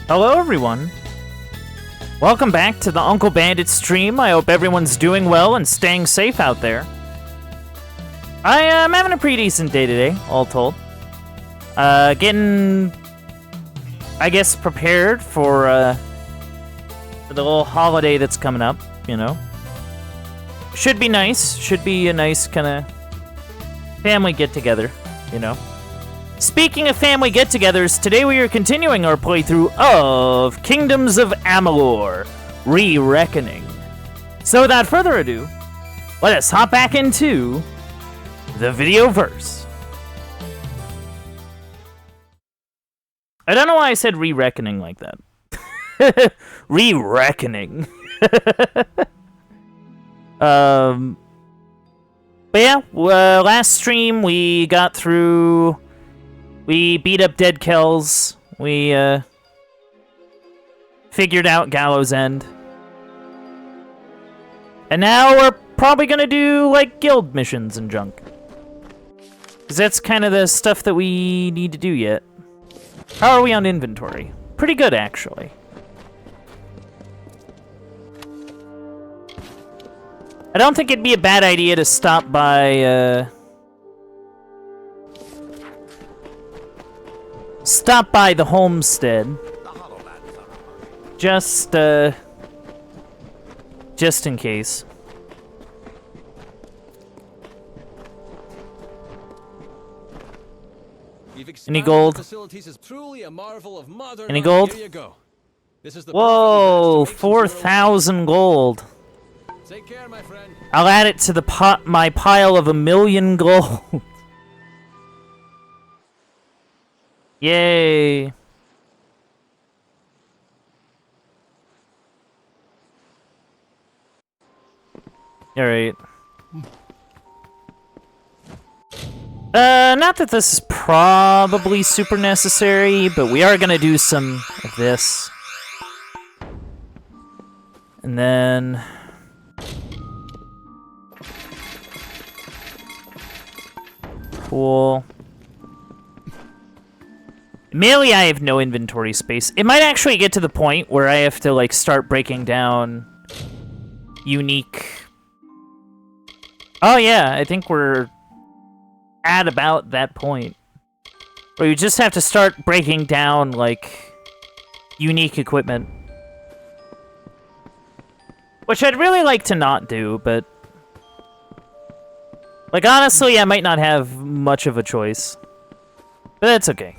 Hello everyone! Welcome back to the Uncle Bandit stream. I hope everyone's doing well and staying safe out there. I am having a pretty decent day today, all told. Getting, I guess, prepared for the little holiday that's coming up, you know. Should be nice. Should be a nice kind of family get-together, you know. Speaking of family get-togethers, today we are continuing our playthrough of Kingdoms of Amalur: Re-Reckoning. So without further ado, let us hop back into the video verse. I don't know why I said re-reckoning like that. Re-reckoning. But yeah, last stream we got through... We beat up Dead Kells. We figured out Gallows End. And now we're probably gonna do, like, guild missions and junk. Because that's kind of the stuff that we need to do yet. How are we on inventory? Pretty good, actually. I don't think it'd be a bad idea to stop by, stop by the homestead. Just in case. Any gold? Any gold? Whoa, 4,000 gold. Take care, my friend. I'll add it to the my pile of 1,000,000 gold. Yay. Alright. Not that this is probably super necessary, but we are gonna do some of this. And then... Cool. Mainly, I have no inventory space. It might actually get to the point where I have to, like, start breaking down unique... Oh, yeah, I think we're at about that point. Where you just have to start breaking down, like, unique equipment. Which I'd really like to not do, but... Like, honestly, I might not have much of a choice. But that's okay.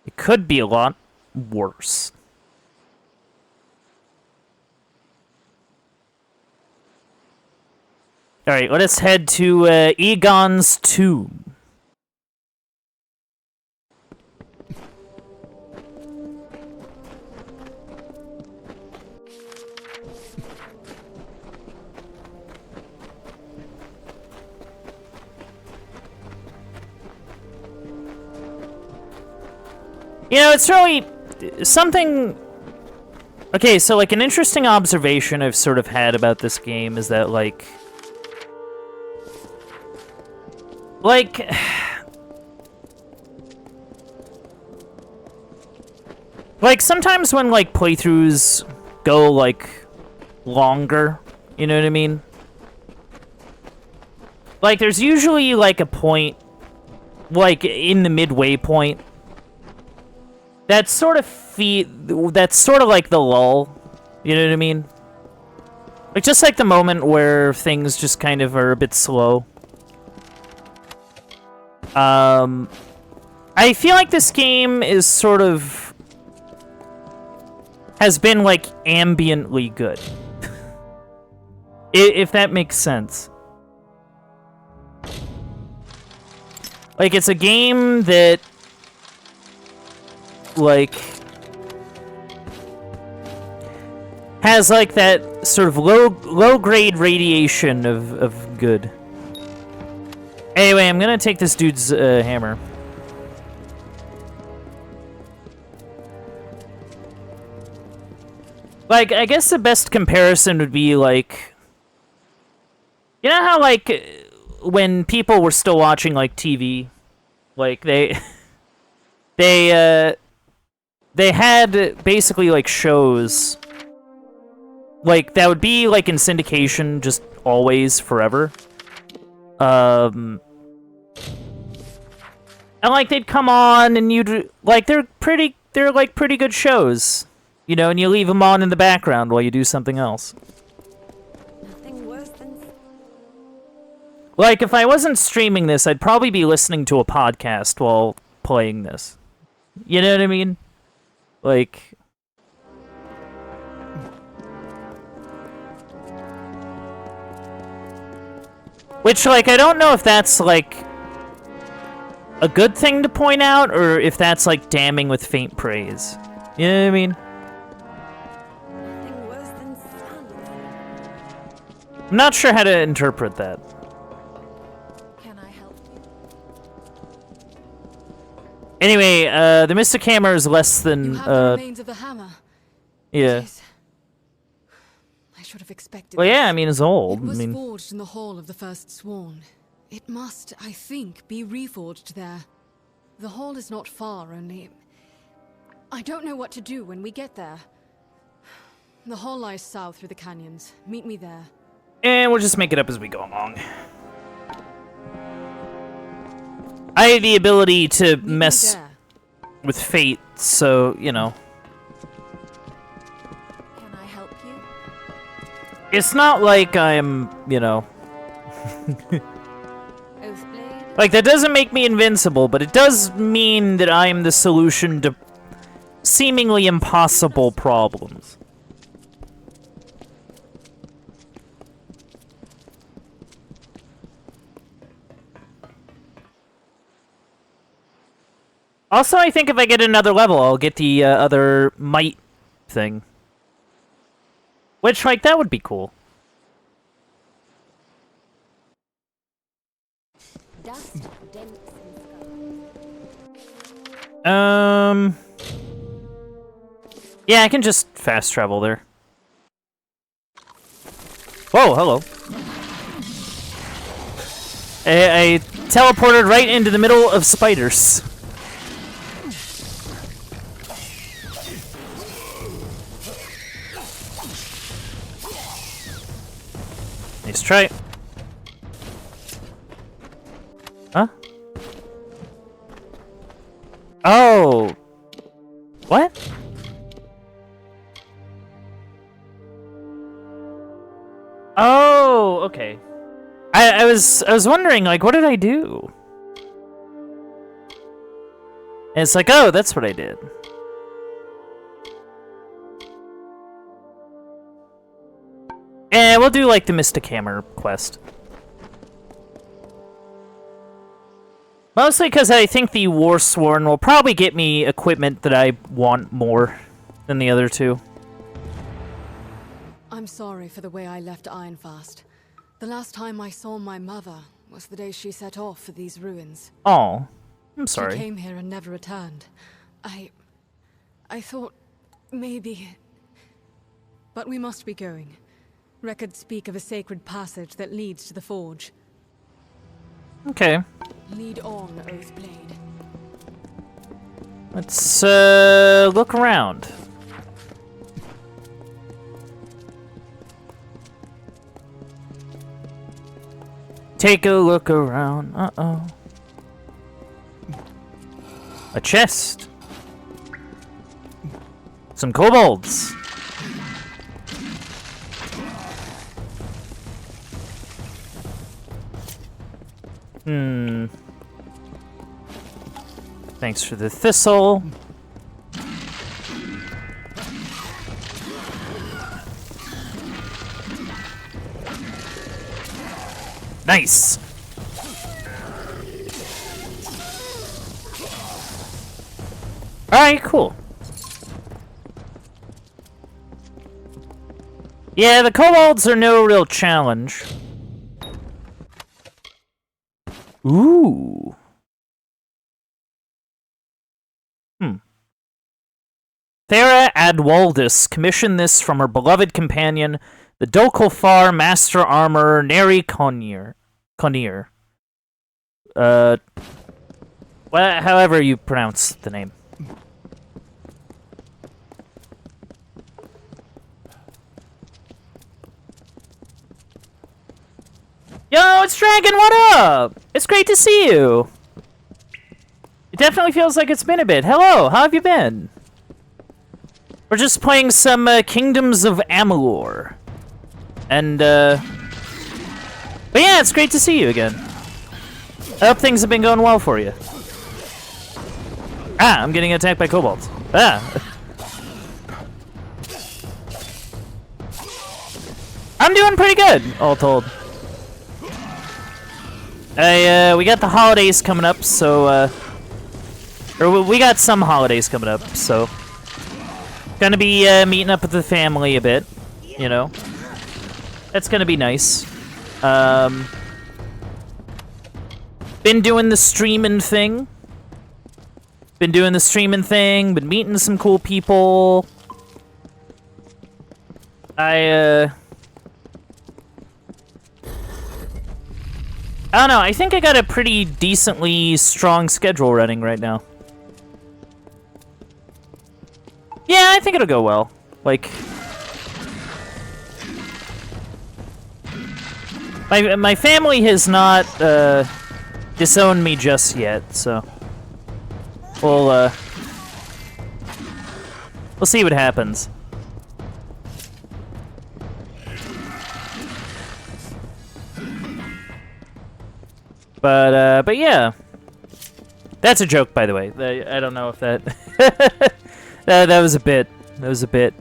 It could be a lot worse. Alright, let us head to Egon's tomb. You know, it's really something... Okay, so, like, an interesting observation I've sort of had about this game is that, like... Like, sometimes when, like, playthroughs go, like, longer, you know what I mean? Like, there's usually, like, a point, like, in the midway point, that's sort of like the lull, you know what I mean? Like, just like the moment where things just kind of are a bit slow. I feel like this game is sort of... has been, like, ambiently good. If that makes sense. Like, it's a game that... like... has, like, that sort of low-grade radiation of good. Anyway, I'm gonna take this dude's hammer. Like, I guess the best comparison would be, like... You know how, like, when people were still watching, like, TV? Like, they... they had basically like shows like that would be like in syndication just always forever. And like they'd come on and you'd like they're like pretty good shows, you know, and you leave them on in the background while you do something else. Nothing worse than... Like if I wasn't streaming this, I'd probably be listening to a podcast while playing this. You know what I mean? Like which like I don't know if that's like a good thing to point out, or if that's like damning with faint praise. You know what I mean? Nothing worse than silence. I'm not sure how to interpret that. Can I help you? Anyway, the Mystic Hammer is less than, You have the remains of the hammer. yeah. Jeez. I should have expected Well, yeah, this. I mean, it's old. It was I mean, forged in the Hall of the First Sworn. It must, I think, be reforged there. The hall is not far, only... I don't know what to do when we get there. The hall lies south through the canyons. Meet me there. and we'll just make it up as we go along. I have the ability to Meet me mess there. with fate, so, you know. Can I help you? It's not like I'm, you know... Oathblade? Like, that doesn't make me invincible, but it does mean that I am the solution to seemingly impossible problems. Also, I think if I get another level, I'll get the other might thing. Which, like, that would be cool. Dust, dents, and scars. Yeah, I can just fast travel there. Whoa, hello. I teleported right into the middle of spiders. Nice try. Huh? Oh. What? Oh, okay. I was wondering, like, what did I do? And it's like, oh, that's what I did. And we'll do, like, the Mystic Hammer quest. Mostly because I think the Warsworn will probably get me equipment that I want more than the other two. I'm sorry for the way I left Ironfast. The last time I saw my mother was the day she set off for these ruins. Oh, I'm She sorry. came here and never returned. I thought maybe... But we must be going. Records speak of a sacred passage that leads to the forge. Okay. Lead on, Oathblade. Let's, look around. Take a look around. Uh-oh. A chest. Some kobolds. Thanks for the thistle. Nice. Alright, cool. Yeah, the kobolds are no real challenge. Ooh. Thera Adwaldis commissioned this from her beloved companion, the Dokilfar Master Armorer Neri Conir. Well, however you pronounce the name. Yo, it's Dragon, what up? It's great to see you. It definitely feels like it's been a bit. Hello, how have you been? We're just playing some Kingdoms of Amalur. And, but yeah, it's great to see you again. I hope things have been going well for you. Ah, I'm getting attacked by kobolds. Ah. I'm doing pretty good, all told. We got the holidays coming up, so, or we got some holidays coming up, so gonna be meeting up with the family a bit, you know. That's gonna be nice. Been doing the streaming thing. Been meeting some cool people. I don't know, I think I got a pretty decently strong schedule running right now. Yeah, I think it'll go well. Like, my family has not disowned me just yet, so we'll see what happens. But yeah, that's a joke, by the way. I don't know if that that was a bit. That was a bit.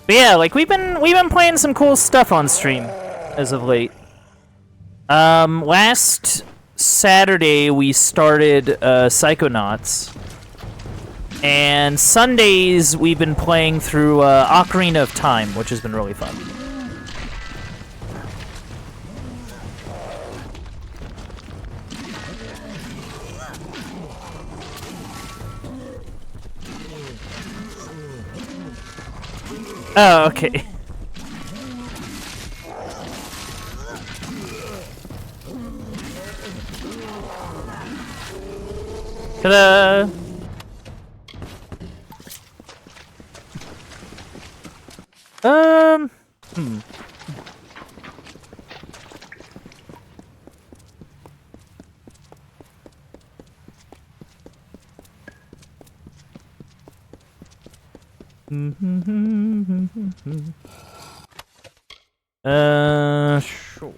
But yeah, like we've been playing some cool stuff on stream as of late. Last Saturday we started Psychonauts. And Sundays, we've been playing through Ocarina of Time, which has been really fun. Oh, okay. Ta-da! Sure.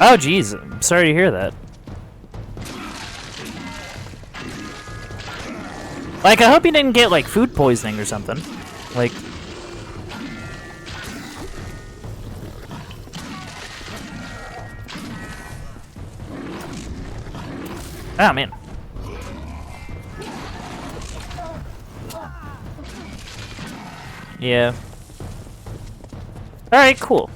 Oh, jeez, I'm sorry to hear that. Like, I hope you didn't get, like, food poisoning or something. Like... Oh, man. Yeah. Alright, cool.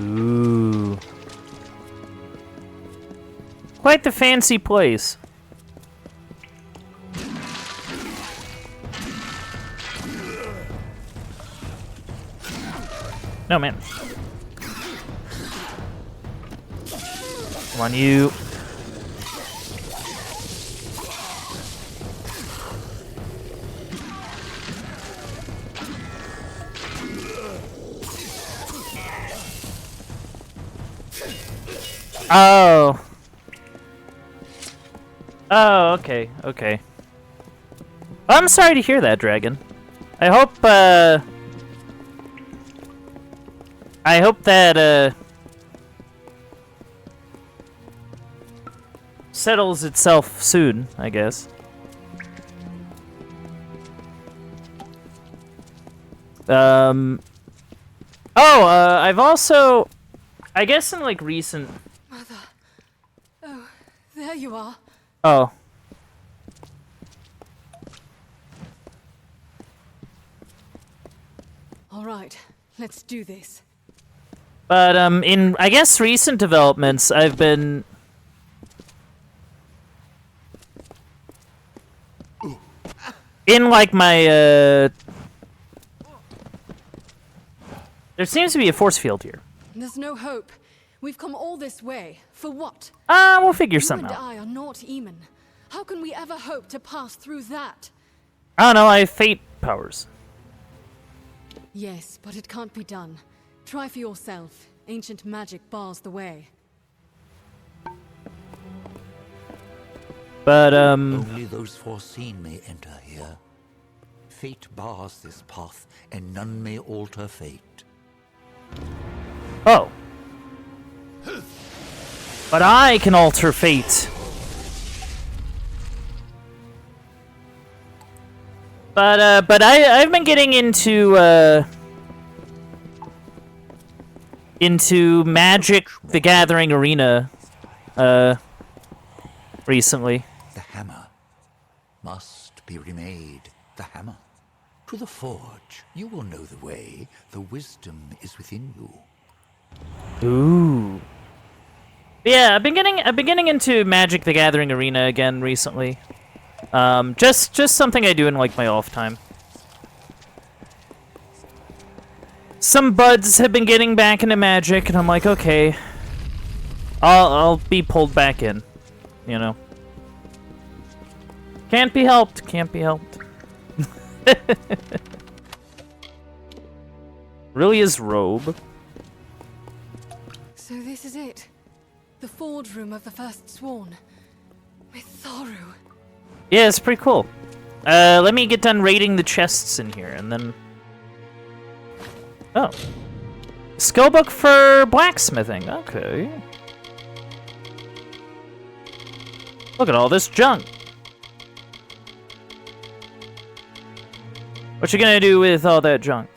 Ooh. Quite the fancy place. No, man. Come on, you. Oh. Oh, okay, okay. Well, I'm sorry to hear that, Dragon. I hope that, settles itself soon, I guess. I've also... I guess in, like, recent... Mother. Oh, there There you are. Oh. All right, let's do this. But, in, I guess, recent developments, I've been... In, like, my, There seems to be a force field here. There's no hope. We've come all this way. For what? We'll figure You something and out. I are not Eamon. How can we ever hope to pass through that? I don't know, I have fate powers. Yes, but it can't be done. Try for yourself. Ancient magic bars the way. But, Only those foreseen may enter here. Fate bars this path, and none may alter fate. Oh. But I can alter fate. But I've been getting into Magic the Gathering Arena, recently. The hammer must be remade. The hammer. To the forge. You will know the way. The wisdom is within you. Ooh. Yeah, I've been getting into Magic the Gathering Arena again recently. Just something I do in like my off time. Some buds have been getting back into Magic, and I'm like, okay, I'll be pulled back in, you know. Can't be helped. Can't be helped. Really is robe. So this is it. The forge room of the First Sworn. With Thoru. Yeah, it's pretty cool. Let me get done raiding the chests in here, and then... Oh. Skill book for blacksmithing. Okay. Look at all this junk. What you gonna do with all that junk?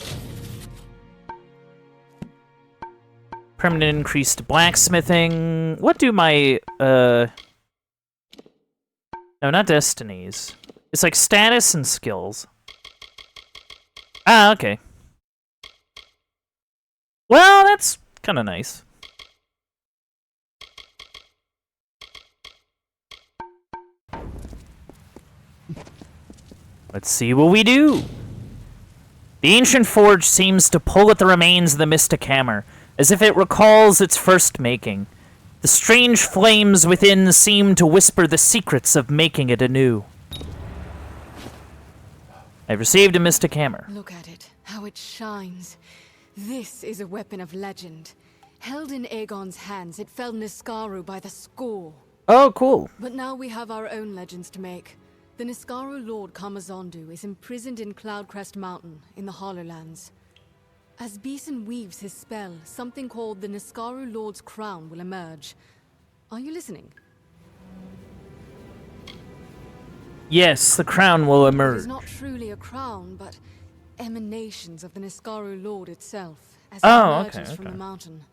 Permanent increased blacksmithing. What do my, No, not destinies. It's like status and skills. Ah, okay. Well, that's kind of nice. Let's see what we do. The ancient forge seems to pull at the remains of the mystic hammer, as if it recalls its first making. The strange flames within seem to whisper the secrets of making it anew. I've received a mystic hammer. Look at it, how it shines. This is a weapon of legend. Held in Aegon's hands, it felled Niskaru by the score. Oh, cool. But now we have our own legends to make. The Niskaru Lord Kamazondu is imprisoned in Cloudcrest Mountain, in the Hollowlands. As Beeson weaves his spell, something called the Niskaru Lord's Crown will emerge. Are you listening? Yes, the crown will It emerge. is not truly a crown, but emanations of the Niskaru Lord itself, as it Oh, emerges okay, from okay. the mountain.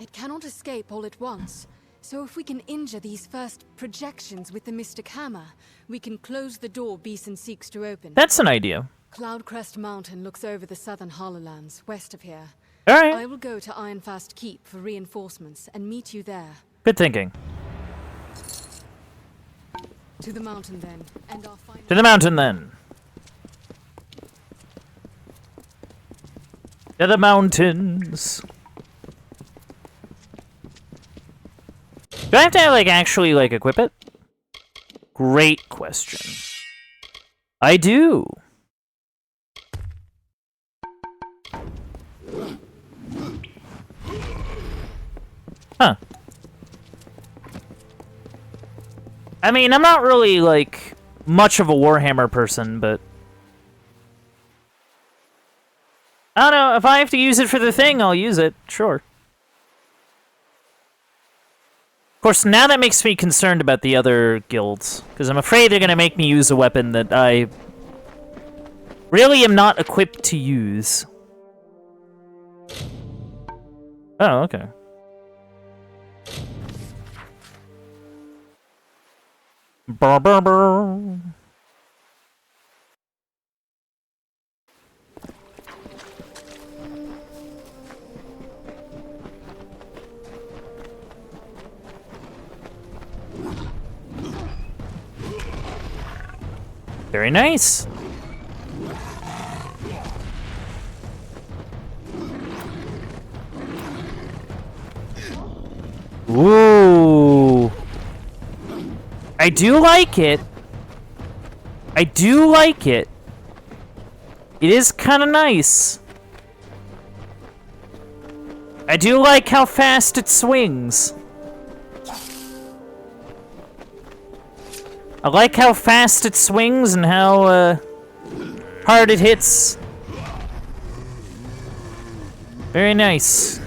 It cannot escape all at once, so if we can injure these first projections with the Mystic Hammer, we can close the door Beeson seeks to open. That's an idea. Cloudcrest Mountain looks over the southern Hollowlands, west of here. Alright, I will go to Ironfast Keep for reinforcements and meet you there. good thinking. To the mountain then, and our final... To the mountain, then. To the mountains. Do I have to, like, actually, like, equip it? Great question. I do. Huh. I mean, I'm not really, like, much of a Warhammer person, but... I don't know, if I have to use it for the thing, I'll use it, sure. Of course, now that makes me concerned about the other guilds, because I'm afraid they're gonna make me use a weapon that I really am not equipped to use. Oh, okay. Brr, brr, brr. Very nice. Ooh. I do like it. I do like it. It is kind of nice. I do like how fast it swings. I like how fast it swings and how hard it hits. Very nice.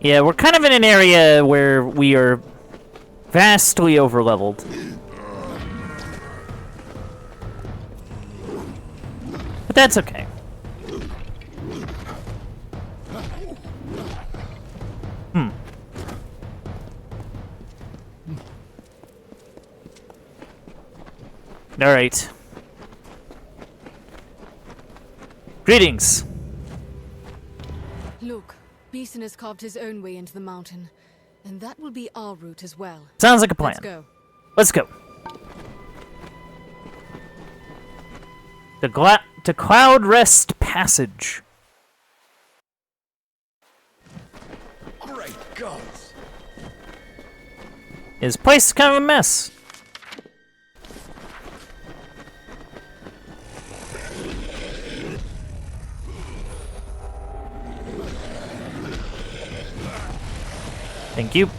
Yeah, we're kind of in an area where we are vastly overleveled. But that's okay. Alright. Greetings. Look, Beeson has carved his own way into the mountain, and that will be our route as well. Sounds like a plan. Let's go. Let's go. To Cloud Rest Passage. Great gods! His place is kind of a mess. Thank you.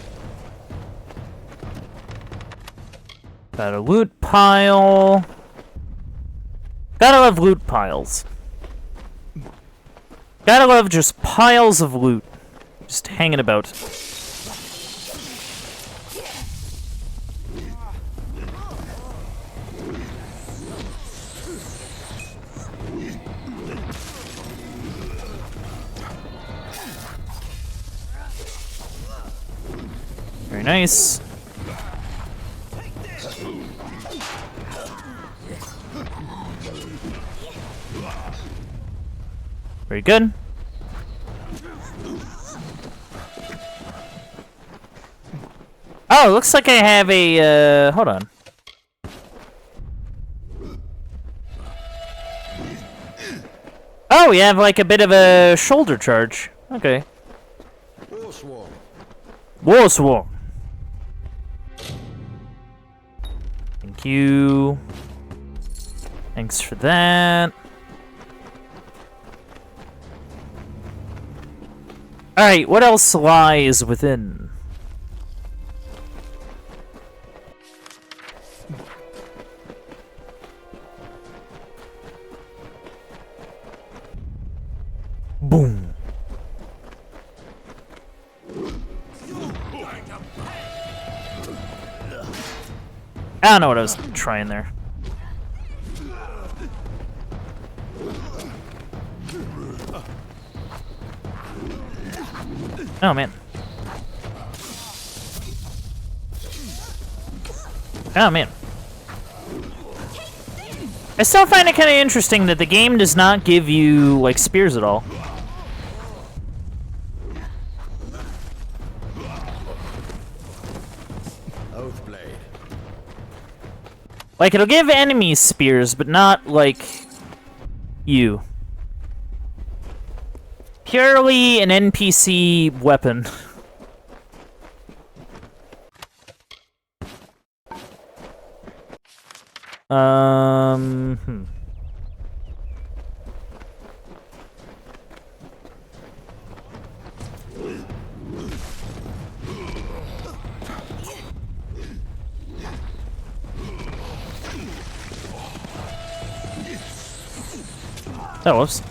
Got a loot pile. Gotta love loot piles. Gotta love just piles of loot. Just hanging about. Very nice. Very good. Oh, looks like I have a, hold on. Oh, we have like a bit of a shoulder charge. Okay. Forsworn. War Swarm. Thank you. Thanks for that. Alright, what else lies within? Boom. I don't know what I was trying there. Oh, man. Oh, man. I still find it kind of interesting that the game does not give you, like, spears at all. Oathblade. Like, it'll give enemies spears, but not, like, you. Purely an NPC weapon. Oh, whoops.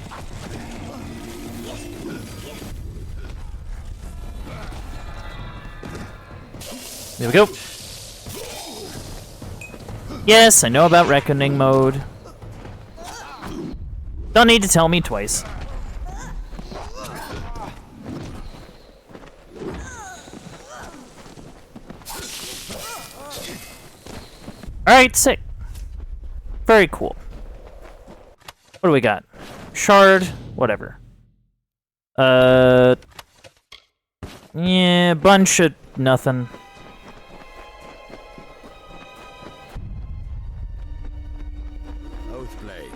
There we go. Yes, I know about reckoning mode. Don't need to tell me twice. Alright, sick. Very cool. What do we got? Shard, whatever. Yeah, bunch of nothing. Oathblade.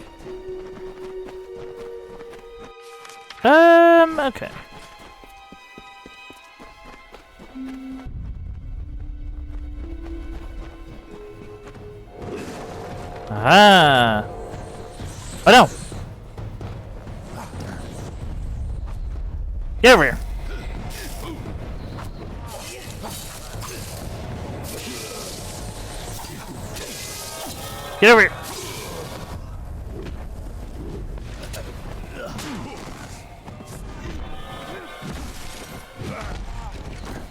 Okay. Ah. Oh no. Get over here. Get over here.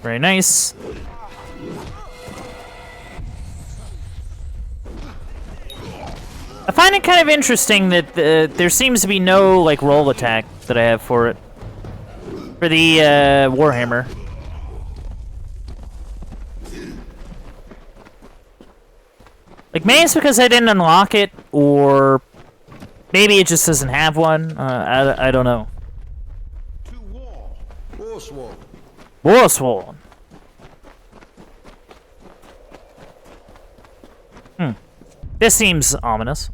Very nice. I find it kind of interesting that there seems to be no, like, roll attack that I have for it. For the, Warhammer. Like, maybe it's because I didn't unlock it, or maybe it just doesn't have one. I don't know. To war. Forsworn. Warsworn. This seems ominous.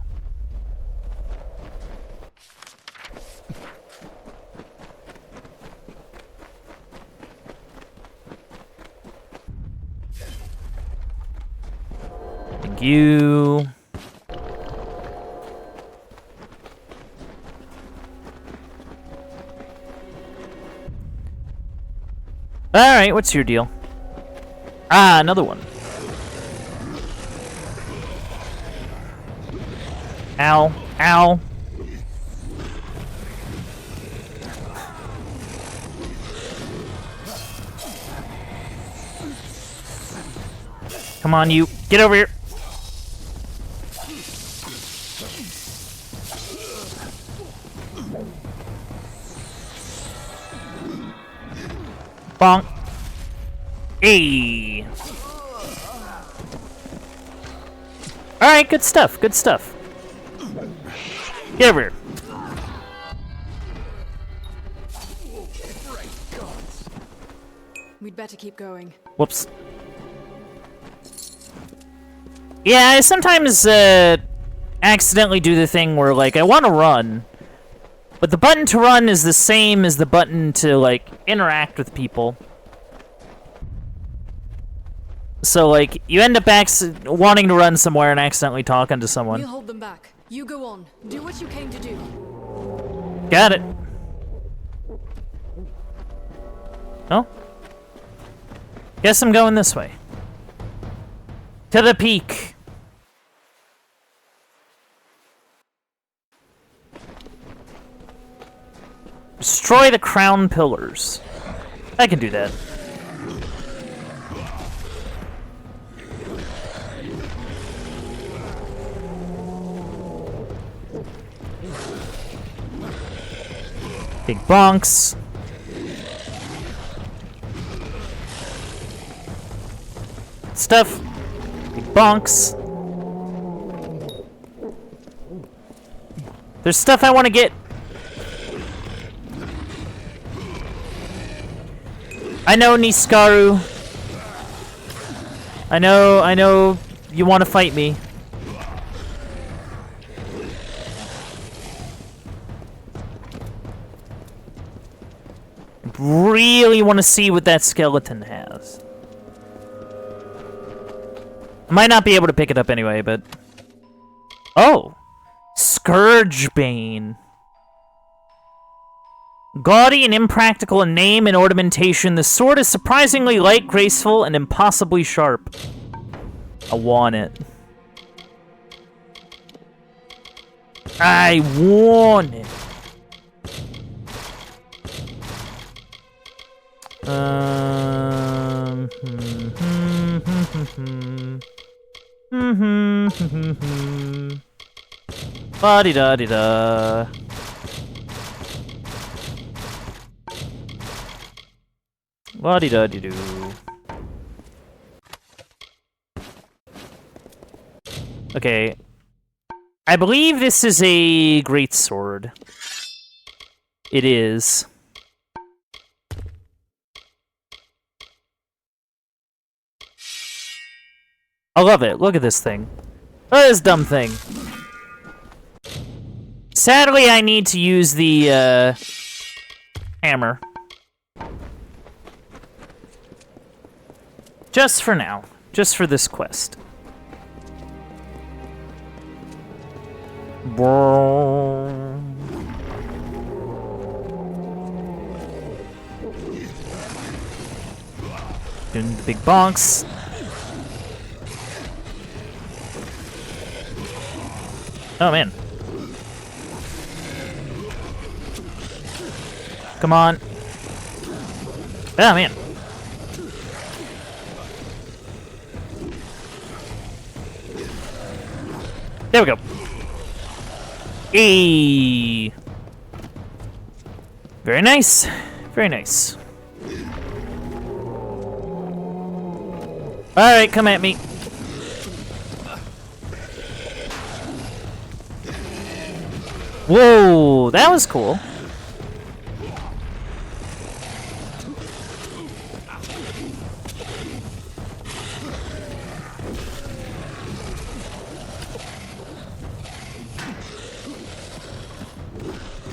Thank you. Alright, what's your deal? Ah, another one. Ow. Ow. Come on, you. Get over here. Bonk. Hey. Alright, good stuff. Good stuff. Get over here. We'd better keep going. Whoops. Yeah, I sometimes accidentally do the thing where, like, I want to run, but the button to run is the same as the button to, like, interact with people. So, like, you end up wanting to run somewhere and accidentally talking to someone. We'll hold them back. You go on. Do what you came to do. Got it. Oh. Guess I'm going this way. To the peak. Destroy the crown pillars. I can do that. Big bonks. Stuff. Big bonks. There's stuff I want to get. I know, Niskaru. I know you want to fight me. Really want to see what that skeleton has. I might not be able to pick it up anyway, but... Oh! Scourgebane. Gaudy and impractical in name and ornamentation, the sword is surprisingly light, graceful, and impossibly sharp. I want it. I want it. Ba-di-da-di-da. La-di-da-di-doo. Okay. I believe this is a greatsword. It is. I love it. Look at this thing. Look at this dumb thing. Sadly, I need to use the, hammer. Just for now. Just for this quest. Doing the big bonks. Oh, man. Come on. Oh, man. There we go. Eee. Very nice. Very nice. Alright, come at me. Whoa, that was cool.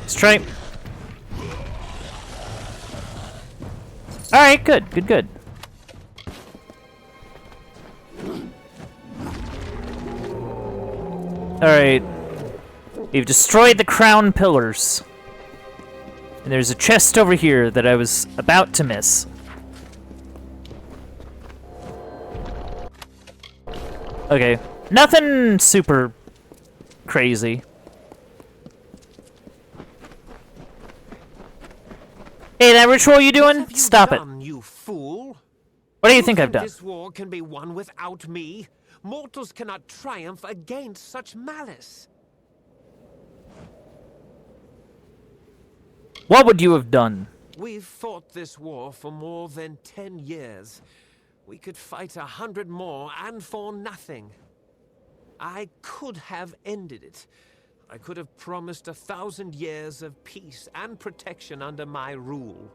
Let's try. Alright, good, good, good. Alright. We've destroyed the crown pillars. And there's a chest over here that I was about to miss. Okay. Nothing super crazy. Hey, that ritual you doing? What have you Stop done, it. you fool? What do you think I've done? This war can be won without me. Mortals cannot triumph against such malice. What would you have done? We've fought this war for more than 10 years. We could fight 100 more, and for nothing. I could have ended it. I could have promised 1,000 years of peace and protection under my rule.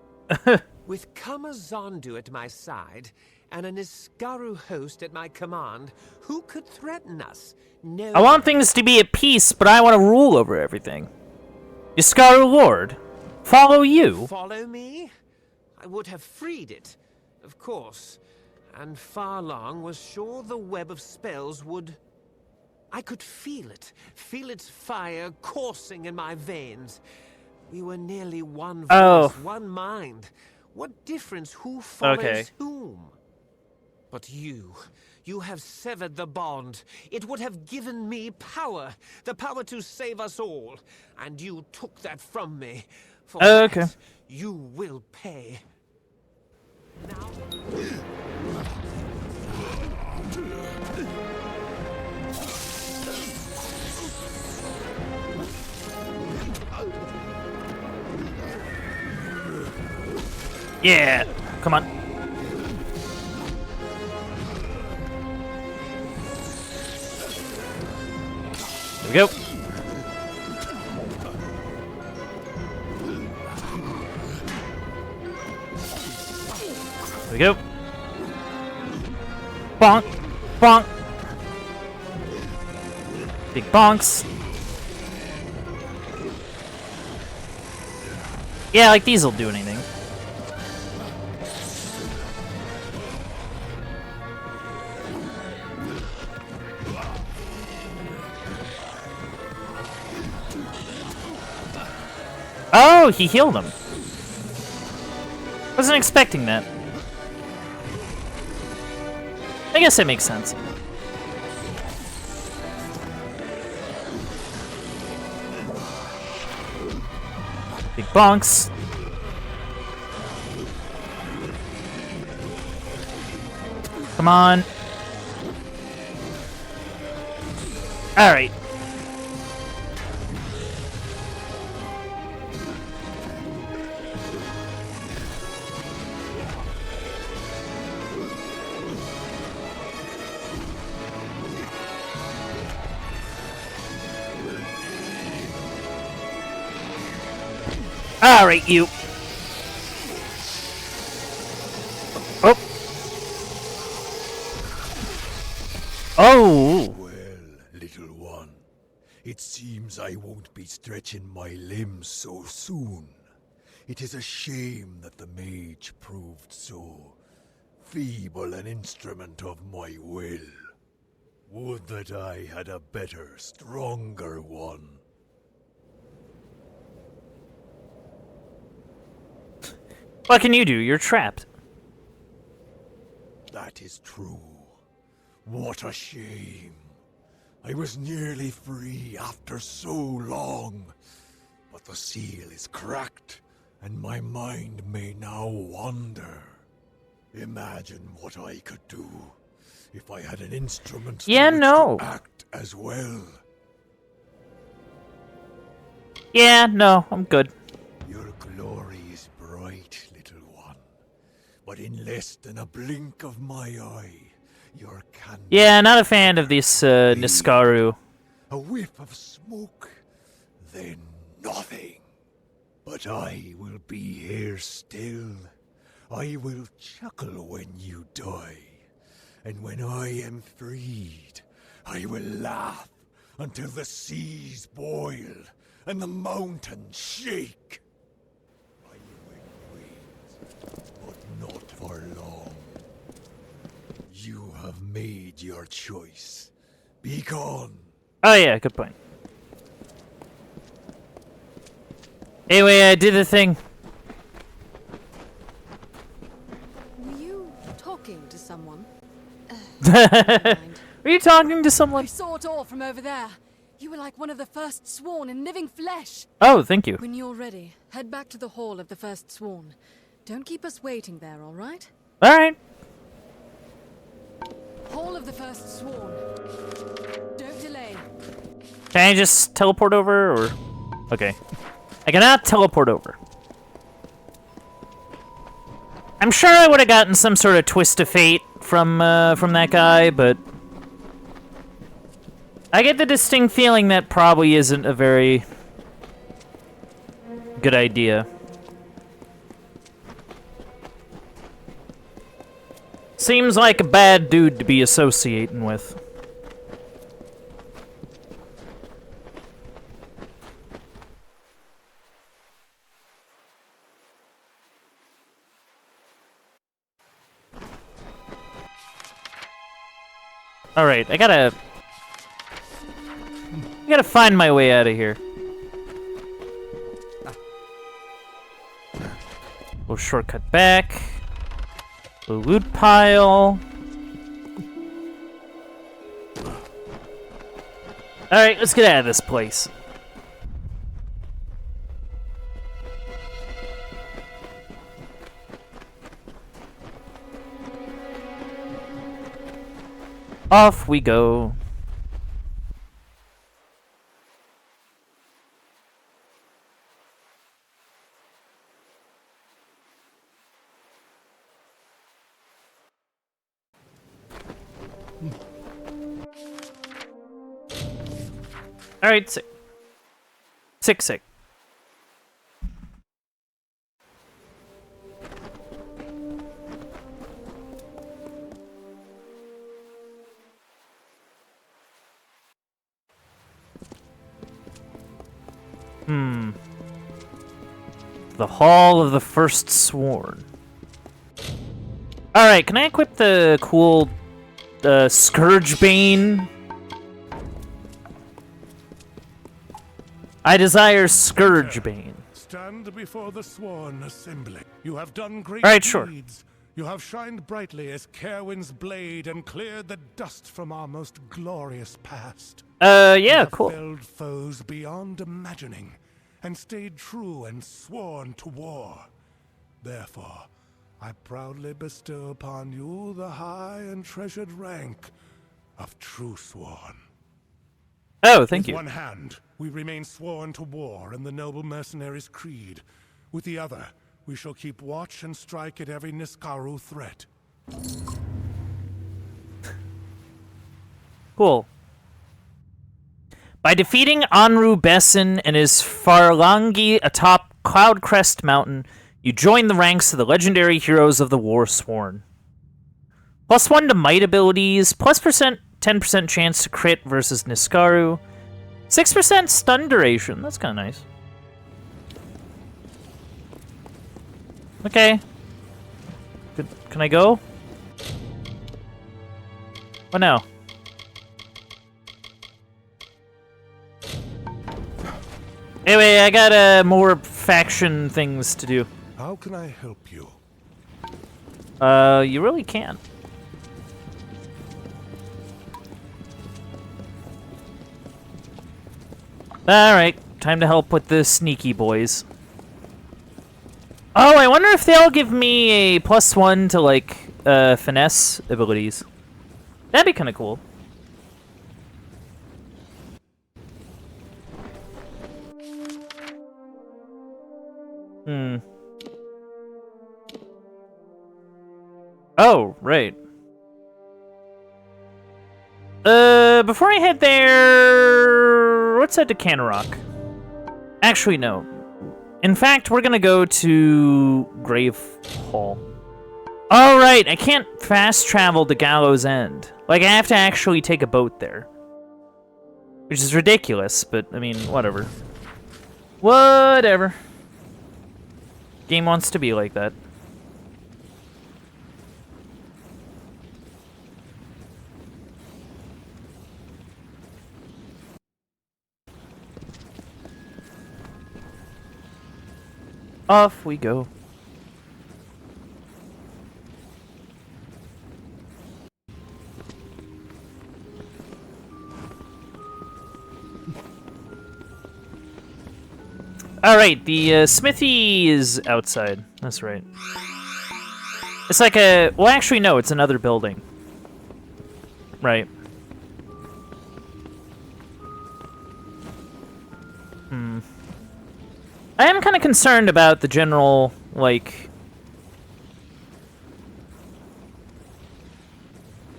With Kamazandu at my side, and an Iskaru host at my command, who could threaten us? No I want one. things to be at peace, but I want to rule over everything. Iskaru Lord, follow you. Follow me? I would have freed it, of course. And Farlong was sure the web of spells would... I could feel its fire coursing in my veins. We were nearly one voice, Oh. one mind. What difference who follows Okay. whom? But you have severed the bond. It would have given me power, the power to save us all. And you took that from me. For Okay. that, you will pay. Now... Yeah, come on. There we go. There we go. Bonk, bonk. Big bonks. Yeah, like these will do anything. Oh, he healed him. Wasn't expecting that. I guess that makes sense. Big bonks. Come on. All right. All right, you. Oh. Oh. Well, little one, it seems I won't be stretching my limbs so soon. It is a shame that the mage proved so feeble an instrument of my will. Would that I had a better, stronger one. What can you do? You're trapped. That is true. What a shame. I was nearly free after so long. But the seal is cracked, and my mind may now wander. Imagine what I could do if I had an instrument Yeah, to which no. to act as well. Yeah, no, I'm good. Your glory is bright, little one. But in less than a blink of my eye, your candle... Yeah, not a fan of this Niskaru. A whiff of smoke, then nothing. But I will be here still. I will chuckle when you die. And when I am freed, I will laugh until the seas boil and the mountains shake. I will wait, but not for long. You have made your choice. Be gone. Oh yeah, good point. Anyway, I did the thing. Were you talking to someone? Are you talking to I someone? saw it all from over there. You were like one of the first sworn in living flesh. Oh, thank you. When you're ready, head back to the Hall of the First Sworn. Don't keep us waiting there, all right? All right. Hall of the First Sworn. Don't delay. Can I just teleport over, or? Okay. I cannot teleport over. I'm sure I would have gotten some sort of twist of fate from that guy, but I get the distinct feeling that probably isn't a very good idea. Seems like a bad dude to be associating with. Alright, I gotta find my way out of here. We'll shortcut back. The loot pile. Alright, let's get out of this place. Off we go. Alright, sick. Sick. The Hall of the First Sworn. Alright, can I equip the cool Scourgebane? I desire Scourgebane. Stand before the sworn assembly. You have done great Right, sure. deeds. You have shined brightly as Caerwyn's blade and cleared the dust from our most glorious past. You Yeah, have cool. felled foes beyond imagining and stayed true and sworn to war. Therefore, I proudly bestow upon you the high and treasured rank of True Sworn. Oh, thank With you. one hand, we remain sworn to war and the noble mercenary's creed. With the other, we shall keep watch and strike at every Niskaru threat. Cool. By defeating Anru Besson and his Farlangi atop Cloudcrest Mountain, you join the ranks of the legendary heroes of the War Sworn. +1 to might abilities, +% 10% chance to crit versus Niskaru, 6% stun duration. That's kind of nice. Okay. Can I go? Oh no. Anyway, I got more faction things to do. How can I help you? You really can't. Alright, time to help with the sneaky boys. Oh, I wonder if they'll give me a +1 to, like, finesse abilities. That'd be kind of cool. Oh, right. Before I head there, let's head to Canorock. Actually, no. In fact, we're gonna go to Grave Hall. Oh, right, I can't fast travel to Gallows End. Like, I have to actually take a boat there. Which is ridiculous, but, I mean, whatever. Whatever. Game wants to be like that. Off we go. Alright, the smithy is outside. That's right. It's like a... Well, actually, no, it's another building. Right. I am kind of concerned about the general, like...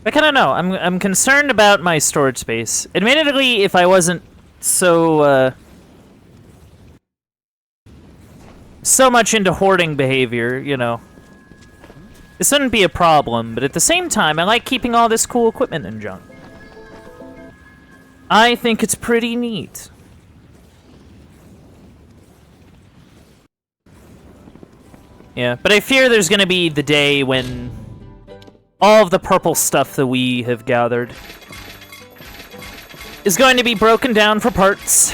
I kind of know. I'm concerned about my storage space. Admittedly, if I wasn't so, so much into hoarding behavior, you know, this wouldn't be a problem, but at the same time, I like keeping all this cool equipment and junk. I think it's pretty neat. Yeah, but I fear there's gonna be the day when all of the purple stuff that we have gathered is going to be broken down for parts.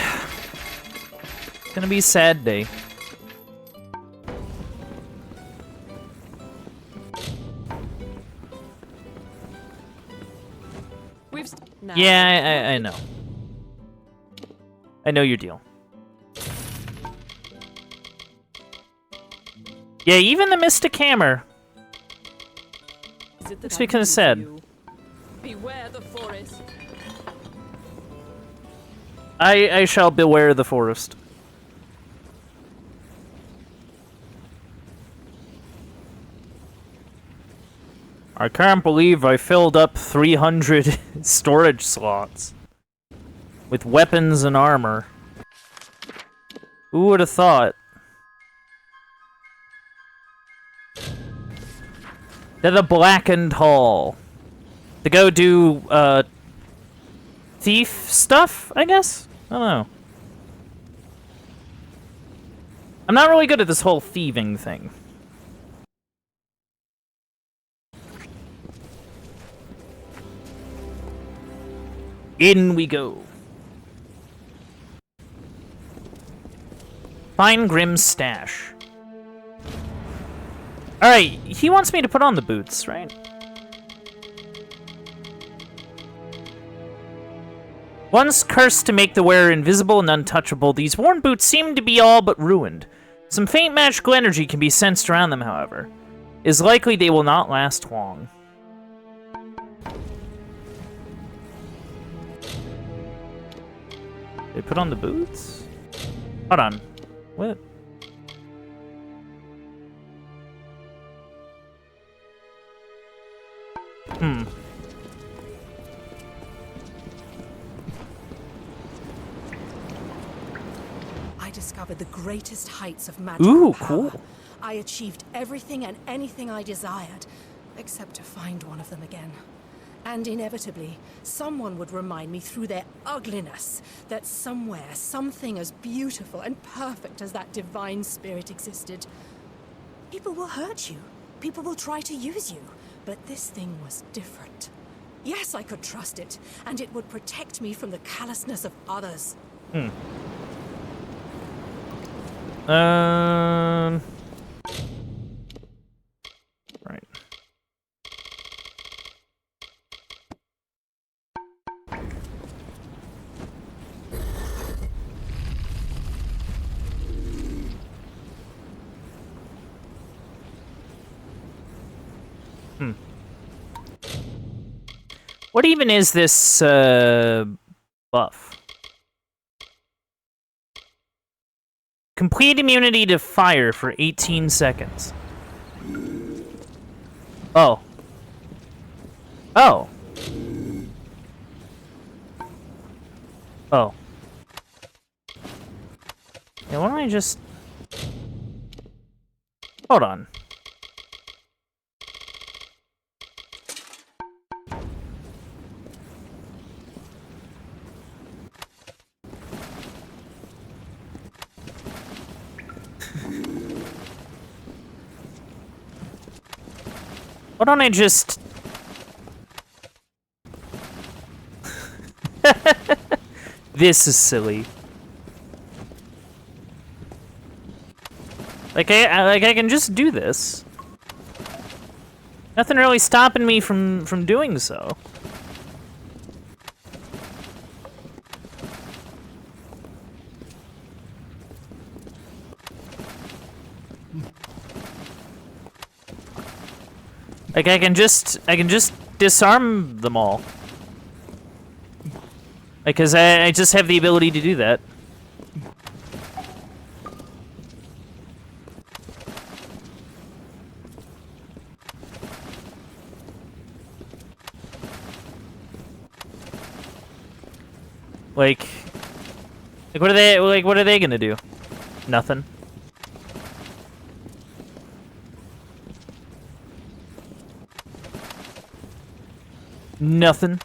It's gonna be a sad day. Yeah, I know. I know your deal. Yeah, even the Mystic Hammer. Makes me kind of sad. Beware the forest. I shall beware the forest. I can't believe I filled up 300 storage slots with weapons and armor. Who would have thought? To the Blackened Hall. To go do, thief stuff, I guess? I don't know. I'm not really good at this whole thieving thing. In we go. Find Grimm's stash. Alright, he wants me to put on the boots, right? Once cursed to make the wearer invisible and untouchable, these worn boots seem to be all but ruined. Some faint magical energy can be sensed around them, however. It is likely they will not last long. They put on the boots? Hold on. What? Hmm. I discovered the greatest heights of magical Ooh, power. cool. I achieved everything and anything I desired, except to find one of them again. And inevitably, someone would remind me through their ugliness that somewhere, something as beautiful and perfect as that divine spirit existed. People will hurt you. People will try to use you. But this thing was different. Yes, I could trust it, and it would protect me from the callousness of others. Right. What even is this, buff? Complete immunity to fire for 18 seconds. Oh. Oh. Oh. Yeah, why don't I just... Hold on. Why don't I just... This is silly. Like I can just do this. Nothing really stopping me from doing so. Like I can just disarm them all. Like, 'cause I just have the ability to do that. Like what are they gonna do? Nothing. Nothing.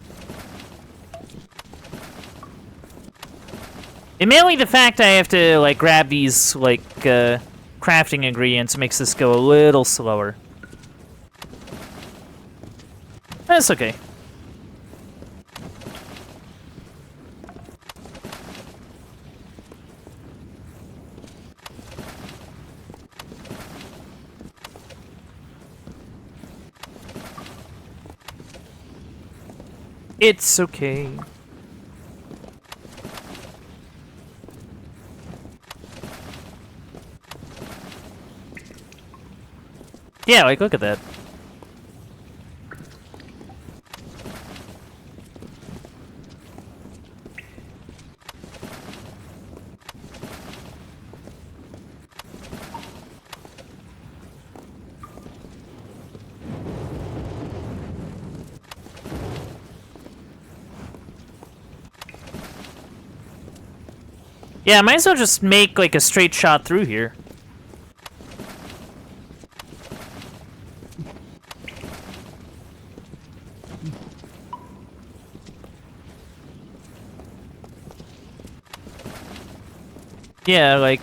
And mainly the fact I have to, like, grab these, like, crafting ingredients makes this go a little slower. That's okay. It's okay. Yeah, like, look at that. Yeah, I might as well just make, like, a straight shot through here. Yeah, like...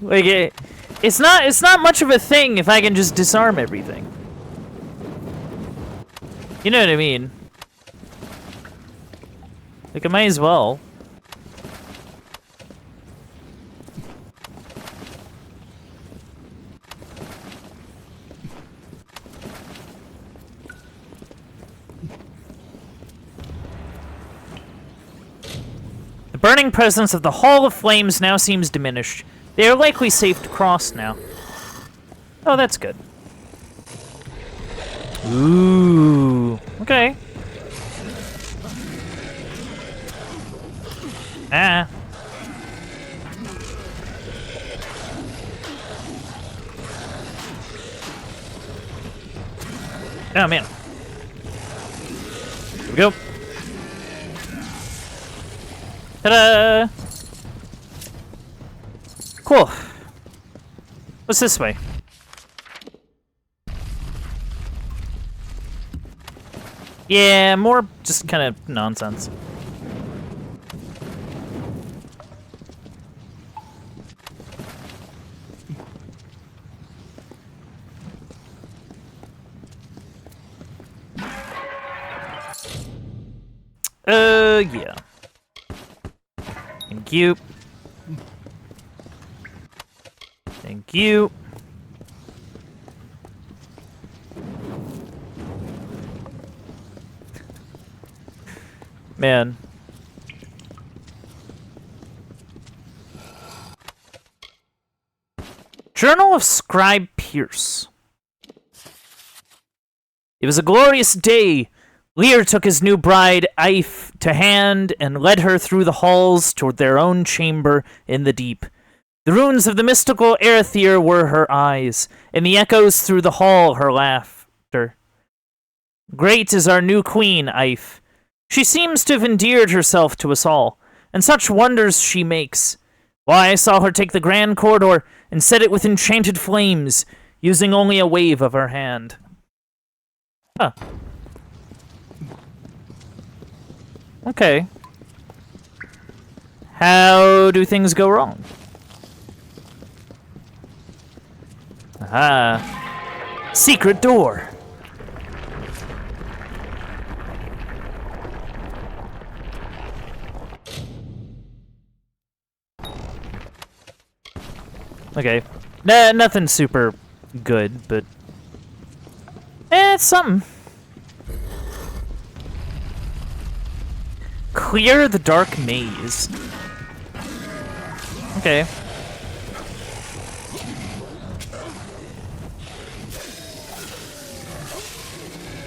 Like, it's not much of a thing if I can just disarm everything. You know what I mean? Like, I might as well. The burning presence of the Hall of Flames now seems diminished. They are likely safe to cross now. Oh, that's good. Ooh. Okay. Ah. Oh, man. Here we go. Ta-da! Cool. What's this way? Yeah, more just kind of nonsense. Yeah. Thank you. Thank you. Man. Journal of Scribe Pierce. It was a glorious day. Lear took his new bride, Ife, to hand and led her through the halls toward their own chamber in the deep. The runes of the mystical Erethyr were her eyes, and the echoes through the hall her laughter. Great is our new queen, Ife. She seems to have endeared herself to us all, and such wonders she makes. Why, I saw her take the grand corridor and set it with enchanted flames, using only a wave of her hand. Huh. Okay. How do things go wrong? Aha. Secret door. Okay. Nah, nothing super good, but... it's something. Clear the dark maze. Okay.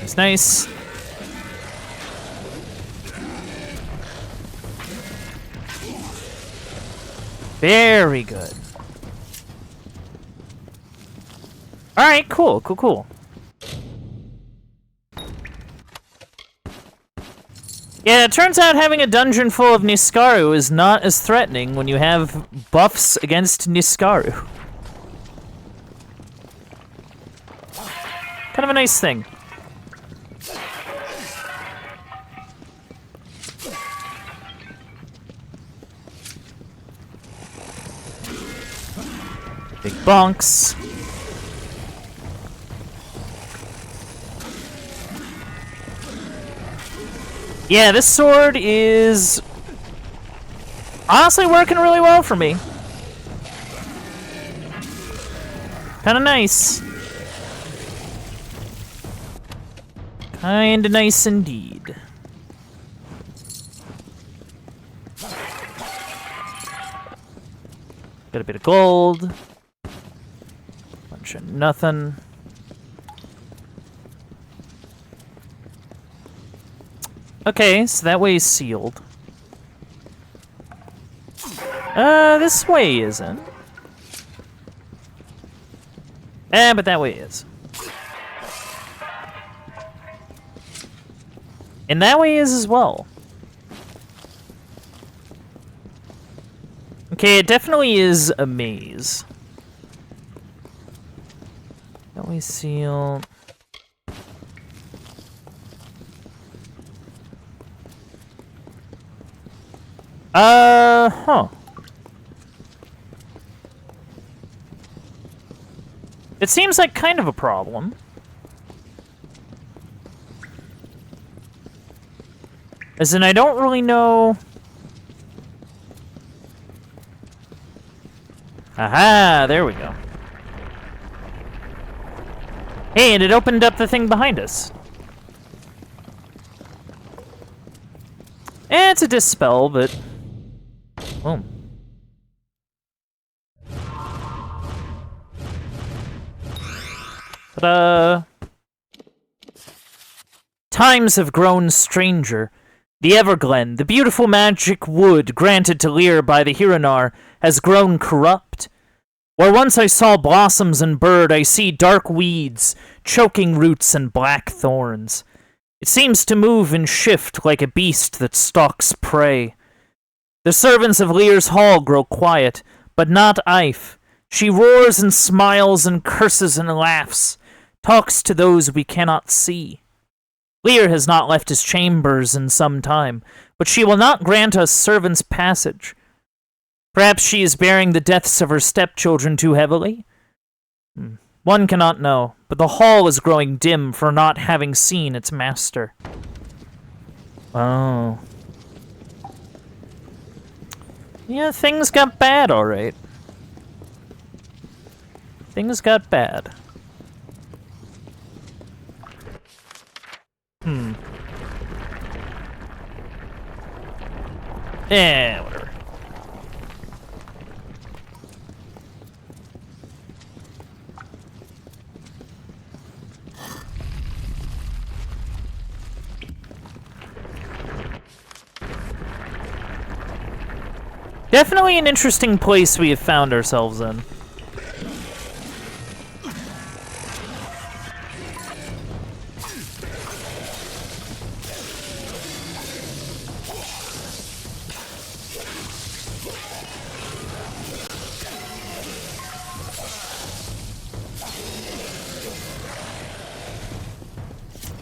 It's nice. Very good. Alright, cool, cool, cool. Yeah, it turns out having a dungeon full of Niskaru is not as threatening when you have buffs against Niskaru. Kind of a nice thing. Big bonks. Yeah, this sword is honestly working really well for me. Kinda nice. Kinda nice indeed. Got a bit of gold. Bunch of nothing. Okay, so that way is sealed. This way isn't. But that way is. And that way is as well. Okay, it definitely is a maze. That way sealed. Huh. It seems like kind of a problem. As in, I don't really know... Aha, there we go. Hey, and it opened up the thing behind us. It's a dispel, but... Boom. But, times have grown stranger. The Everglen, the beautiful magic wood granted to Lear by the Hiranar, has grown corrupt. Where once I saw blossoms and bird, I see dark weeds, choking roots and black thorns. It seems to move and shift like a beast that stalks prey. The servants of Lear's hall grow quiet, but not Ife. She roars and smiles and curses and laughs, talks to those we cannot see. Lear has not left his chambers in some time, but she will not grant us servants passage. Perhaps she is bearing the deaths of her stepchildren too heavily? One cannot know, but the hall is growing dim for not having seen its master. Oh. Yeah, things got bad, alright. Things got bad. Whatever. Definitely an interesting place we have found ourselves in.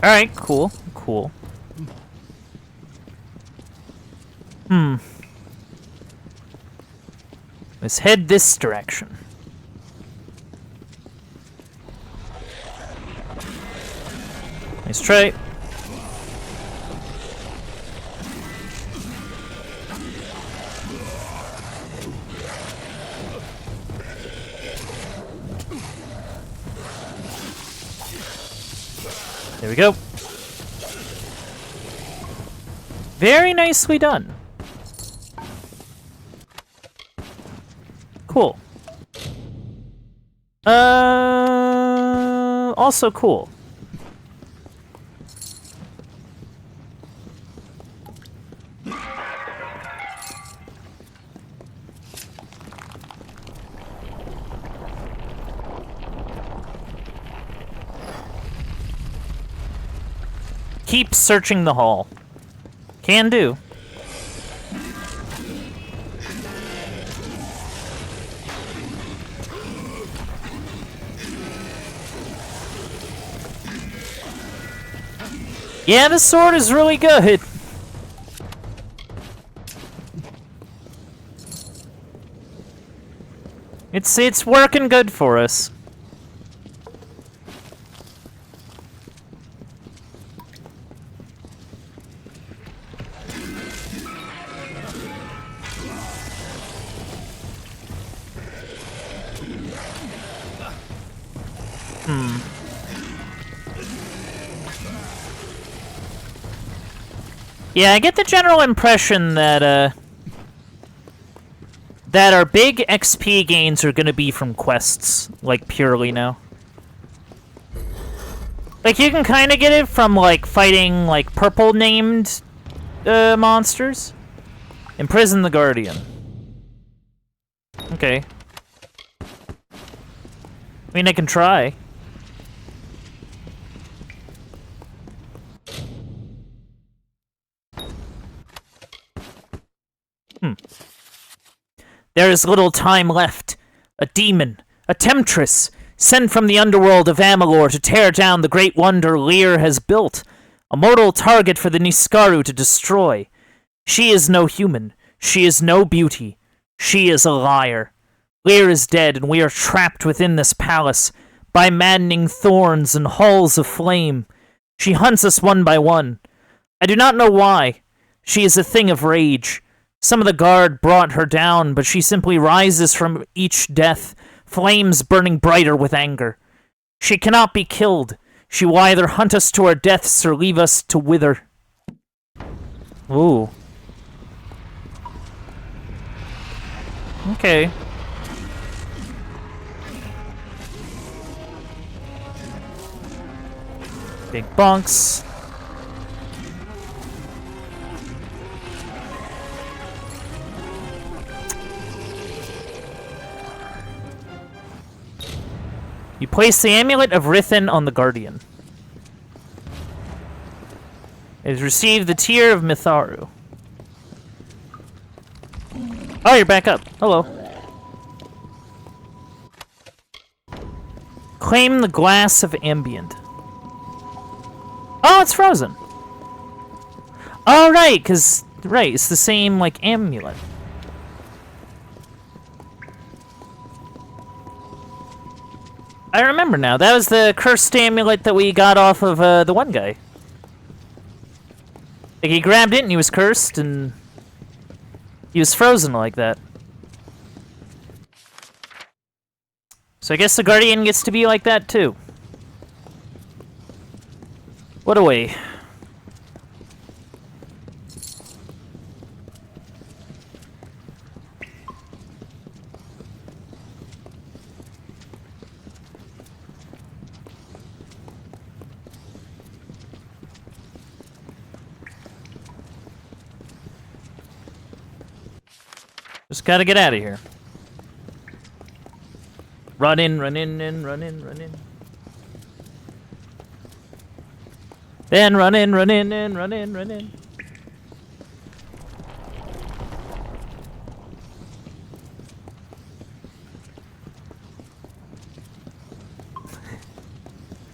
Alright, cool, cool. Let's head this direction. Nice try. There we go. Very nicely done. Cool. Also cool. Keep searching the hall. Can do. Yeah, the sword is really good. It's working good for us. Yeah, I get the general impression that, that our big XP gains are gonna be from quests, like, purely now. Like, you can kinda get it from, like, fighting, like, purple-named, monsters. Imprison the Guardian. Okay. I mean, I can try. There is little time left. A demon, a temptress, sent from the underworld of Amalur to tear down the great wonder Lear has built. A mortal target for the Niskaru to destroy. She is no human. She is no beauty. She is a liar. Lear is dead, and we are trapped within this palace by maddening thorns and halls of flame. She hunts us one by one. I do not know why. She is a thing of rage. Some of the guard brought her down, but she simply rises from each death, flames burning brighter with anger. She cannot be killed. She will either hunt us to our deaths or leave us to wither. Ooh. Okay. Big bunks. You place the Amulet of Rithin on the Guardian. It has received the Tear of Mitharu. Oh, you're back up. Hello. Claim the Glass of Ambient. Oh, it's frozen. Oh, right, it's the same, like, amulet. I remember now. That was the cursed amulet that we got off of the one guy. Like, he grabbed it and he was cursed and he was frozen like that. So I guess the Guardian gets to be like that too. What a way. Just gotta get out of here. Run in, run in, and run in, run in. Then run in, run in, and run in, run in.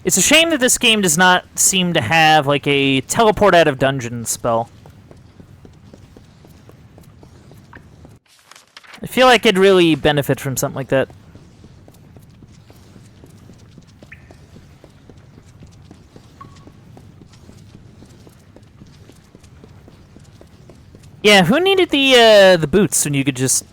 It's a shame that this game does not seem to have, like, a teleport out of dungeon spell. I feel like it'd really benefit from something like that. Yeah, who needed the boots when you could just...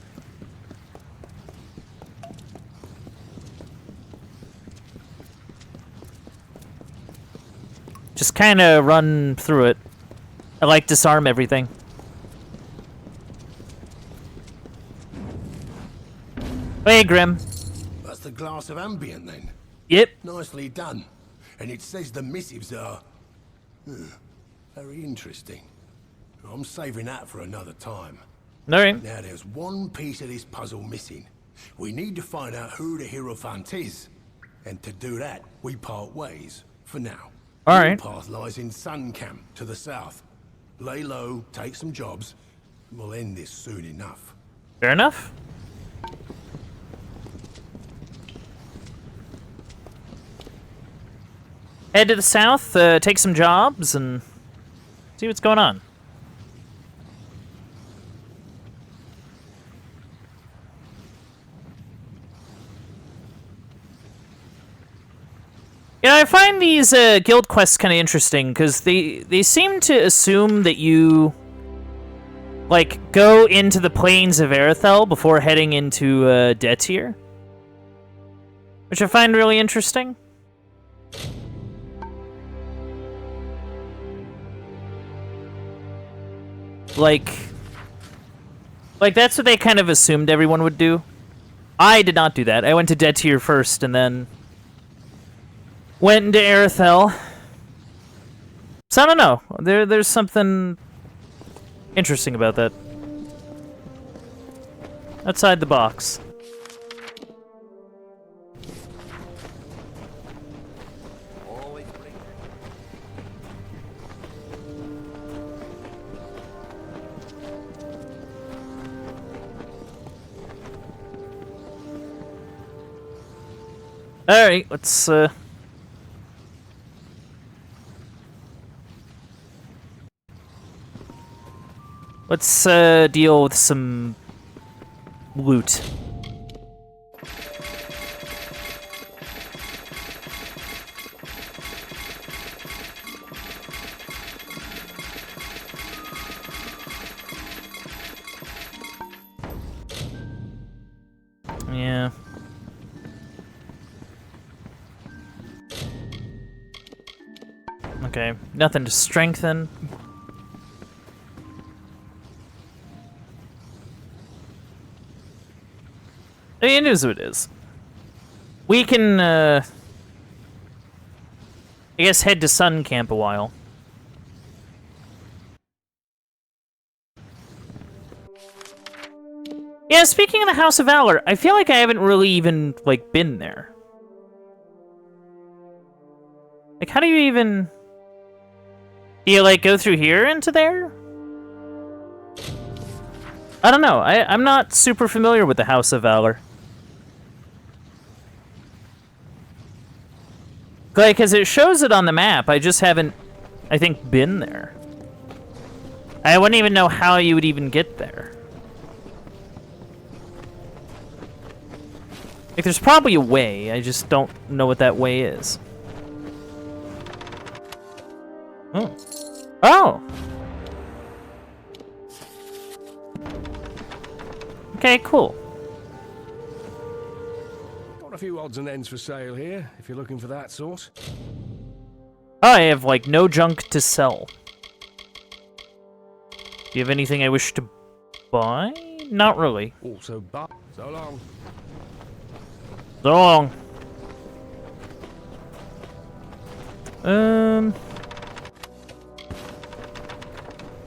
just kind of run through it. I like disarm everything. Hey, Grim. That's the glass of ambient, then? Yep. Nicely done. And it says the missives are... very interesting. I'm saving that for another time. Alright. Now, there's one piece of this puzzle missing. We need to find out who the Hierophant is. And to do that, we part ways, for now. Alright. Your path lies in Sun Camp, to the south. Lay low, take some jobs, and we'll end this soon enough. Fair enough. Head to the south, take some jobs, and see what's going on. You know, I find these guild quests kind of interesting, because they seem to assume that you, like, go into the plains of Erethel before heading into Detir. Which I find really interesting. Like, that's what they kind of assumed everyone would do. I did not do that. I went to Detir first, and then went into Erethel. So I don't know. There's something interesting about that. Outside the box. Alright, let's deal with some loot. Yeah. Okay, nothing to strengthen. I mean, it is what it is. We can, I guess head to Sun Camp a while. Yeah, speaking of the House of Valor, I feel like I haven't really even, like, been there. Like, how do you even... Do you, like, go through here into there? I don't know. I'm not super familiar with the House of Valor. Like, because it shows it on the map, I just haven't, I think, been there. I wouldn't even know how you would even get there. Like, there's probably a way, I just don't know what that way is. Oh. Oh! Okay, cool. Got a few odds and ends for sale here, if you're looking for that sort. Oh, I have, like, no junk to sell. Do you have anything I wish to buy? Not really. Also, so long. So long.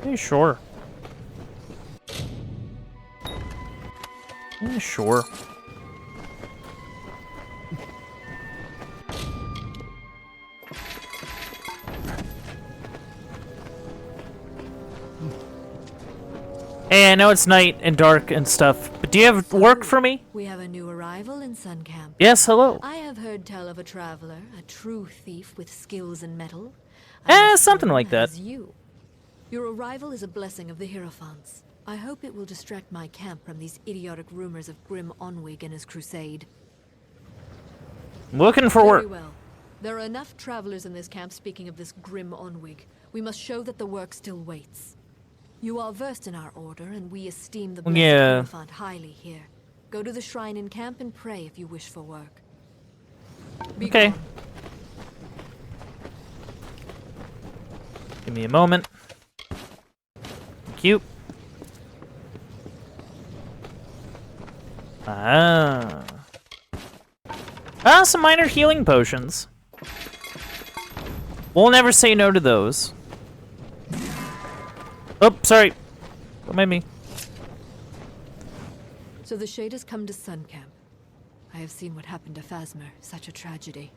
Yeah, sure. Yeah, sure. Hey, I know it's night and dark and stuff, but do you have work for me? We have a new arrival in Sun Camp. Yes, hello. I have heard tell of a traveler, a true thief with skills in metal. Something like that. As you. Your arrival is a blessing of the Hierophants. I hope it will distract my camp from these idiotic rumors of Grim Onwig and his crusade. Looking for work. Very well. There are enough travelers in this camp speaking of this Grim Onwig. We must show that the work still waits. You are versed in our order, and we esteem the blessed Hierophant highly here. Go to the shrine in camp and pray if you wish for work. Okay. Gone. Give me a moment. Thank you. Ah, some minor healing potions. We'll never say no to those. Oh, sorry. Don't mind me. So the Shade has come to Sun Camp. I have seen what happened to Phasmer. Such a tragedy.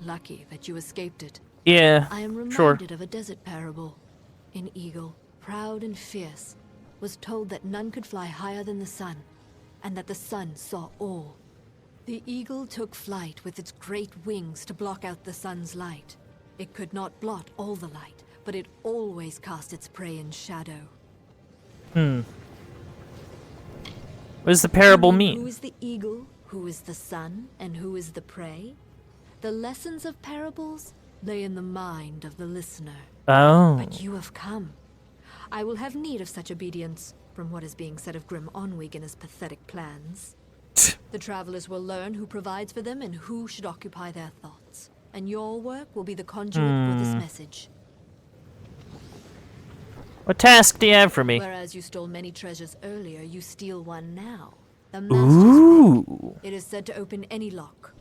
Lucky that you escaped it. Yeah, I am sure. reminded of a desert parable. An eagle, proud and fierce, was told that none could fly higher than the sun, and that the sun saw all. The eagle took flight with its great wings to block out the sun's light. It could not blot all the light, but it always cast its prey in shadow. What does the parable mean? Who is the eagle, who is the sun, and who is the prey? The lessons of parables lay in the mind of the listener. Oh. But you have come. I will have need of such obedience, from what is being said of Grim Onwig and his pathetic plans. The travelers will learn who provides for them and who should occupy their thoughts. And your work will be the conduit for this message. What task do you have for me? Whereas you stole many treasures earlier, you steal one now. The Master's Ooh. It is said to open any lock.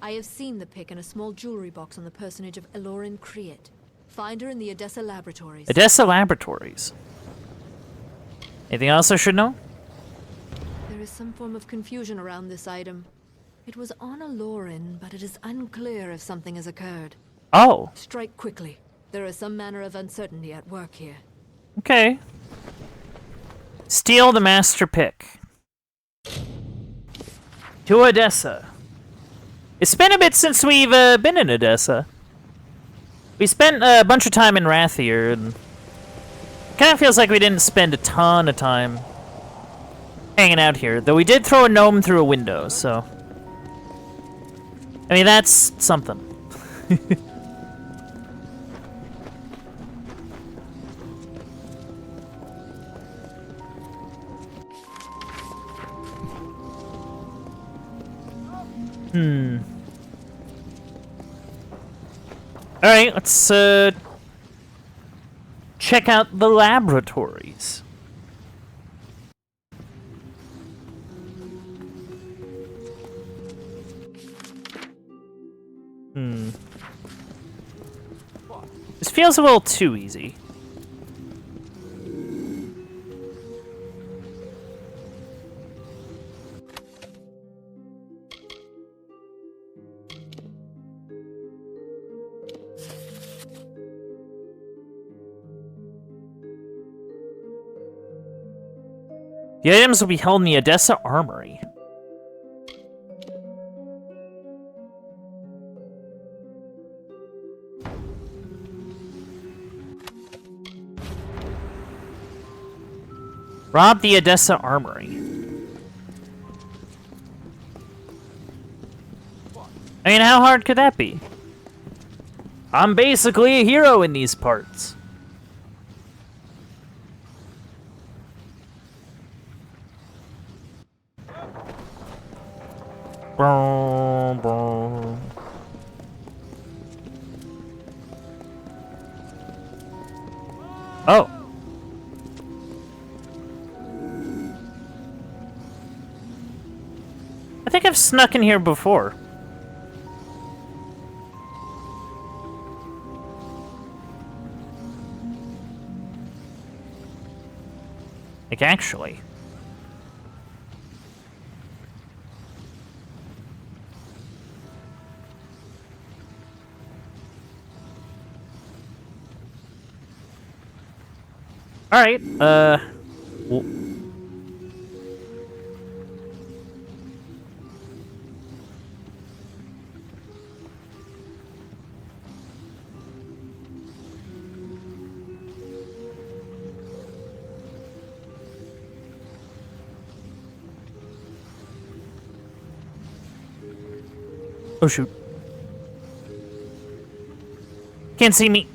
I have seen the pick in a small jewelry box on the personage of Elorin Kriet. Find her in the Odessa Laboratories. Odessa Laboratories. Anything else I should know? There is some form of confusion around this item. It was on Elorin, but it is unclear if something has occurred. Oh. Strike quickly. There is some manner of uncertainty at work here. Okay. Steal the master pick. To Odessa. It's been a bit since we've been in Odessa. We spent a bunch of time in Rathier, and it kind of feels like we didn't spend a ton of time hanging out here. Though we did throw a gnome through a window, so... I mean, that's something. Alright, let's check out the laboratories. This feels a little too easy. The items will be held in the Odessa Armory. Rob the Odessa Armory. I mean, how hard could that be? I'm basically a hero in these parts. Brum, brum. Oh. I think I've snuck in here before. Like, actually. Alright, oh shoot. Can't see me.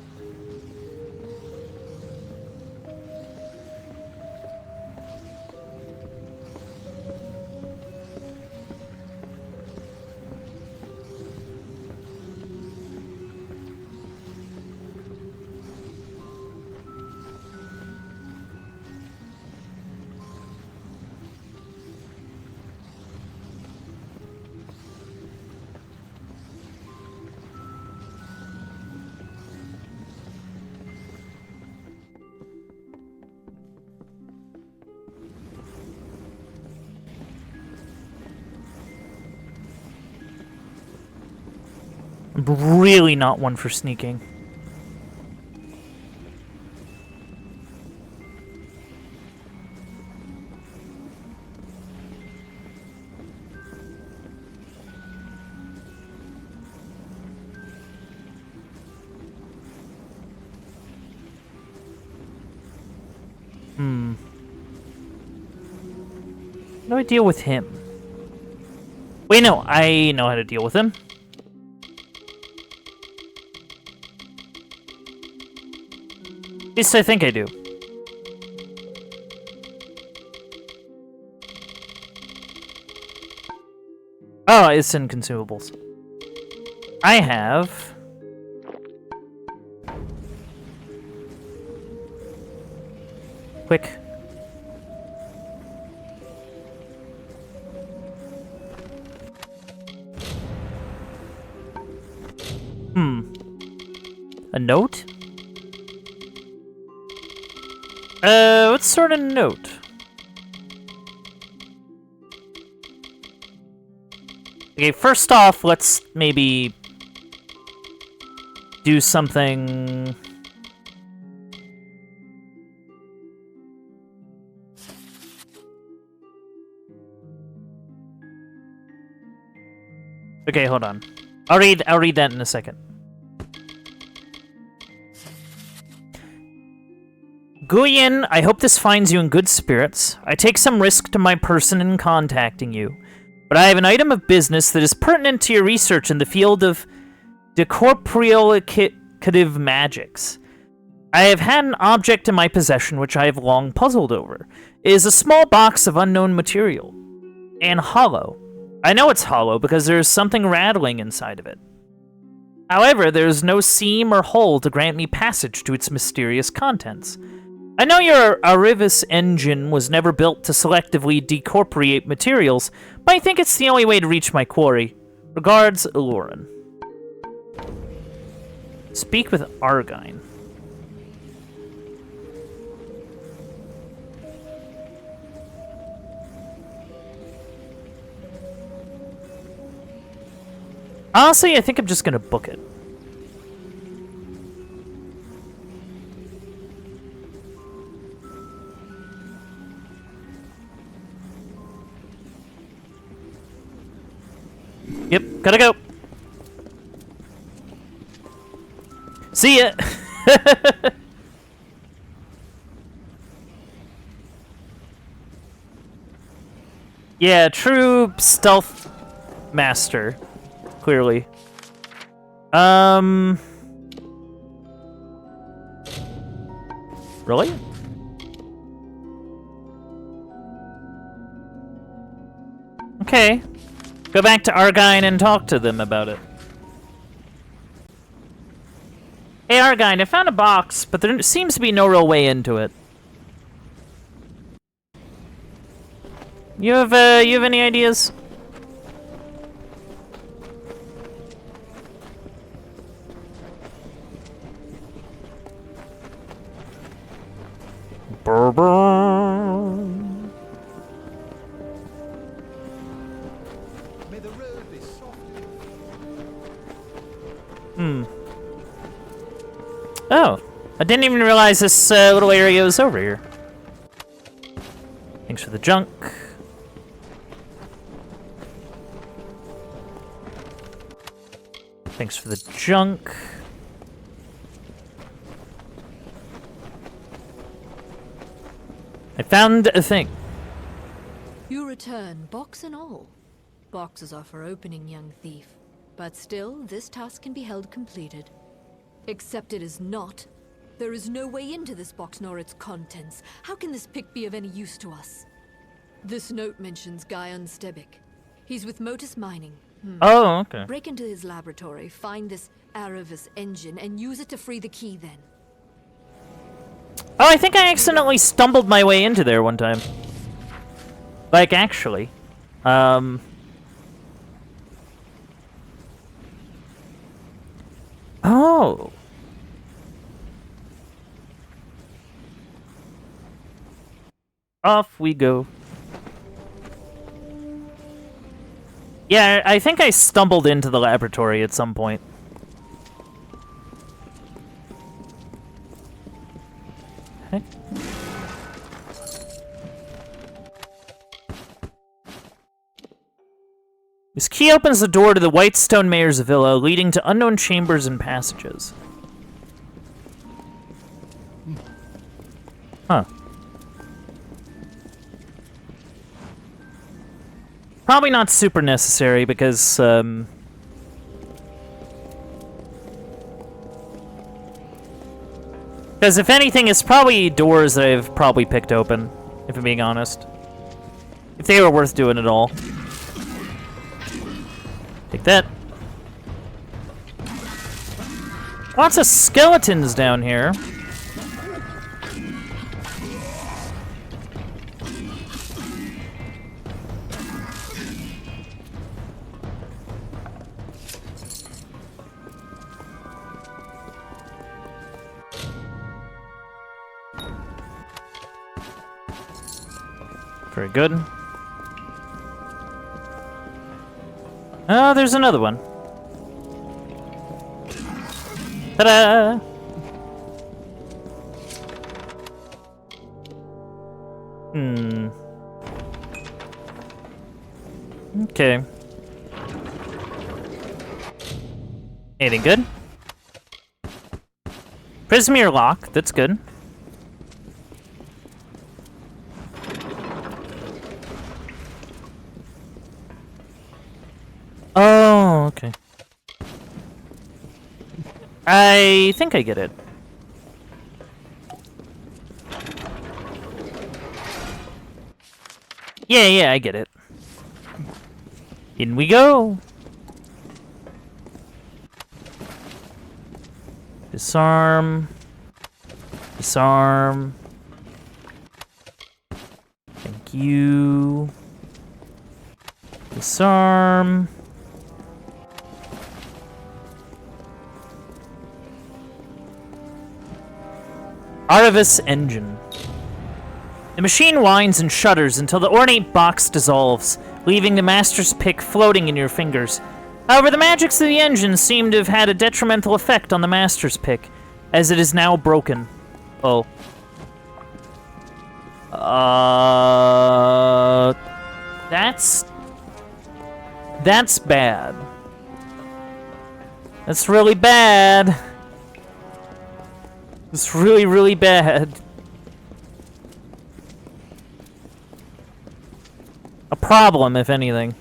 I'm really not one for sneaking. How do I deal with him? Wait, no, I know how to deal with him. At least I think I do. Oh, it's in consumables. I have... Quick. A note? What sort of note? Okay, first off, let's maybe do something... Okay, hold on. I'll read that in a second. Guyen, I hope this finds you in good spirits. I take some risk to my person in contacting you, but I have an item of business that is pertinent to your research in the field of decorporealicative magics. I have had an object in my possession which I have long puzzled over. It is a small box of unknown material, and hollow. I know it's hollow because there is something rattling inside of it. However, there is no seam or hole to grant me passage to its mysterious contents. I know your Arivis engine was never built to selectively decorporeate materials, but I think it's the only way to reach my quarry. Regards, Lauren. Speak with Argine. Honestly, I think I'm just gonna book it. Yep, gotta go. See ya! Yeah, true stealth master. Clearly. Really? Okay. Go back to Argine and talk to them about it. Hey Argine, I found a box, but there seems to be no real way into it. You have any ideas? Oh, I didn't even realize this little area was over here. Thanks for the junk. Thanks for the junk. I found a thing. You return, box and all. Boxes are for opening, young thief. But still, this task can be held completed. Except it is not. There is no way into this box nor its contents. How can this pick be of any use to us? This note mentions Guy Unstebik. He's with Motus Mining. Oh, okay. Break into his laboratory, find this Aravis engine, and use it to free the key then. Oh, I think I accidentally stumbled my way into there one time. Like, actually. Oh. Off we go. Yeah, I think I stumbled into the laboratory at some point. Heck? This key opens the door to the Whitestone Mayor's villa, leading to unknown chambers and passages. Huh. Probably not super necessary, because, because if anything, it's probably doors that I've probably picked open, if I'm being honest. If they were worth doing at all. Take that. Lots of skeletons down here. Very good. Oh, there's another one. Ta-da! Okay. Anything good? Prismere lock, that's good. Oh, okay. I think I get it. Yeah, I get it. In we go. Disarm. Disarm. Thank you. Disarm. Artevis engine. The machine whines and shudders until the ornate box dissolves, leaving the master's pick floating in your fingers. However, the magics of the engine seem to have had a detrimental effect on the master's pick, as it is now broken. Oh. That's bad. That's really bad. It's really, really bad. A problem, if anything.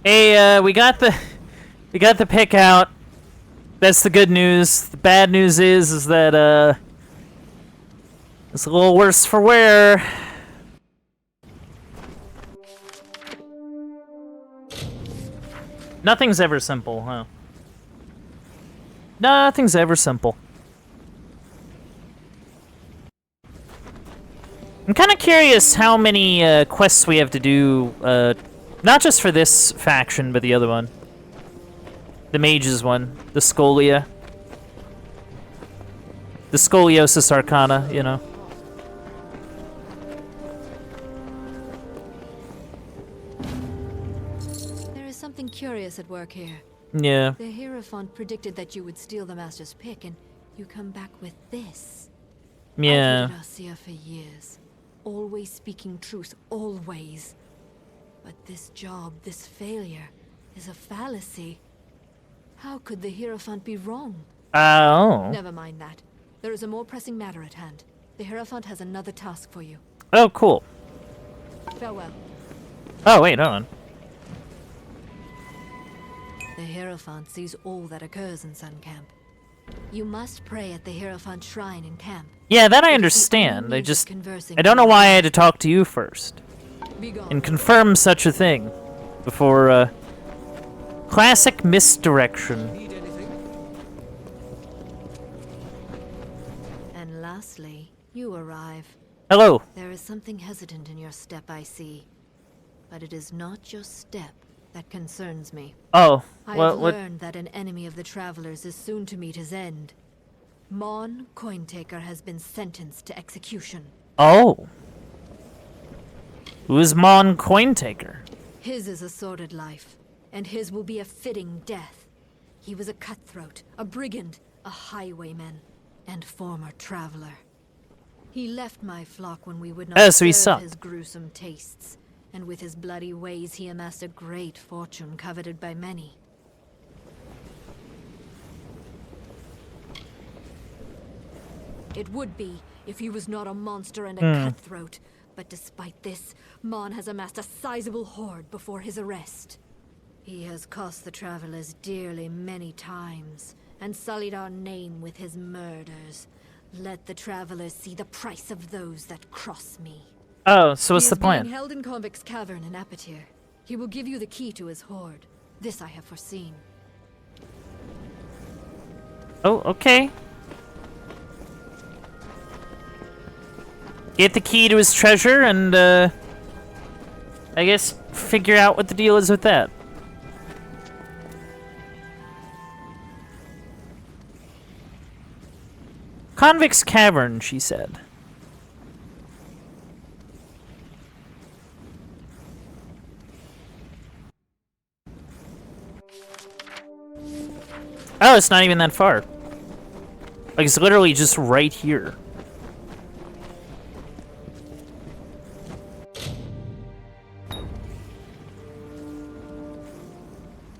Hey, we got the pick out. That's the good news. The bad news is that it's a little worse for wear. Nothing's ever simple, huh? Nothing's ever simple. I'm kind of curious how many quests we have to do, not just for this faction, but the other one. The mages one. The Scolia. The Scoliosis Arcana, you know. There is something curious at work here. Yeah. The Hierophant predicted that you would steal the Master's pick, and you come back with this. Yeah. I've lived Arcia for years. Always speaking truth, always. But this job, this failure, is a fallacy. How could the Hierophant be wrong? Oh. Never mind that. There is a more pressing matter at hand. The Hierophant has another task for you. Oh, cool. Farewell. Oh, wait, hold on. The Hierophant sees all that occurs in Sun Camp. You must pray at the Hierophant shrine in camp. Yeah, that I understand. I don't know why I had to talk to you first. And confirm such a thing. Before, classic misdirection. And lastly, you arrive. Hello. There is something hesitant in your step, I see. But it is not your step that concerns me. Oh, I have learned that an enemy of the Travelers is soon to meet his end. Mon Cointaker has been sentenced to execution. Oh. Who is Mon Cointaker? His is a sordid life, and his will be a fitting death. He was a cutthroat, a brigand, a highwayman, and former traveler. He left my flock when we would not serve his gruesome tastes, and with his bloody ways he amassed a great fortune coveted by many. It would be if he was not a monster and a cutthroat, but despite this, Mon has amassed a sizable hoard before his arrest. He has cost the Travelers dearly many times, and sullied our name with his murders. Let the Travelers see the price of those that cross me. Oh, so what's the plan? He is being held in Convict's Cavern in Apatir. He will give you the key to his hoard. This I have foreseen. Oh, okay. Get the key to his treasure and, I guess figure out what the deal is with that. Convict's Cavern, she said. Oh, it's not even that far. Like, it's literally just right here.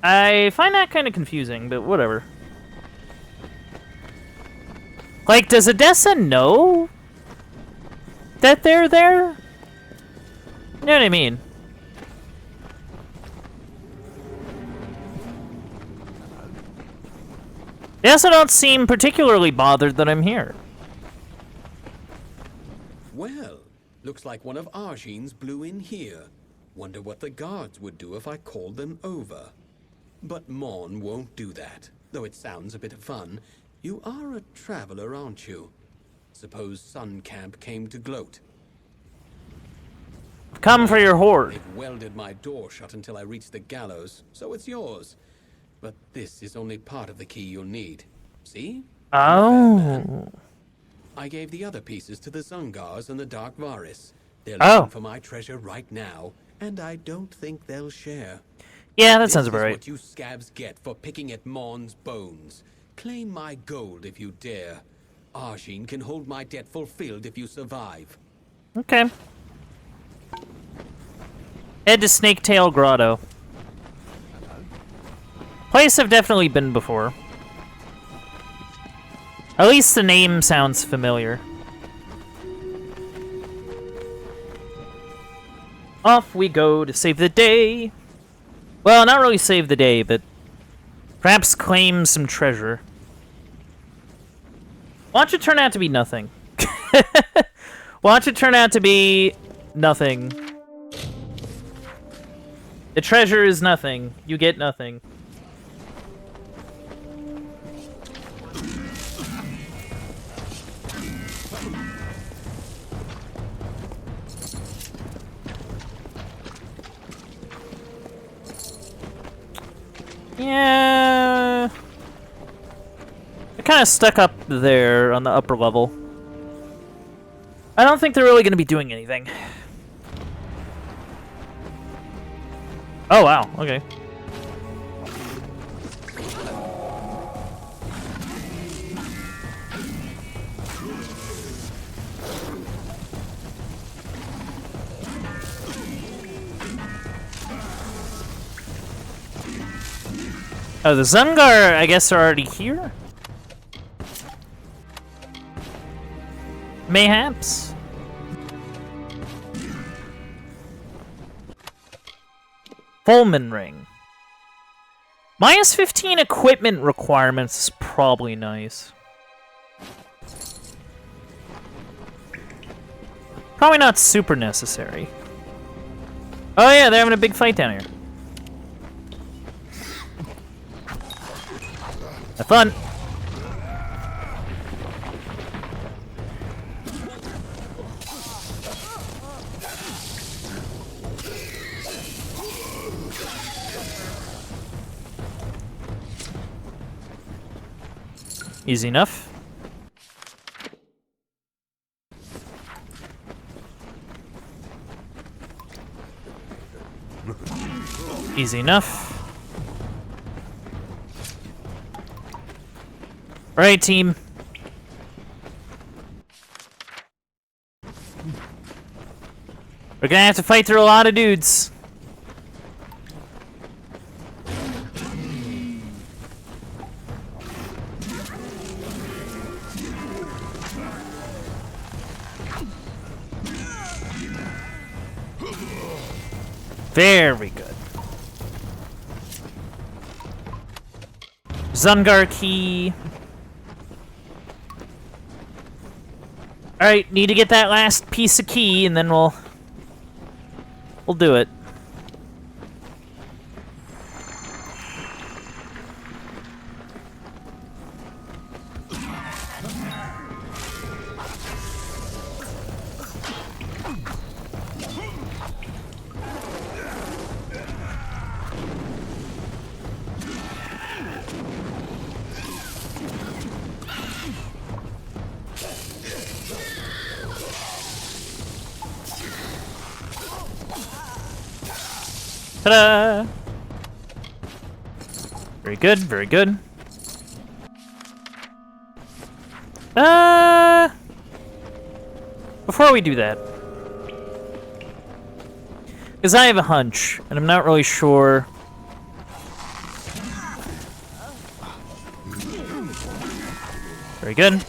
I find that kind of confusing, but whatever. Like, does Odessa know that they're there? You know what I mean? They also don't seem particularly bothered that I'm here. Well, looks like one of Arjean's blew in here. Wonder what the guards would do if I called them over. But Mon won't do that, though it sounds a bit of fun. You are a traveler, aren't you? Suppose Sun Camp came to gloat. Come for your horde. They've welded my door shut until I reach the gallows, so it's yours. But this is only part of the key you'll need. See? Oh. I gave the other pieces to the Zungars and the Dark Varis. They're Oh. looking for my treasure right now, and I don't think they'll share. Yeah, that sounds about This is right. what you scabs get for picking at Mon's bones. Claim my gold if you dare. Arjin can hold my debt fulfilled if you survive. Okay. Head to Snaketail Grotto. Place I've definitely been before. At least the name sounds familiar. Off we go to save the day. Well, not really save the day, but perhaps claim some treasure. Watch it turn out to be nothing. Watch it turn out to be nothing. The treasure is nothing. You get nothing. Yeah. They're kind of stuck up there on the upper level. I don't think they're really going to be doing anything. Oh, wow. Okay. Oh, the Zungar, I guess, are already here? Mayhaps? Fulman Ring. Minus 15 equipment requirements is probably nice. Probably not super necessary. Oh yeah, they're having a big fight down here. Have fun. Easy enough. Easy enough. All right, team. We're gonna have to fight through a lot of dudes. Very good. Zungar key. Alright, need to get that last piece of key and then we'll do it. Ta-da! Very good, very good. Before we do that, because I have a hunch, and I'm not really sure. Very good.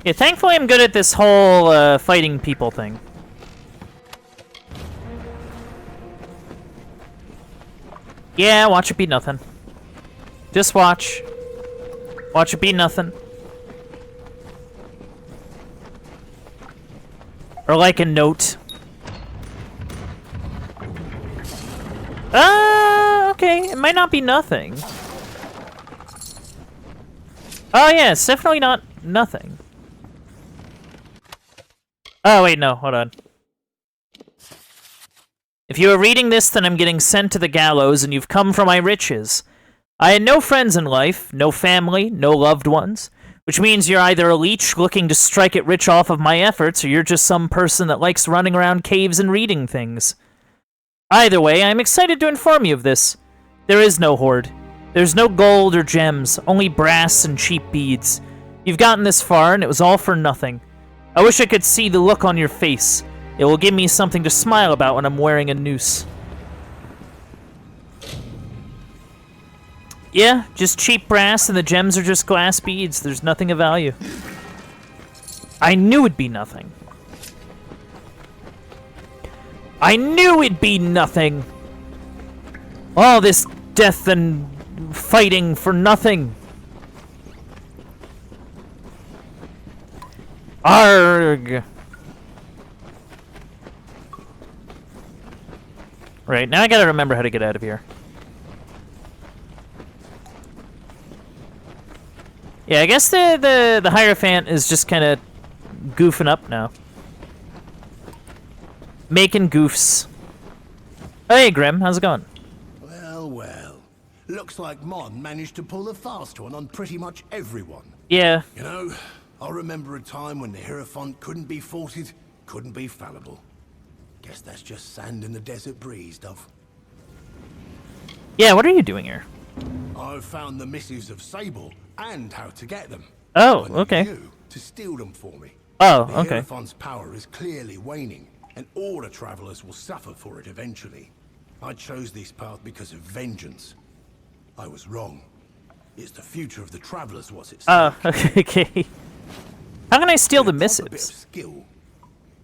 Yeah, thankfully I'm good at this whole fighting people thing. Yeah, watch it be nothing. Just watch. Watch it be nothing. Or like a note. Okay, it might not be nothing. Oh yeah, it's definitely not nothing. Oh wait, no, hold on. If you are reading this, then I'm getting sent to the gallows, and you've come for my riches. I had no friends in life, no family, no loved ones, which means you're either a leech looking to strike it rich off of my efforts, or you're just some person that likes running around caves and reading things. Either way, I'm excited to inform you of this. There is no hoard. There's no gold or gems, only brass and cheap beads. You've gotten this far, and it was all for nothing. I wish I could see the look on your face. It will give me something to smile about when I'm wearing a noose. Yeah, just cheap brass, and the gems are just glass beads. There's nothing of value. I knew it'd be nothing. I knew it'd be nothing! All this death and fighting for nothing. Arg! Right, now I gotta remember how to get out of here. Yeah, I guess the Hierophant is just kind of goofing up now. Making goofs. Oh, hey, Grim, how's it going? Well, well. Looks like Mon managed to pull the fast one on pretty much everyone. Yeah. You know, I remember a time when the Hierophant couldn't be faulted, couldn't be fallible. Guess that's just sand in the desert breeze, Dove. Yeah, what are you doing here? I've found the missives of Sable and how to get them. Oh, I need okay. you to steal them for me. Oh, the okay. Hierophant's power is clearly waning, and all the travelers will suffer for it eventually. I chose this path because of vengeance. I was wrong. It's the future of the travelers, was it? Oh, okay. How can I steal the A bit of missives? skill.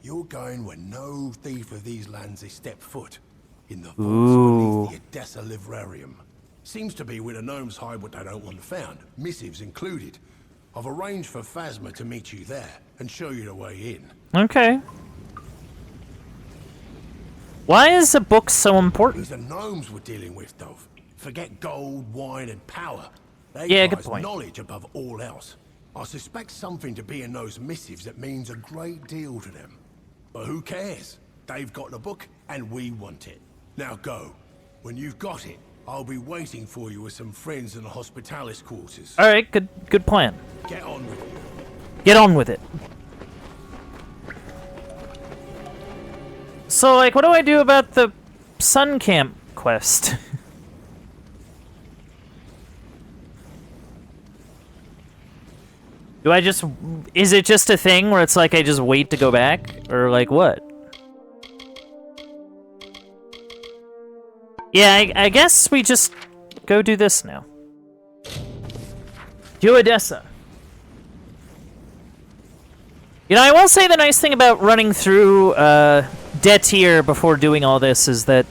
You're going where no thief of these lands has stepped foot. In the Ooh. vaults beneath the Odessa Livrarium. Seems to be where the gnomes hide what they don't want found, missives included. I've arranged for Phasma to meet you there and show you the way in. Okay. Why is a book so important? These are gnomes we're dealing with, Dove. Forget gold, wine, and power. They Yeah, good prize point. knowledge above all else. I suspect something to be in those missives that means a great deal to them. But who cares? They've got the book, and we want it. Now go. When you've got it, I'll be waiting for you with some friends in the hospitalis quarters. All right, good plan. Get on with it. Get on with it. So, like, what do I do about the Sun Camp quest? Do I just... Is it just a thing where it's like I just wait to go back? Or, like, what? Yeah, I guess we just go do this now. Do Odessa. You know, I will say the nice thing about running through Detier before doing all this is that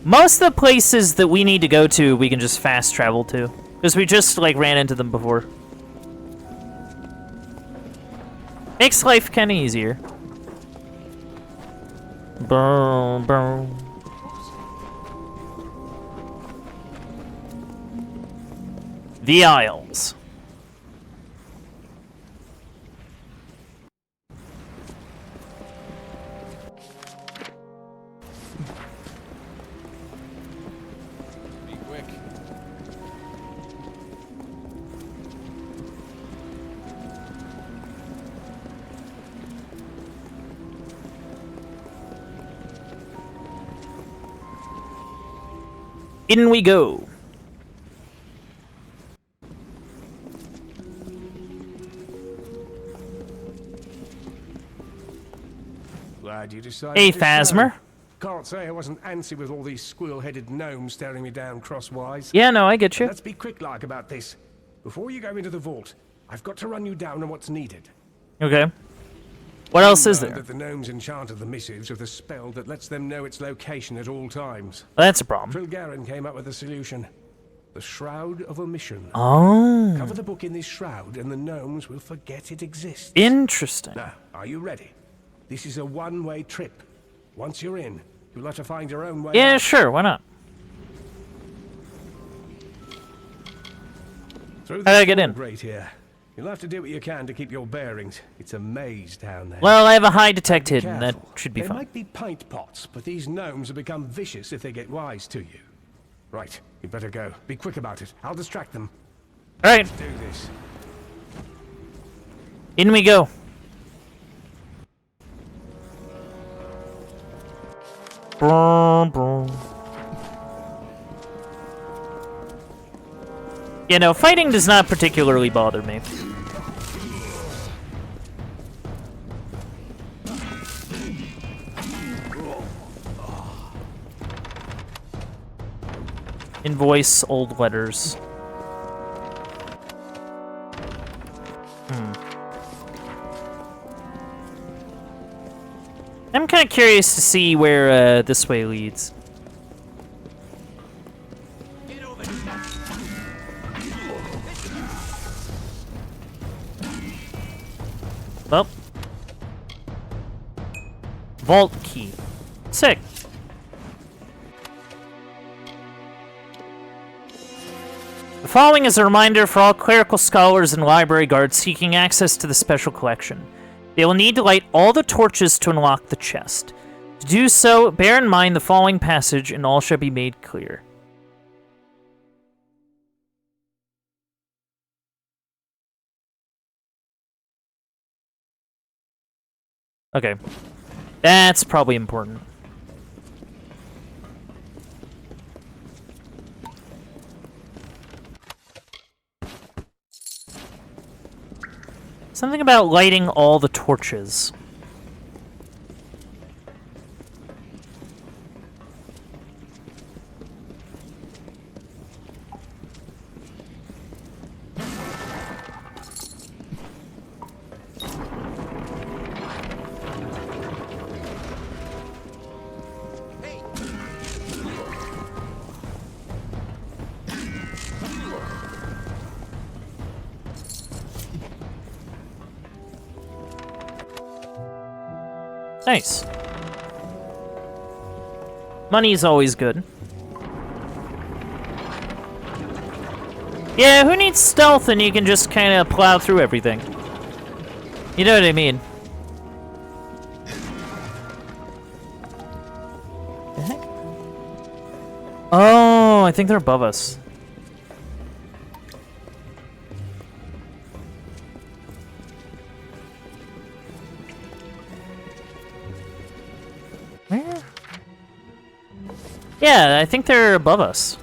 most of the places that we need to go to, we can just fast travel to. Because we just, like, ran into them before. Makes life kind of easier. Boom, boom. The Isles. Be quick. In we go. Glad you decided Hey, to Phasmer. show. Can't say I wasn't antsy with all these squirrel-headed gnomes staring me down crosswise. Yeah, no, I get you. Let's be quick-like about this. Before you go into the vault, I've got to run you down on what's needed. Okay. What else is You know there? that the gnomes enchanted the missives with a spell that lets them know its location at all times. That's a problem. Trilgaren came up with a solution. The Shroud of Omission. Oh. Cover the book in this shroud and the gnomes will forget it exists. Interesting. Now, are you ready? This is a one-way trip. Once you're in, you'll have to find your own way Yeah, out. sure, why not? Through How do I this get in? wall grate here. You'll have to do what you can to keep your bearings. It's a maze down there. Well, I have a high detect hidden. That Careful. should be They fine. might be pint pots, but these gnomes will become vicious if they get wise to you. Right, you better go. Be quick about it. I'll distract them. All right, Do this. in we go. Brum, brum. You know, fighting does not particularly bother me. Invoice old letters. I'm kind of curious to see where this way leads. Well. Vault key. Sick. The following is a reminder for all clerical scholars and library guards seeking access to the special collection. They will need to light all the torches to unlock the chest. To do so, bear in mind the following passage and all shall be made clear. Okay. That's probably important. Something about lighting all the torches. Nice. Money is always good. Yeah, who needs stealth and you can just kind of plow through everything? You know what I mean? The heck? Oh, I think they're above us. Where? Yeah, I think they're above us.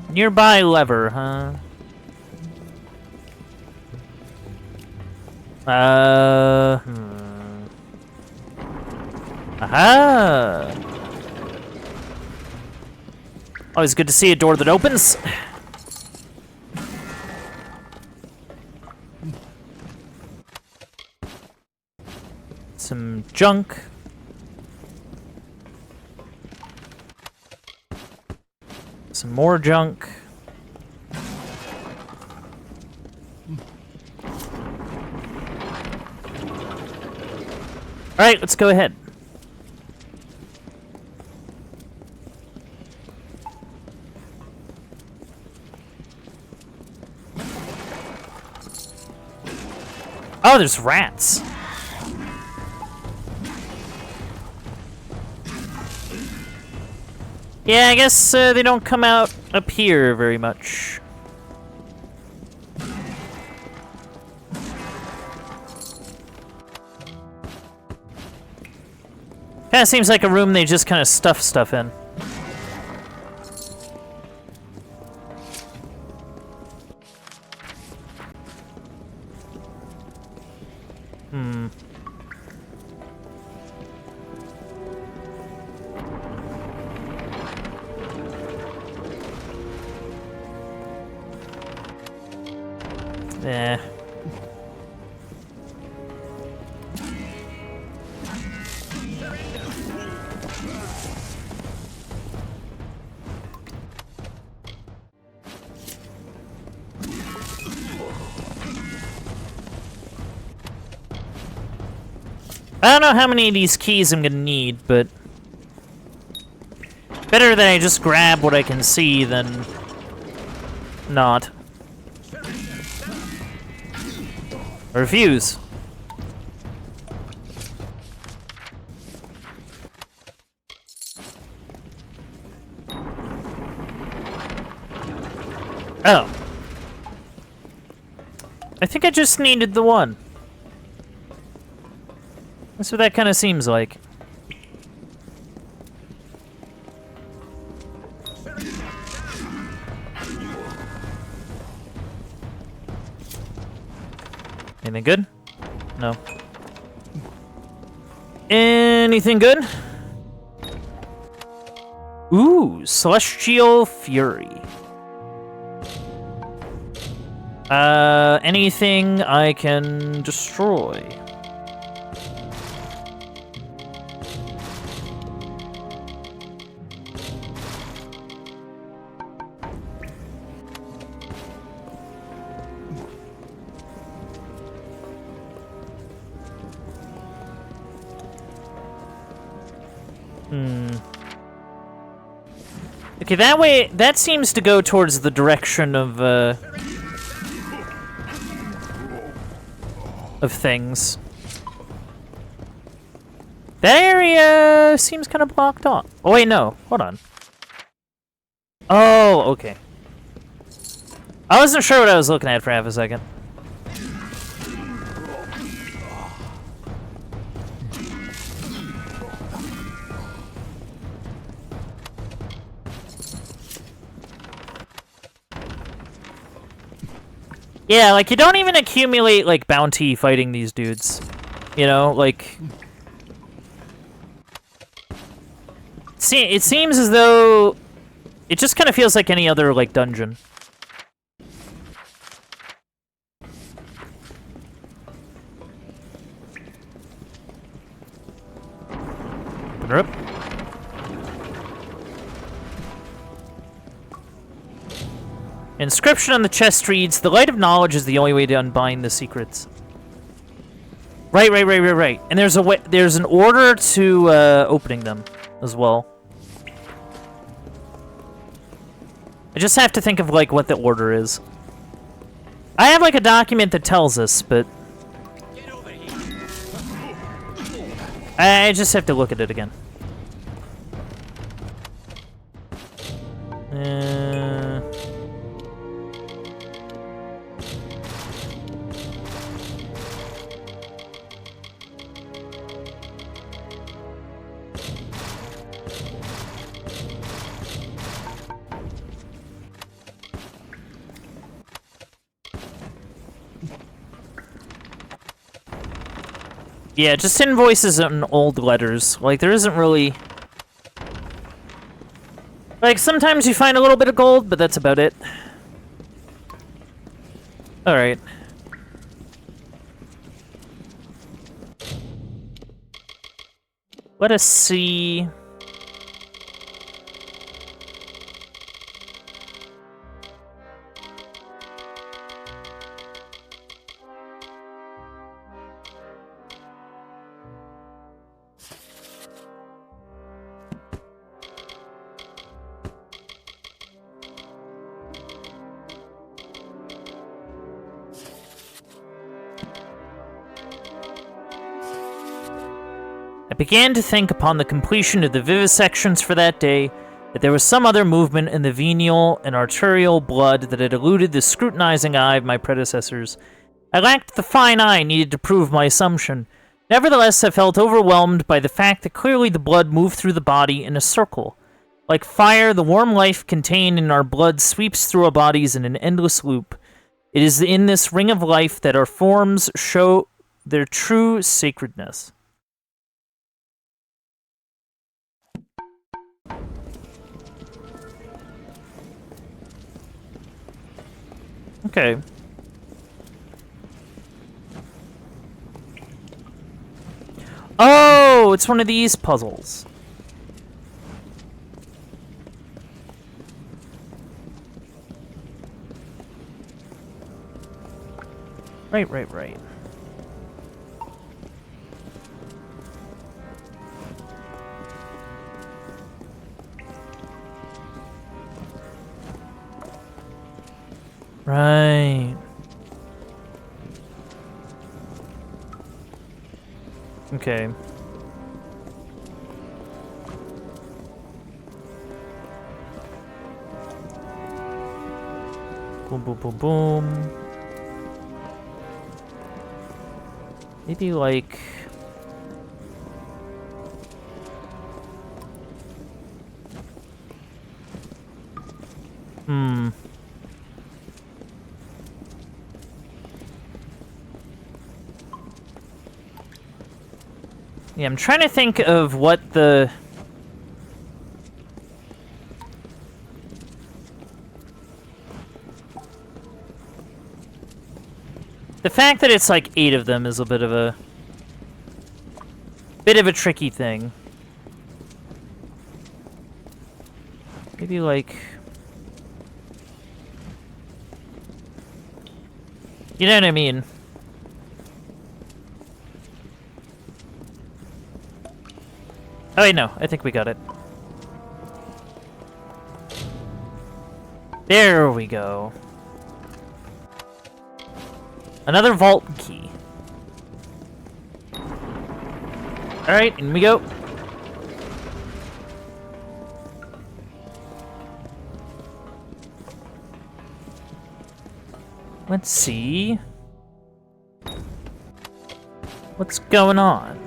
Nearby lever, huh? Aha! Always good to see a door that opens. Some junk. Some more junk. Alright, let's go ahead. Oh, there's rats. Yeah, I guess they don't come out up here very much. Kinda seems like a room they just kinda stuff stuff in. Eh. I don't know how many of these keys I'm gonna need, but Better that I just grab what I can see than not. I refuse. Oh. I think I just needed the one. That's what that kind of seems like. Anything good? No. Anything good? Ooh, Celestial Fury. Anything I can destroy. Okay, that way, that seems to go towards the direction of things. That area seems kind of blocked off. Oh wait, no. Hold on. Oh, okay. I wasn't sure what I was looking at for half a second. Yeah, like, you don't even accumulate, like, bounty fighting these dudes. You know, like... See, it seems as though... It just kind of feels like any other, like, dungeon. Open her up. Inscription on the chest reads, "The light of knowledge is the only way to unbind the secrets." Right. And there's a way, there's an order to opening them as well. I just have to think of like what the order is. I have like a document that tells us, but I just have to look at it again. Yeah, just invoices and old letters. Like, there isn't really... Like, sometimes you find a little bit of gold, but that's about it. Alright. Let us see... I began to think upon the completion of the vivisections for that day that there was some other movement in the venial and arterial blood that had eluded the scrutinizing eye of my predecessors. I lacked the fine eye needed to prove my assumption. Nevertheless, I felt overwhelmed by the fact that clearly the blood moved through the body in a circle. Like fire, the warm life contained in our blood sweeps through our bodies in an endless loop. It is in this ring of life that our forms show their true sacredness. Okay. Oh, it's one of these puzzles. Right. Right. Okay. Boom, boom, boom, boom. Maybe like... Yeah, I'm trying to think of what the... The fact that it's like 8 of them is a bit of a tricky thing. Maybe like... You know what I mean? Oh wait, no. I think we got it. There we go. Another vault key. Alright, in we go. Let's see. What's going on?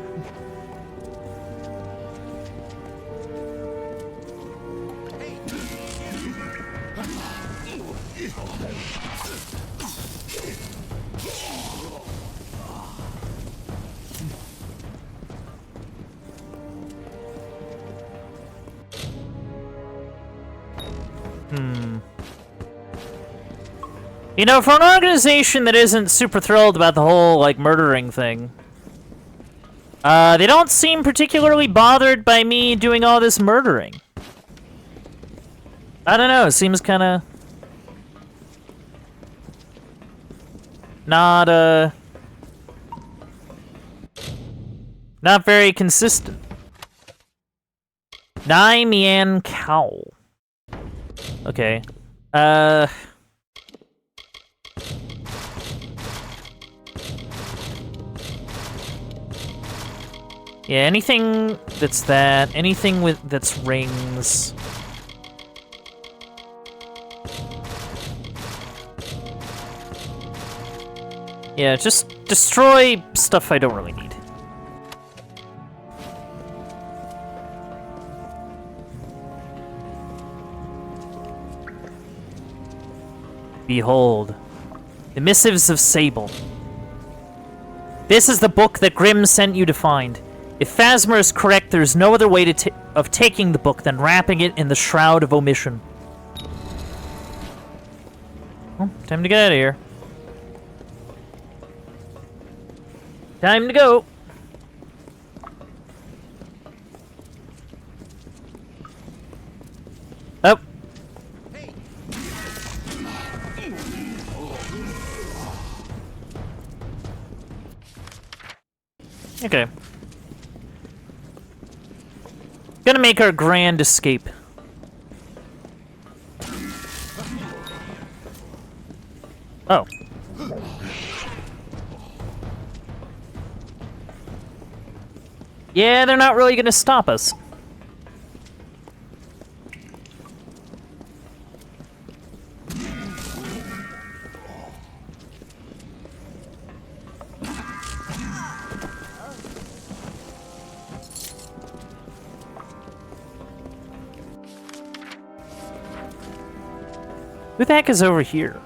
You know, for an organization that isn't super thrilled about the whole, like, murdering thing, they don't seem particularly bothered by me doing all this murdering. I don't know, it seems kinda... not very consistent. Nai Mian Cow. Okay. Yeah, anything that's that, anything that's rings. Yeah, just destroy stuff I don't really need. Behold, the missives of Sable. This is the book that Grimm sent you to find. If Phasma is correct, there's no other way of taking the book than wrapping it in the Shroud of Omission. Well, time to get out of here. Time to go. Oh. Okay. Gonna make our grand escape. Oh. Yeah, they're not really gonna stop us. Who the heck is over here?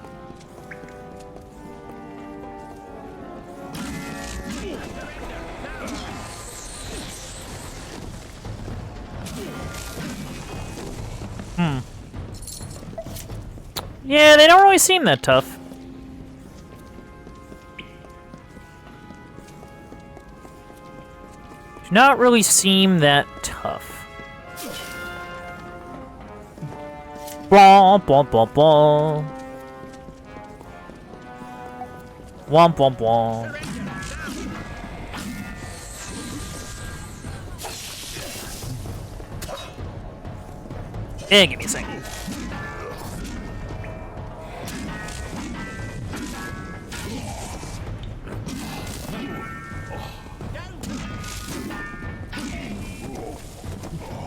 Yeah, they don't really seem that tough. Do not really seem that tough. Blah, blah, blah, blah. Womp, womp, womp. Yeah, give me a second.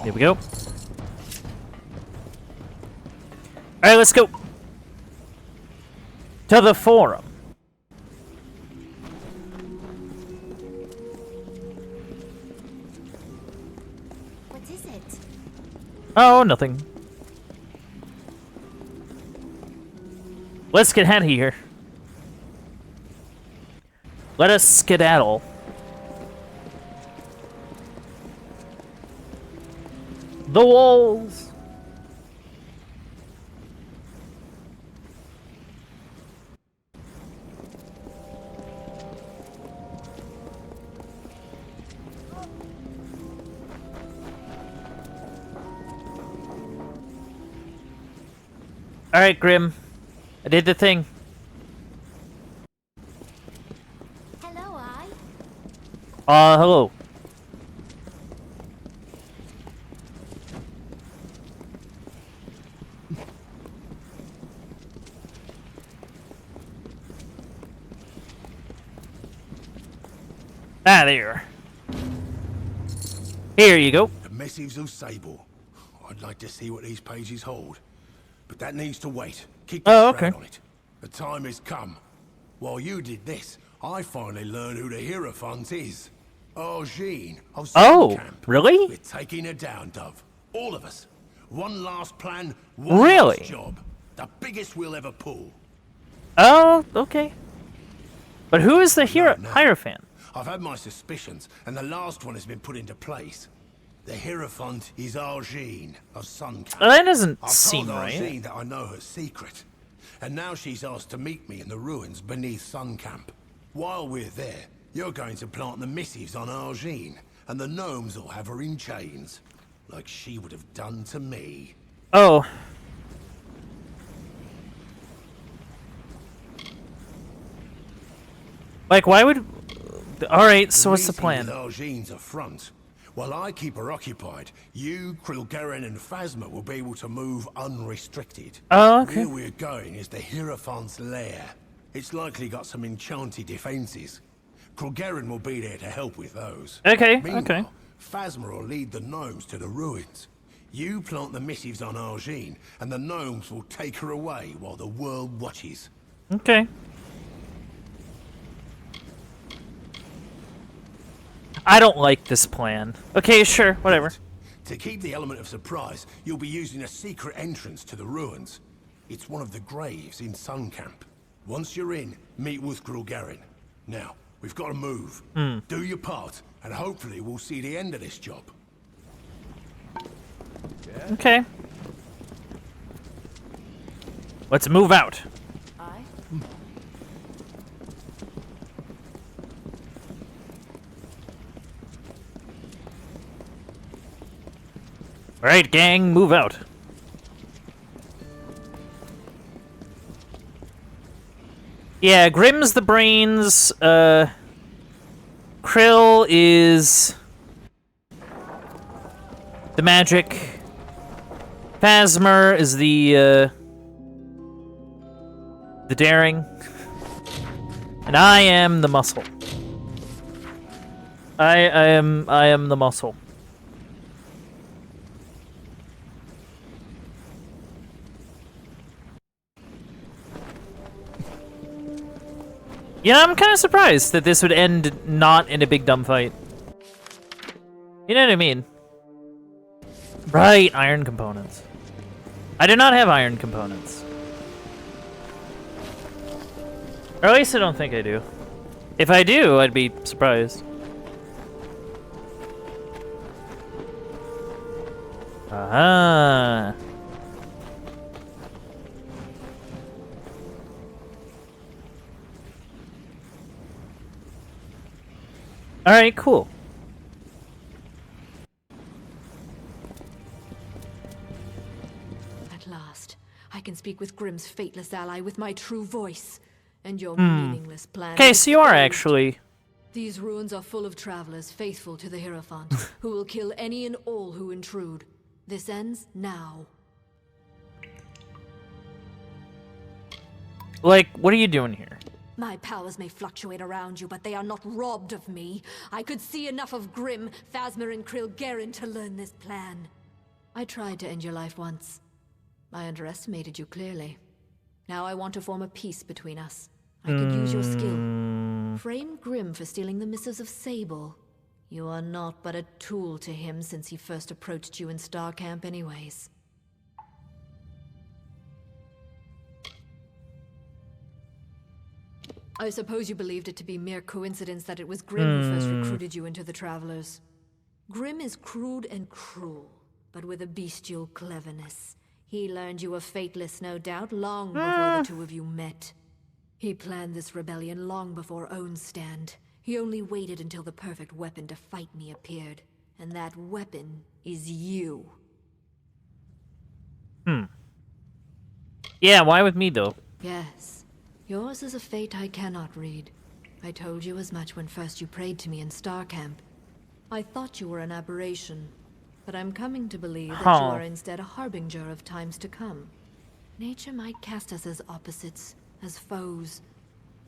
Here we go. Alright, let's go. To the forum. What is it? Oh, nothing. Let's get out of here. Let us skedaddle. The walls. All right, Grim. I did the thing. Hello, I. Hello. Ah, there. Here you go. The missives of Sable. I'd like to see what these pages hold. But that needs to wait. Keep the shroud on it. The time has come. While you did this, I finally learned who the Hierophant is. Argene of Sun Camp. Really? We're taking her down, Dove. All of us. One last plan, Really? last job. The biggest we'll ever pull. Oh, okay. But who is the Hierophant? I've had my suspicions, and the last one has been put into place. The Hierophant is Argene of Sun Camp. Well, that doesn't I've seem told right. Argene that I know her secret, and now she's asked to meet me in the ruins beneath Sun Camp. While we're there, you're going to plant the missives on Argene, and the gnomes will have her in chains, like she would have done to me. Oh. Like, why would... Alright, so what's the plan? Argene's a front. While I keep her occupied, you, Krilgaren, and Phasma will be able to move unrestricted. Oh, okay. Where we're going is the Hierophant's lair. It's likely got some enchanted defenses. Krilgaren will be there to help with those. Okay, Meanwhile, okay. Phasma will lead the gnomes to the ruins. You plant the missives on Argene, and the gnomes will take her away while the world watches. Okay. I don't like this plan. Okay, sure, whatever. To keep the element of surprise, you'll be using a secret entrance to the ruins. It's one of the graves in Sun Camp. Once you're in, meet with Krilgaren. Now, we've got to move. Do your part, and hopefully we'll see the end of this job. Okay. Let's move out. Alright, gang, move out. Yeah, Grim's the brains, Krill is the magic, Phasmer is the daring, and I am the muscle. I am the muscle. Yeah, I'm kind of surprised that this would end not in a big dumb fight. You know what I mean? Right, iron components. I do not have iron components. Or at least I don't think I do. If I do, I'd be surprised. Aha. Alright, cool. At last, I can speak with Grimm's fateless ally with my true voice. And your meaningless plan. Okay, so you are actually... These ruins are full of travelers faithful to the Hierophant, who will kill any and all who intrude. This ends now. Like, what are you doing here? My powers may fluctuate around you, but they are not robbed of me. I could see enough of Grimm, Phasma, and Krilgaren to learn this plan. I tried to end your life once. I underestimated you clearly. Now I want to form a peace between us. I could use your skill. Frame Grimm for stealing the missives of Sable. You are not but a tool to him since he first approached you in Star Camp anyways. I suppose you believed it to be mere coincidence that it was Grimm who first recruited you into the Travelers. Grimm is crude and cruel, but with a bestial cleverness. He learned you were fateless, no doubt, long before the two of you met. He planned this rebellion long before Own's stand. He only waited until the perfect weapon to fight me appeared. And that weapon is you. Yeah, why with me, though? Yes. Yours is a fate I cannot read. I told you as much when first you prayed to me in Star Camp. I thought you were an aberration, but I'm coming to believe that you are instead a harbinger of times to come. Nature might cast us as opposites, as foes,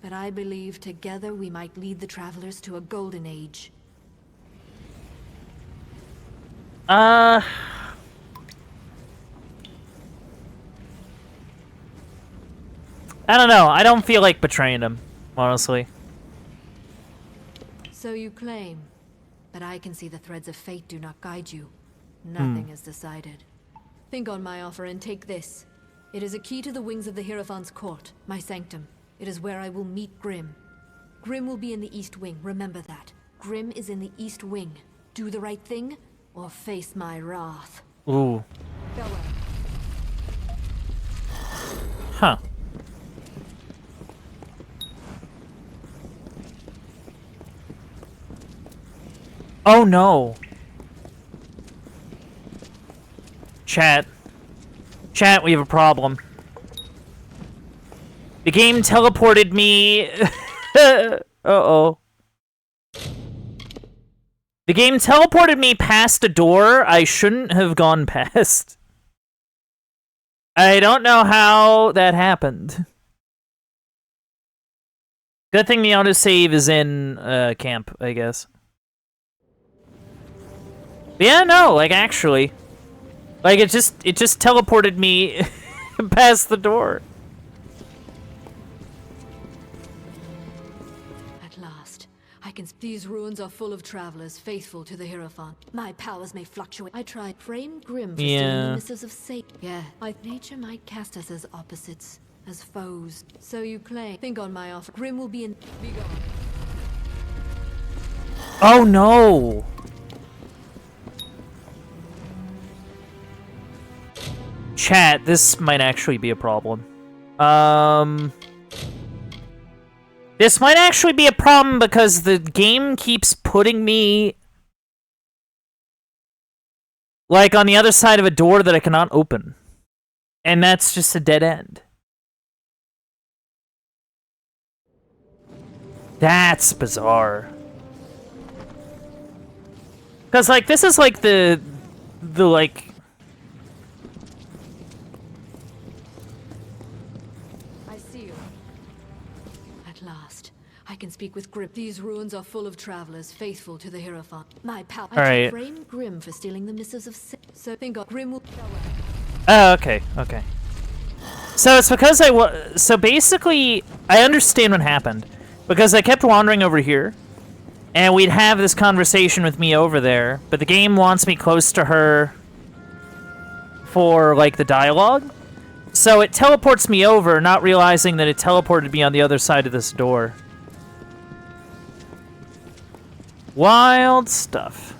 but I believe together we might lead the Travelers to a golden age. I don't know. I don't feel like betraying him, honestly. So you claim, but I can see the threads of fate do not guide you. Nothing is decided. Think on my offer and take this. It is a key to the wings of the Hierophant's court, my sanctum. It is where I will meet Grimm. Grimm will be in the East Wing, remember that. Grimm is in the East Wing. Do the right thing, or face my wrath. Ooh. Farewell. Huh. Oh no. Chat, we have a problem. The game teleported me. Uh-oh. The game teleported me past a door I shouldn't have gone past. I don't know how that happened. Good thing the autosave is in camp, I guess. But yeah, no, like actually. Like it just teleported me past the door. At last, I can. These ruins are full of travelers faithful to the Hierophant. My powers may fluctuate. I tried frame Grimm for stealing the missives of Satan. Yeah, nature might cast us as opposites, as foes. So you claim. Think on my offer. Grimm will be in. Be gone. Oh no. Chat, this might actually be a problem. This might actually be a problem because the game keeps putting me like on the other side of a door that I cannot open. And that's just a dead end. That's bizarre. Cause like this is like the like I can speak with Grimm. These ruins are full of travelers faithful to the Hierophant. My power. Right. I frame Grimm for stealing the missives of Satan. So think of Grimm will. Oh, okay. So it's because so basically, I understand what happened. Because I kept wandering over here, and we'd have this conversation with me over there, but the game wants me close to her for, like, the dialogue. So it teleports me over, not realizing that it teleported me on the other side of this door. Wild stuff.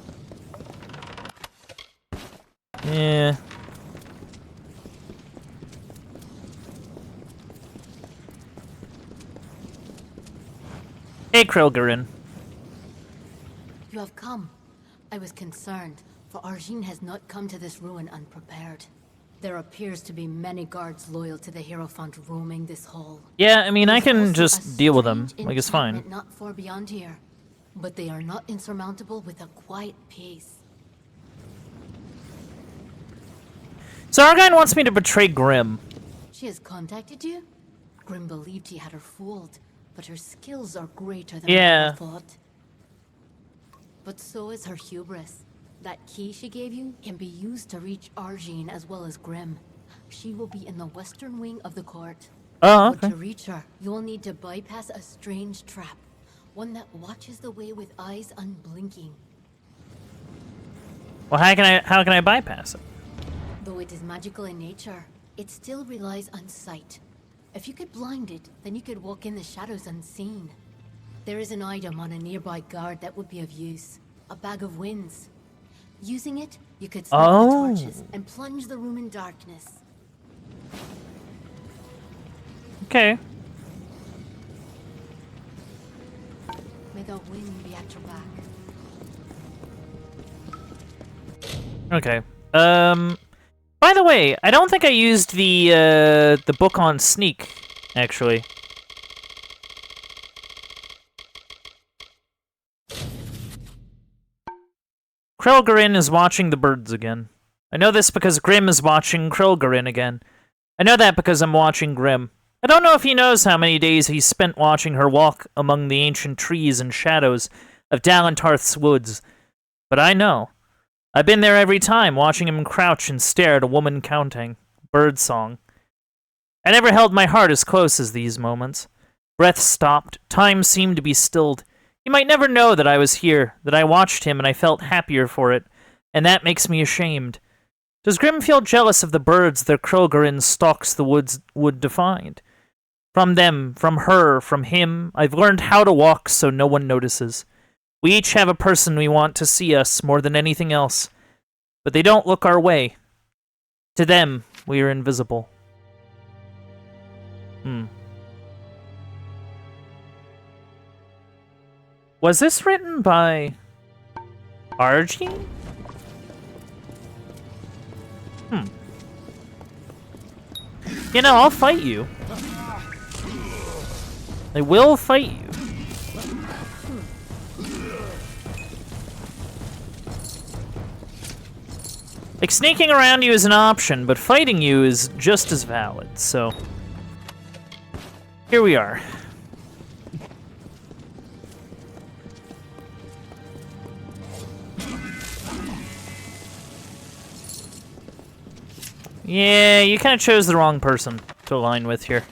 Yeah. Hey, Krilgaren. You have come. I was concerned, for Arjin has not come to this ruin unprepared. There appears to be many guards loyal to the Hierophant roaming this hall. Yeah, I mean, I can just deal with them. Like, it's fine. Not far beyond here, but they are not insurmountable with a quiet pace. So Argine wants me to betray Grimm. She has contacted you? Grimm believed he had her fooled, but her skills are greater than Yeah. I ever thought. But so is her hubris. That key she gave you can be used to reach Arjin as well as Grimm. She will be in the western wing of the court. Oh, But okay. to reach her, you'll need to bypass a strange trap. One that watches the way with eyes unblinking. Well, how can I bypass it? Though it is magical in nature, it still relies on sight. If you could blind it, then you could walk in the shadows unseen. There is an item on a nearby guard that would be of use. A bag of winds. Using it, you could smoke the torches and plunge the room in darkness. Okay. May the wind be at your back. Okay. By the way, I don't think I used the book on sneak, actually. Krelgarin is watching the birds again. I know this because Grimm is watching Krelgarin again. I know that because I'm watching Grimm. I don't know if he knows how many days he spent watching her walk among the ancient trees and shadows of Dalentarth's woods, but I know. I've been there every time, watching him crouch and stare at a woman counting. Birdsong. I never held my heart as close as these moments. Breath stopped. Time seemed to be stilled. He might never know that I was here, that I watched him and I felt happier for it, and that makes me ashamed. Does Grimm feel jealous of the birds that Krelgarin stalks the woods would defined? From them, from her, from him, I've learned how to walk so no one notices. We each have a person we want to see us more than anything else, but they don't look our way. To them, we are invisible. Was this written by Arjin? You know, I'll fight you. I will fight you. Like, sneaking around you is an option, but fighting you is just as valid, so... Here we are. Yeah, you kind of chose the wrong person to align with here.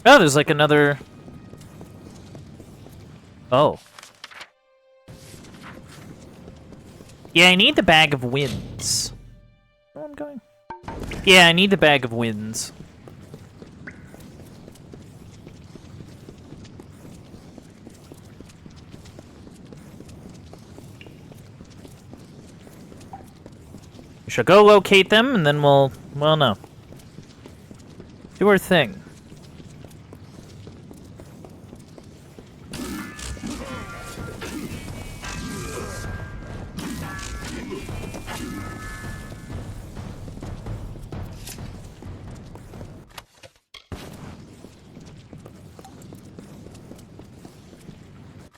Oh, there's like another... Oh. Yeah, I need the bag of winds. Where am I going? Yeah, I need the bag of winds. We shall go locate them, and then we'll... Well, no. Do our thing.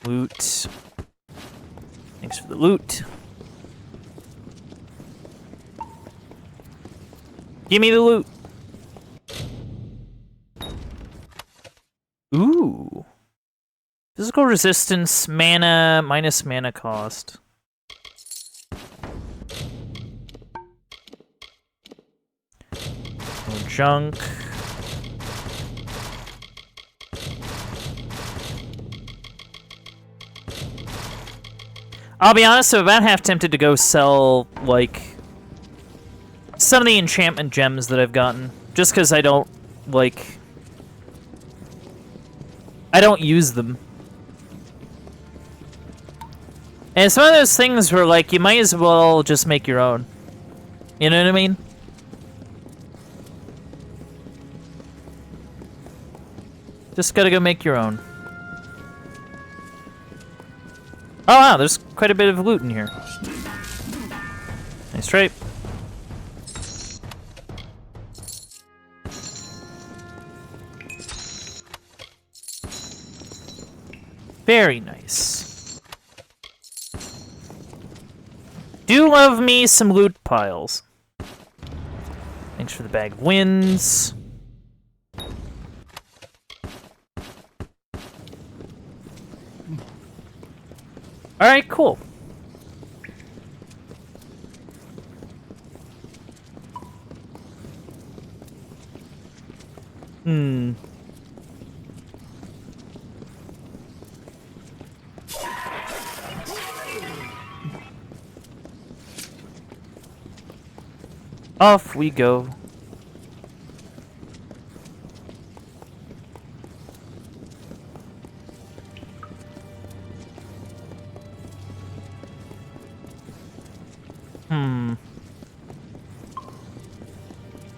Loot. Thanks for the loot. Give me the loot. Ooh. Physical resistance, mana, minus mana cost. More junk. I'll be honest, I'm about half tempted to go sell, like, some of the enchantment gems that I've gotten. Just because I don't, like... I don't use them. And it's one of those things where, like, you might as well just make your own. You know what I mean? Just gotta go make your own. Oh wow, there's quite a bit of loot in here. Nice try. Very nice. Do love me some loot piles. Thanks for the bag of winds. Alright, cool. Off we go.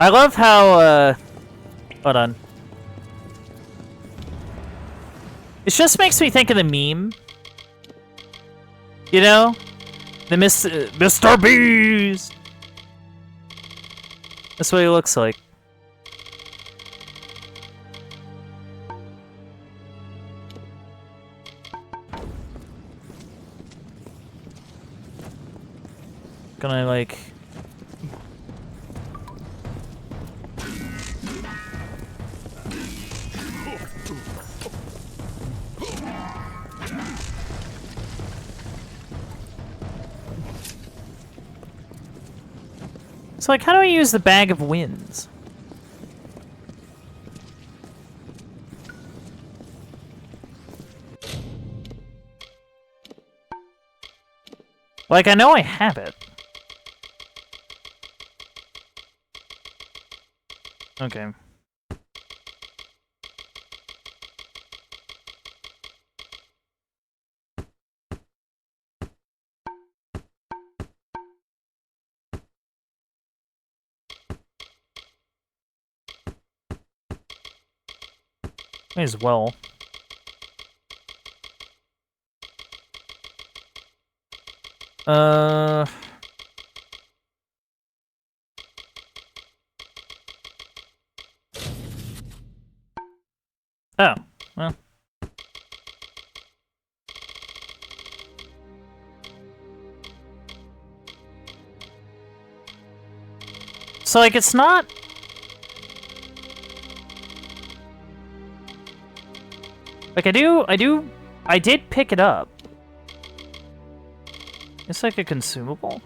I love how, hold on. It just makes me think of the meme. You know? The Mr. Beast! That's what he looks like. Gonna, like... So, like, how do I use the bag of winds? Like, I know I have it. Okay. May as well. Oh, well. So, like, it's not... Like, I did pick it up. It's like a consumable.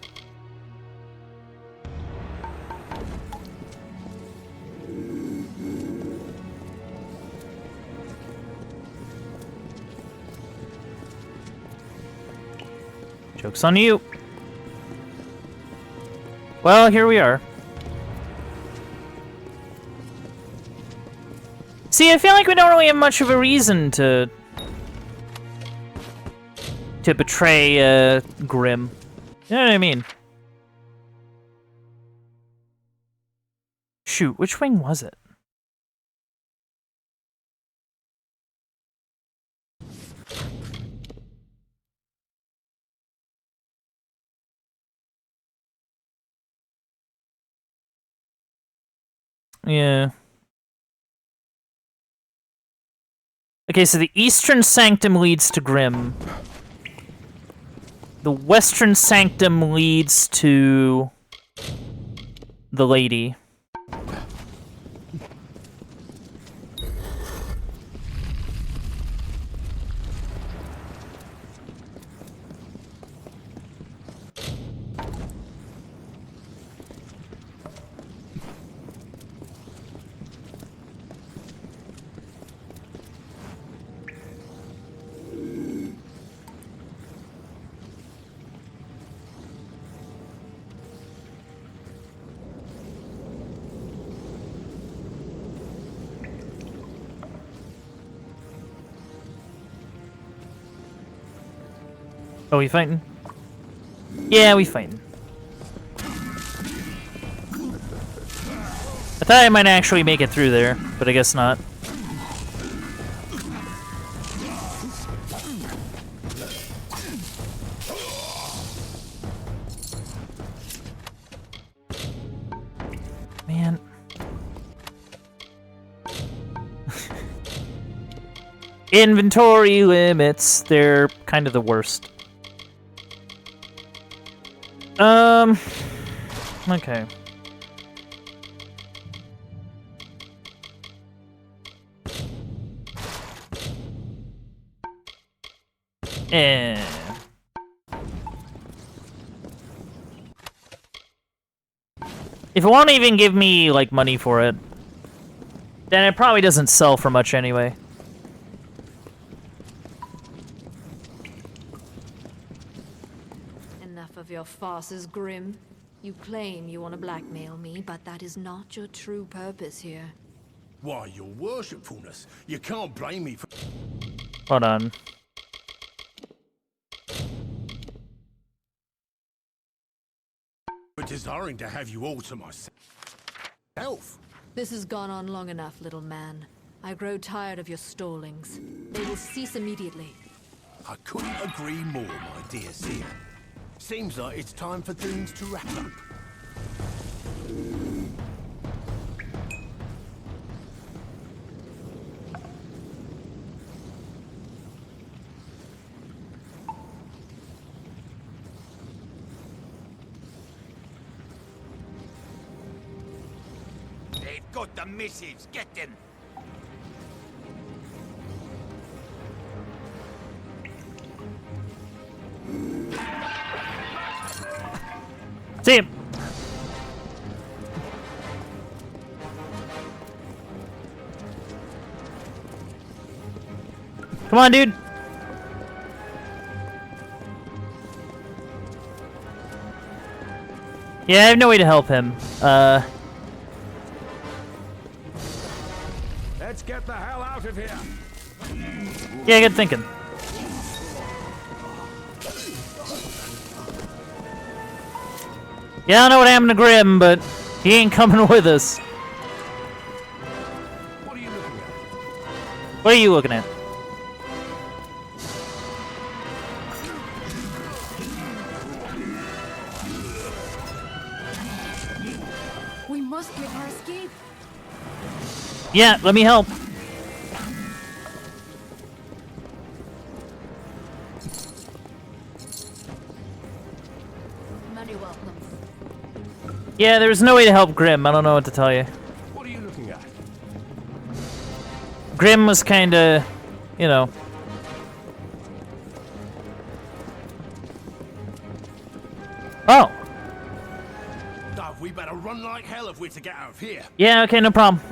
Joke's on you. Well, here we are. See, I feel like we don't really have much of a reason to betray Grim. You know what I mean? Shoot, which wing was it? Yeah. Okay, so the Eastern Sanctum leads to Grim. The Western Sanctum leads to the Lady. Oh, we fighting? Yeah, we fighting. I thought I might actually make it through there, but I guess not. Man. Inventory limits, they're kind of the worst. Okay. Eh. If it won't even give me, like, money for it, then it probably doesn't sell for much anyway. Enough of your farces, Grim. You claim you want to blackmail me, but that is not your true purpose here. Why, your worshipfulness, you can't blame me for... Hold on. for desiring to have you all to myself. This has gone on long enough, little man. I grow tired of your stallings. They will cease immediately. I couldn't agree more, my dear Seer. Seems like it's time for things to wrap up. They've got the missives. Get them. See him. Come on, dude. Yeah, I have no way to help him. Let's get the hell out of here. Yeah, good thinking. Yeah, I don't know what happened to Grim, but he ain't coming with us. What are you looking at? What are you looking at? We must make our escape. Yeah, let me help. Many welcomes. Yeah, there's no way to help Grim. I don't know what to tell you. What are you looking at? Grim was kinda, you know. Oh. Dove, we better run like hell if we're to get out of here. Yeah, okay, no problem.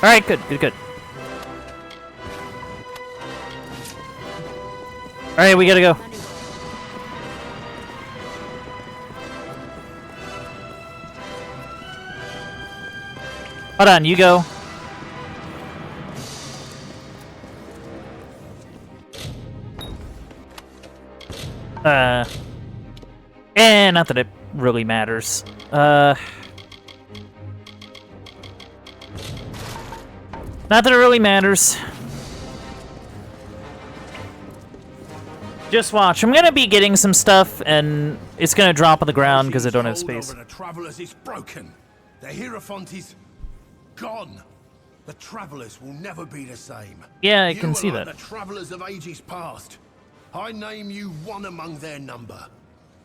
Alright, good, good, good. Alright, we gotta go. Hold on, you go. Not that it really matters. Not that it really matters. Just watch. I'm gonna be getting some stuff, and it's gonna drop on the ground because I don't have space. The travelers is broken. The Hierophant is gone. The travelers will never be the same. Yeah, I can see like that. The travelers of ages past. I name you one among their number.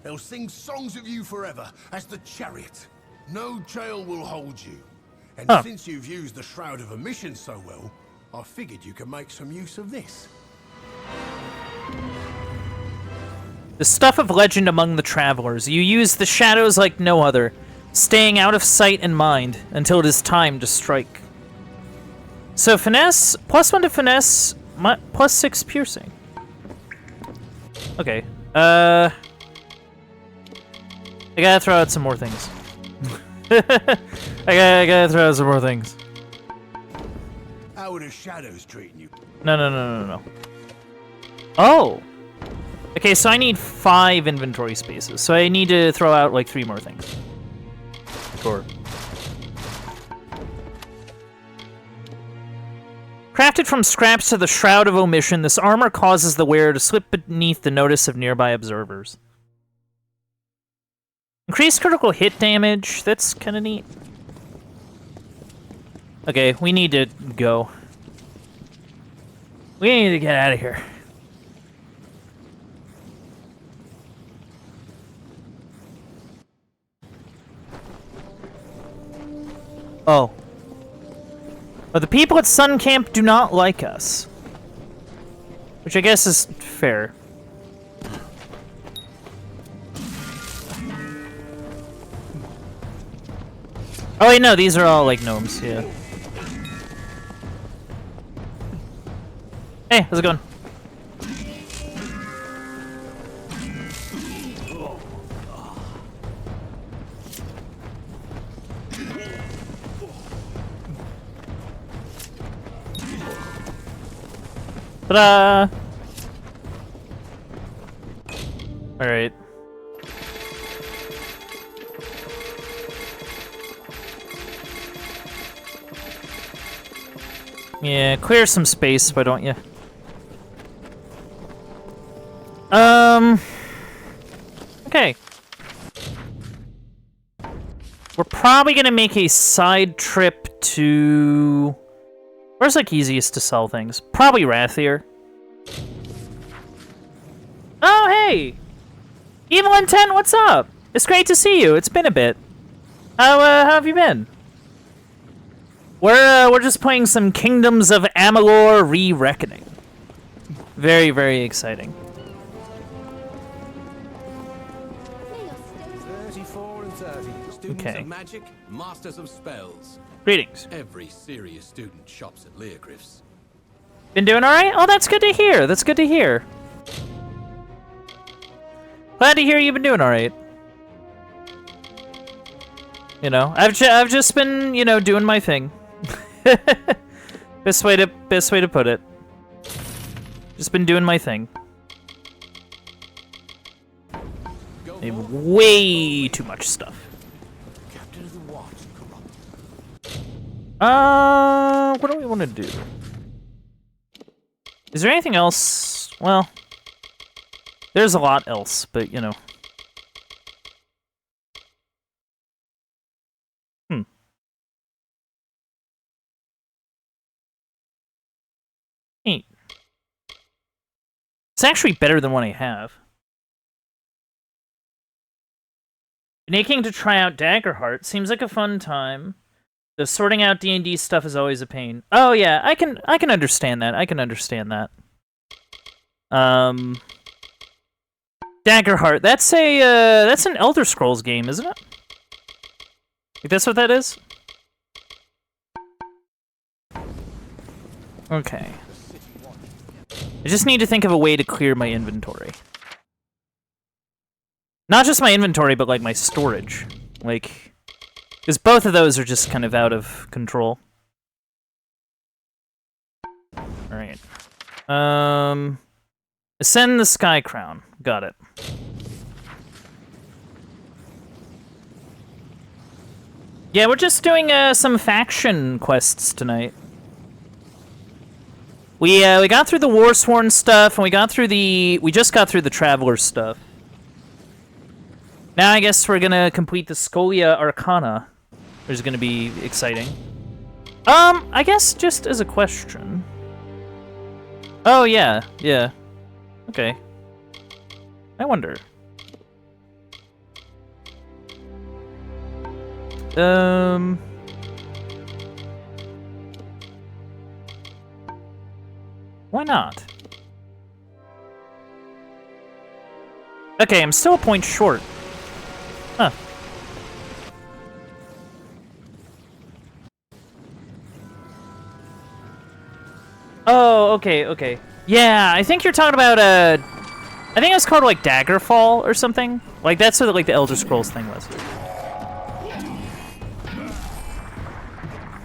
They'll sing songs of you forever as the chariot. No jail will hold you. And since you've used the Shroud of Omission so well, I figured you could make some use of this. The stuff of legend among the travelers. You use the shadows like no other, staying out of sight and mind until it is time to strike. So finesse, +1 to finesse, +6 piercing. Okay, I gotta throw out some more things. I gotta throw out some more things. How are the shadows treating you? No. Oh! Okay, so I need 5 inventory spaces, so I need to throw out like 3 more things. Sure. Crafted from scraps to the Shroud of Omission, this armor causes the wearer to slip beneath the notice of nearby observers. Increased critical hit damage, that's kinda neat. Okay, we need to go. We need to get out of here. Oh. But the people at Sun Camp do not like us. Which I guess is fair. Oh wait, no, these are all like gnomes, yeah. Hey, how's it going? Ta-da! Alright. Yeah, clear some space, why don't you? Okay. We're probably gonna make a side trip to... Where's like easiest to sell things? Probably Rathier. Oh, hey! Evil Intent, what's up? It's great to see you. It's been a bit. How have you been? We're just playing some Kingdoms of Amalur Re-Reckoning. Very, very exciting. 34 and 30. Students Okay. of magic, masters of spells. Greetings. Every serious student shops at Leogriff's. Been doing alright? Oh, that's good to hear. That's good to hear. Glad to hear you've been doing alright. You know, I've just been, you know, doing my thing. best way to put it. Just been doing my thing. Maybe way too much stuff. Captain of the Watch, corrupt. What do we want to do? Is there anything else? Well, there's a lot else, but you know. Neat. It's actually better than what I have. Been aching to try out Daggerheart. Seems like a fun time. The sorting out D&D stuff is always a pain. Oh yeah, I can understand that. I can understand that. Daggerheart. That's an Elder Scrolls game, isn't it? Like that's what that is? Okay. I just need to think of a way to clear my inventory. Not just my inventory, but like my storage. Like, because both of those are just kind of out of control. Alright. Ascend the Sky Crown. Got it. Yeah, we're just doing some faction quests tonight. We got through the Warsworn stuff, and we just got through the Traveler stuff. Now I guess we're gonna complete the Scholia Arcana, which is gonna be exciting. I guess just as a question. Oh yeah. Okay. I wonder. Why not? Okay, I'm still a point short. Huh. Oh, okay. Yeah, I think you're talking about, I think it's called, like, Daggerfall or something. Like, that's what, like, the Elder Scrolls thing was.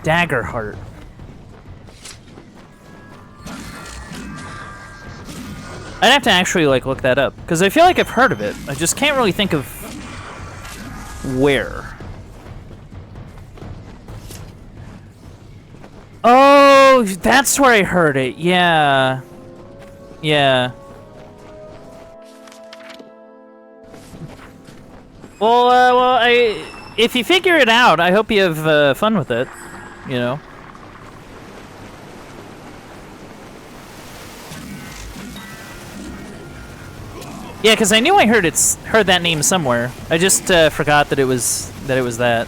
Daggerheart. I'd have to actually, like, look that up. Because I feel like I've heard of it. I just can't really think of where. Oh, that's where I heard it. Yeah. Well, if you figure it out, I hope you have fun with it. You know. Yeah, because I knew I heard that name somewhere. I just forgot that it was that.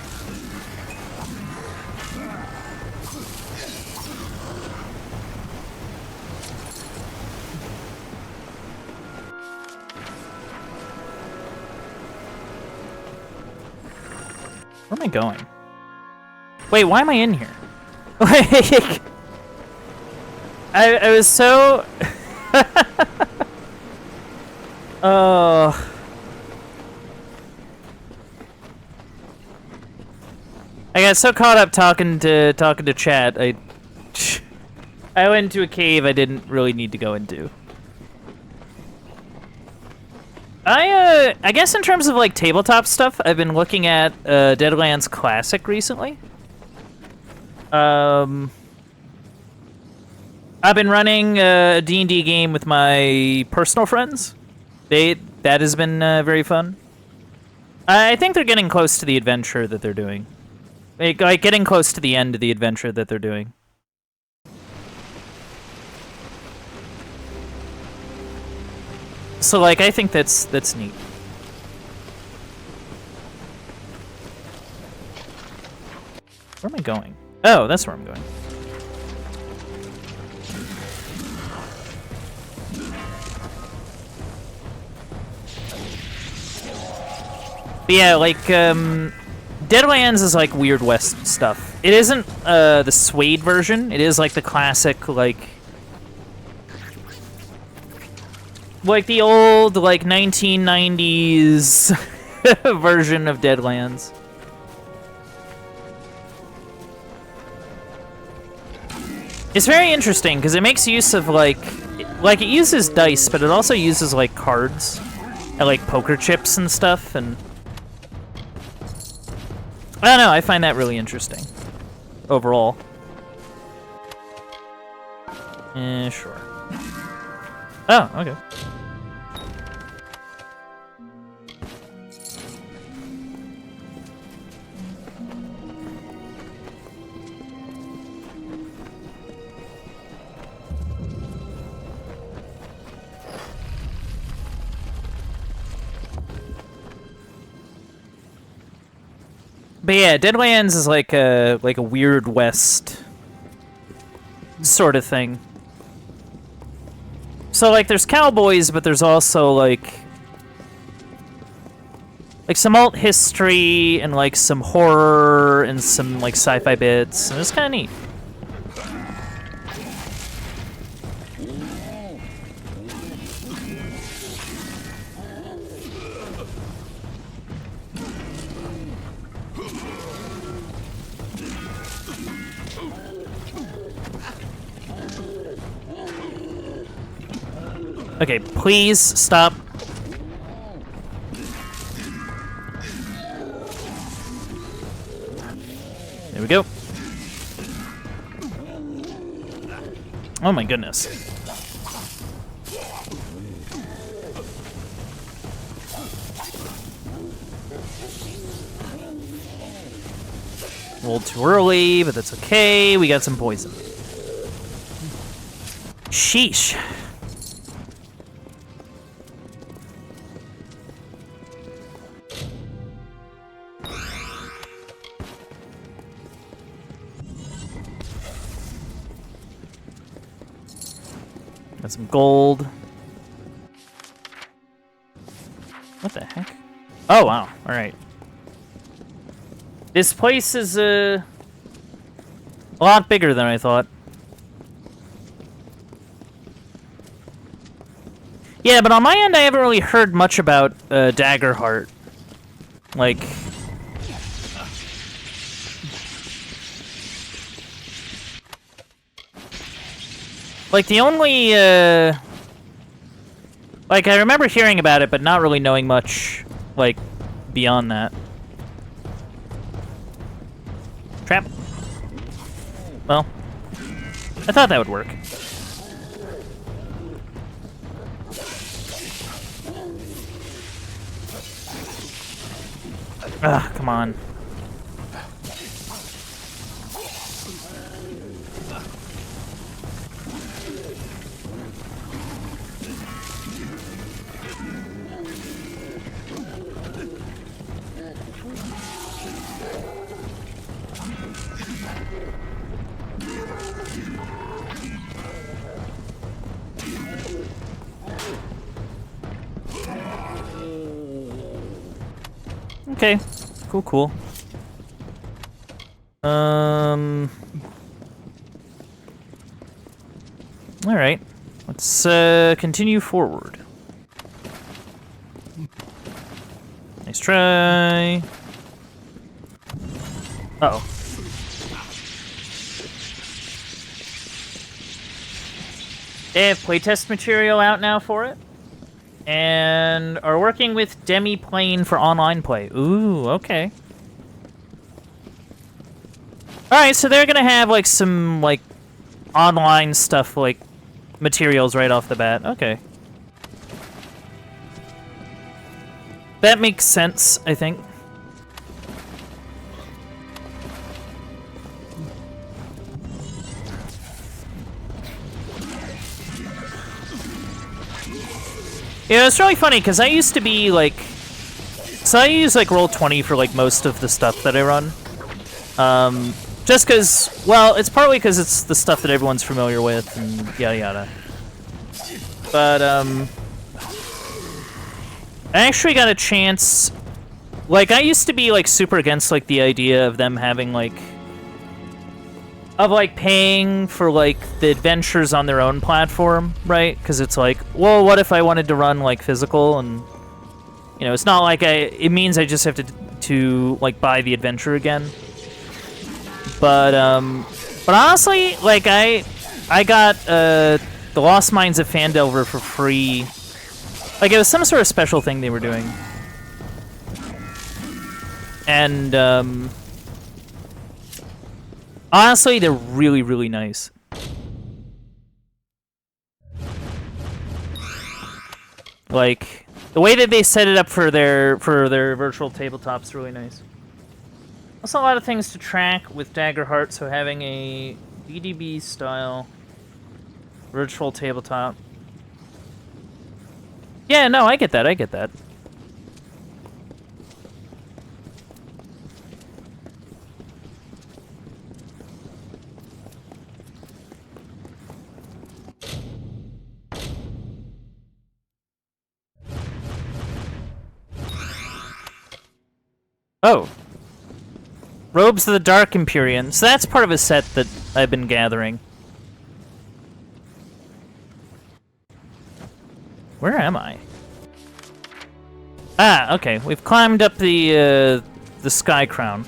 Where am I going? Wait, why am I in here? Like, I was so... Oh... I got so caught up talking to chat, I went into a cave I didn't really need to go into. I guess in terms of like tabletop stuff, I've been looking at Deadlands Classic recently. I've been running a D&D game with my personal friends. That has been very fun. I think they're getting close to the adventure that they're doing. Like getting close to the end of the adventure that they're doing. So like I think that's neat. Where am I going? Oh, that's where I'm going. But yeah, like Deadlands is like Weird West stuff. It isn't the Suede version. It is like the classic like the old, like, 1990s version of Deadlands. It's very interesting, because it makes use of, like, it uses dice, but it also uses, like, cards. And, like, poker chips and stuff, and... I don't know, I find that really interesting. Overall. Sure. Oh, okay. But yeah, Deadlands is like a Weird West sort of thing. So like there's cowboys, but there's also like some alt history and like some horror and some like sci-fi bits, and it's kind of neat. Okay, please stop. There we go. Oh my goodness. A little too early, but that's okay. We got some poison. Sheesh. Got some gold. What the heck? Oh, wow. Alright. This place is a lot bigger than I thought. Yeah, but on my end, I haven't really heard much about Daggerheart. Like... Like, the only, like, I remember hearing about it, but not really knowing much, like, beyond that. Trap. Well, I thought that would work. Ah, come on. Okay. Cool, cool. Alright. Let's continue forward. Nice try. Uh-oh. They have playtest material out now for it. And are working with Demi-Plane for online play. Ooh, okay. Alright, so they're gonna have, like, some, like, online stuff, like, materials right off the bat. Okay. That makes sense, I think. Yeah, it's really funny, because I used to be, like... So I use, like, Roll20 for, like, most of the stuff that I run. Just because, well, it's partly because it's the stuff that everyone's familiar with, and yada yada. But, I actually got a chance... Like, I used to be, like, super against, like, the idea of them having, like... Of, like, paying for, like, the adventures on their own platform, right? Because it's like, well, what if I wanted to run, like, physical, and... You know, it's not like it means I just have to like, buy the adventure again. But honestly, like, I got, The Lost Mines of Phandelver for free. Like, it was some sort of special thing they were doing. And, honestly, they're really, really nice. Like... The way that they set it up for their virtual tabletop's really nice. Also, a lot of things to track with Daggerheart, so having a BDB style virtual tabletop. Yeah, no, I get that. I get that. Oh. Robes of the Dark Empyrean. So that's part of a set that I've been gathering. Where am I? Ah, okay. We've climbed up the Sky Crown.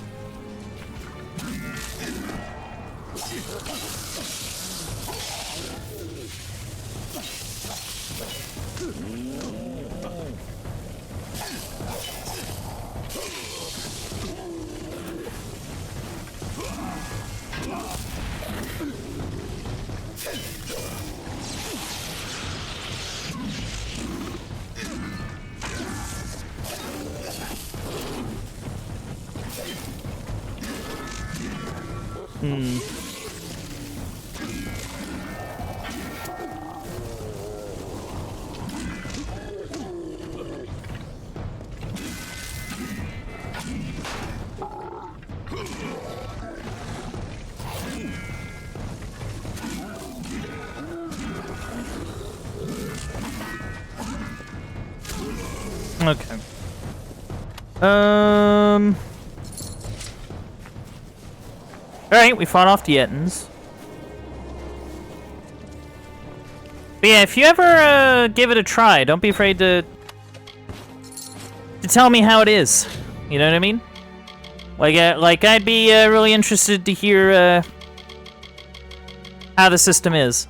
Okay. Alright, we fought off the Ettins. But yeah, if you ever give it a try, don't be afraid to tell me how it is. You know what I mean? Like I'd be really interested to hear how the system is.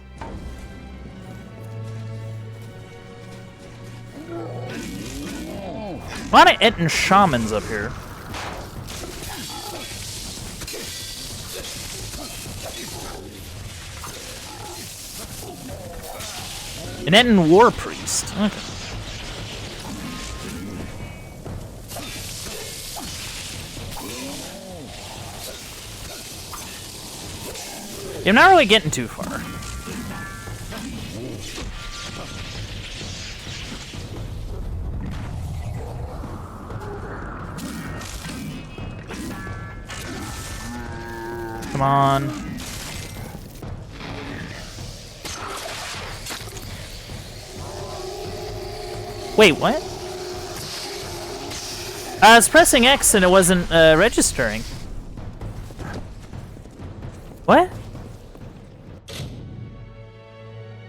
A lot of Ettin shamans up here. An Ettin war priest. Okay. I'm not really getting too far. Come on. Wait, what? I was pressing X and it wasn't registering. What?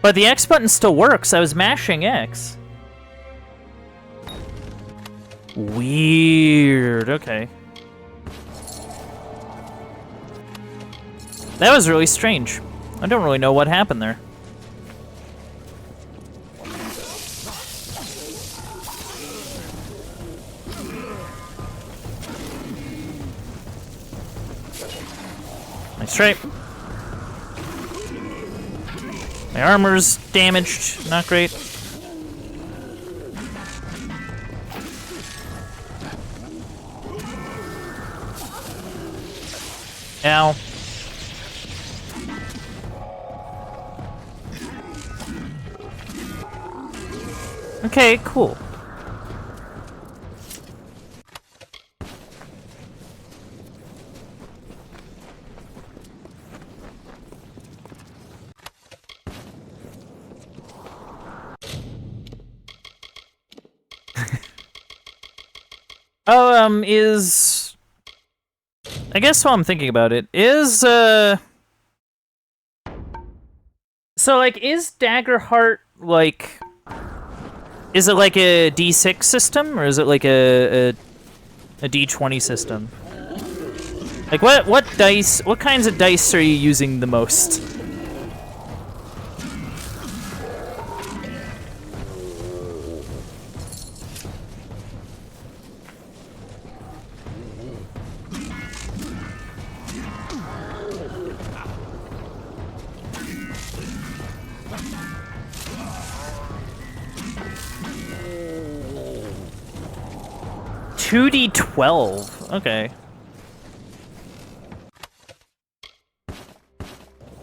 But the X button still works. I was mashing X. Weird. Okay. That was really strange. I don't really know what happened there. Nice try. My armor's damaged. Not great. Ow. Okay, cool. Oh, I guess while I'm thinking about it, so, like, is Daggerheart, like... Is it like a D6 system, or is it like a D20 system? Like, what kinds of dice are you using the most? $2d12. Okay.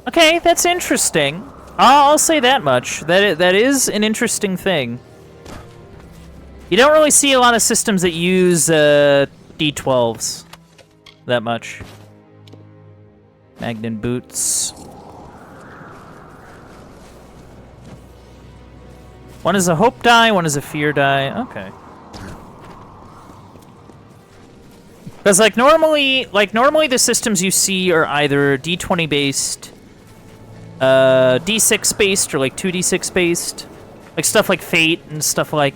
Okay, that's interesting. I'll say that much. That is an interesting thing. You don't really see a lot of systems that use d12s that much. Magnan boots. One is a hope die, one is a fear die. Okay. Because normally the systems you see are either D20 based, D6 based, or like 2d6 based, like stuff like Fate and stuff like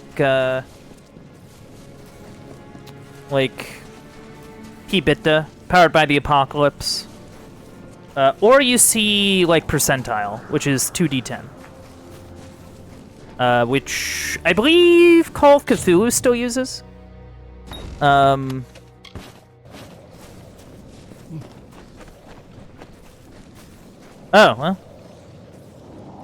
Kibita, Powered by the Apocalypse, or you see like Percentile, which is 2d10, which I believe Call of Cthulhu still uses. Oh, well.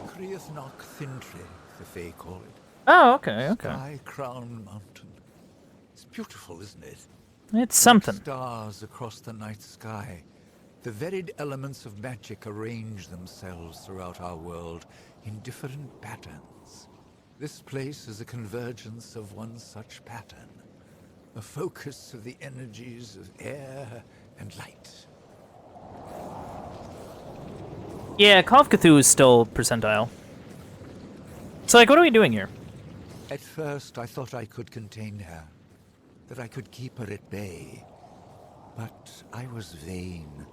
Criathnock Thintre, the Fae call it. Oh, okay, okay. Sky-crowned mountain. It's beautiful, isn't it? It's something. Like stars across the night sky. The varied elements of magic arrange themselves throughout our world in different patterns. This place is a convergence of one such pattern. A focus of the energies of air and light. Yeah, Call of Cthulhu is still Percentile. So, like, what are we doing here? At first, I thought I could contain her, that I could keep her at bay. But I was vain.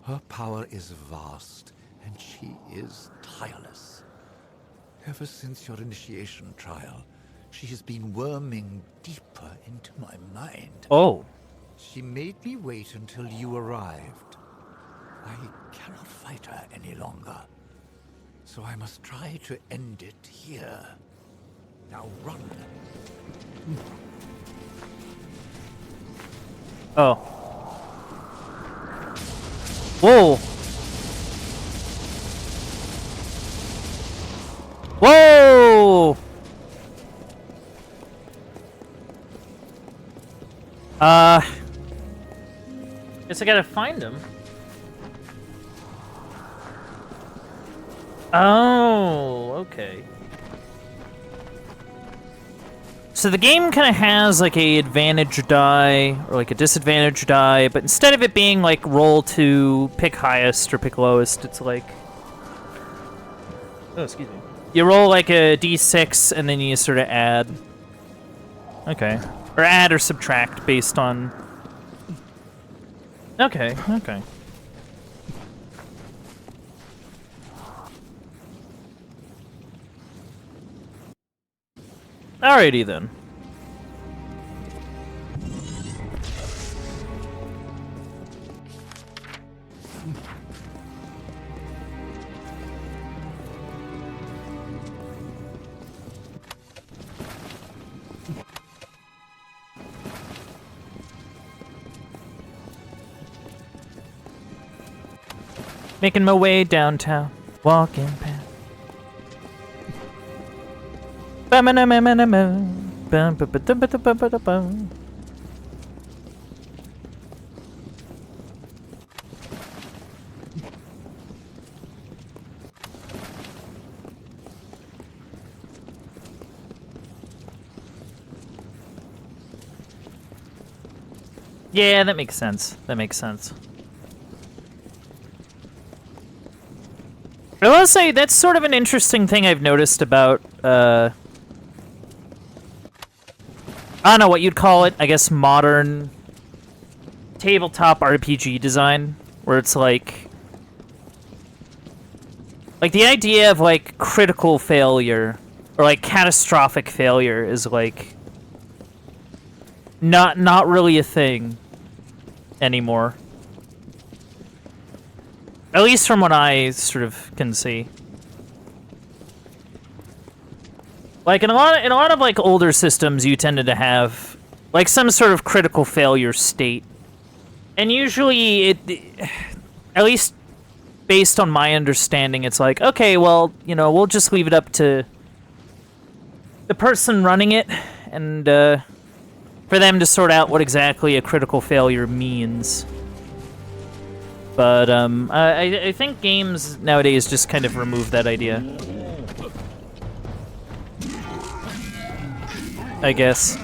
Her power is vast, and she is tireless. Ever since your initiation trial, she has been worming deeper into my mind. Oh. She made me wait until you arrived. I cannot fight her any longer. So I must try to end it here. Now run. Oh. Whoa. Whoa! Guess I gotta find him. Oh, okay. So the game kind of has like a advantage die or like a disadvantage die, but instead of it being like roll to pick highest or pick lowest, it's like, oh, excuse me. You roll like a d6 and then you sort of add. Okay. Or add or subtract based on... Okay, okay. Alrighty then. Making my way downtown, walking past. Yeah, that makes sense. That makes sense. I will say, that's sort of an interesting thing I've noticed about, I don't know what you'd call it, I guess modern tabletop RPG design, where it's like the idea of, like, critical failure, or, like, catastrophic failure is, like, not really a thing anymore. At least from what I sort of can see. Like in a lot of like older systems, you tended to have like some sort of critical failure state, and usually at least based on my understanding, it's like, okay, well, you know, we'll just leave it up to the person running it, and for them to sort out what exactly a critical failure means. But I think games nowadays just kind of remove that idea, I guess.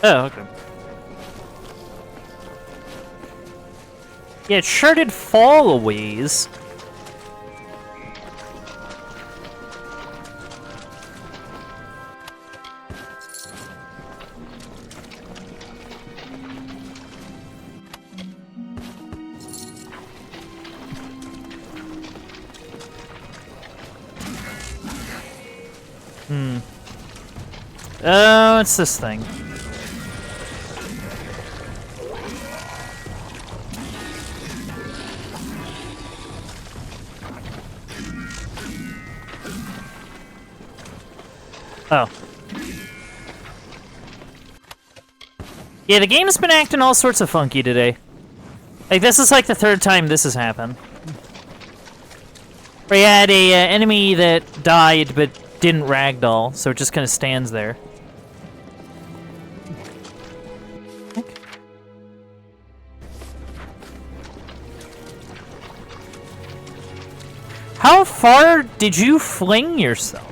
Oh, okay. Yeah, it sure did fall a ways. Oh, it's this thing. Oh. Yeah, the game's been acting all sorts of funky today. Like, this is like the third time this has happened. Where you had a enemy that died but didn't ragdoll, so it just kind of stands there. Okay. How far did you fling yourself?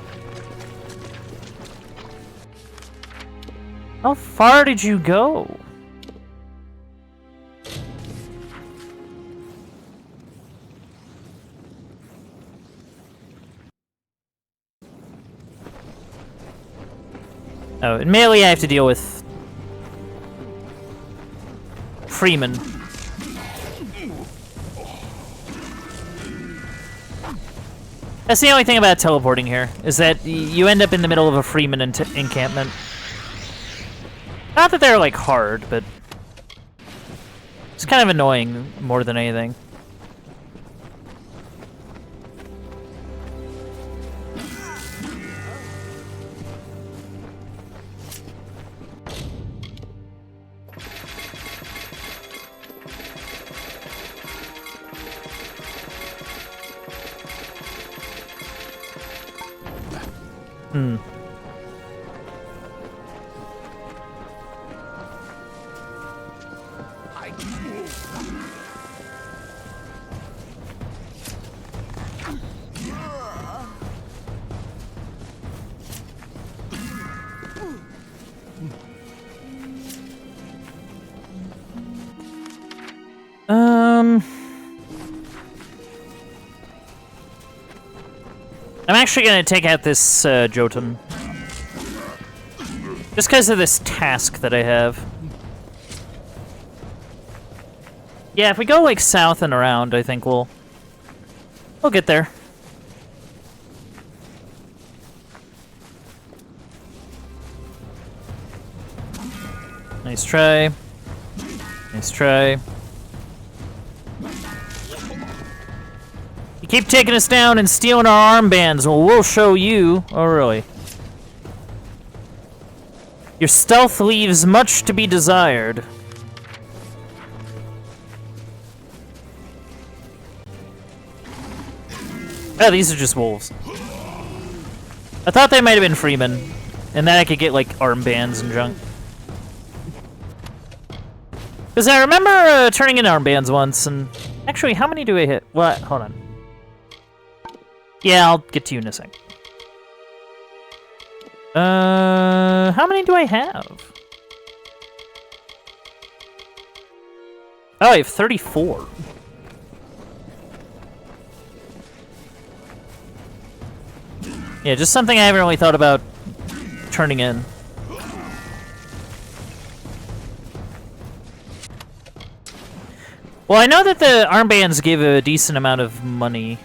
How far did you go? Oh, in melee I have to deal with Freeman. That's the only thing about teleporting here, is that you end up in the middle of a Freeman encampment. Not that they're, like, hard, but it's kind of annoying more than anything. I'm actually gonna take out this Jotun. Just because of this task that I have. Yeah, if we go like south and around, I think we'll get there. Nice try. Nice try. You keep taking us down and stealing our armbands. Well, we'll show you. Oh, really? Your stealth leaves much to be desired. Oh, these are just wolves. I thought they might have been freemen. And then I could get, like, armbands and junk. Because I remember turning in armbands once, and... Actually, how many do I hit? What? Hold on. Yeah, I'll get to you in a sec. How many do I have? Oh, I have 34. Yeah, just something I haven't really thought about turning in. Well, I know that the armbands give a decent amount of money.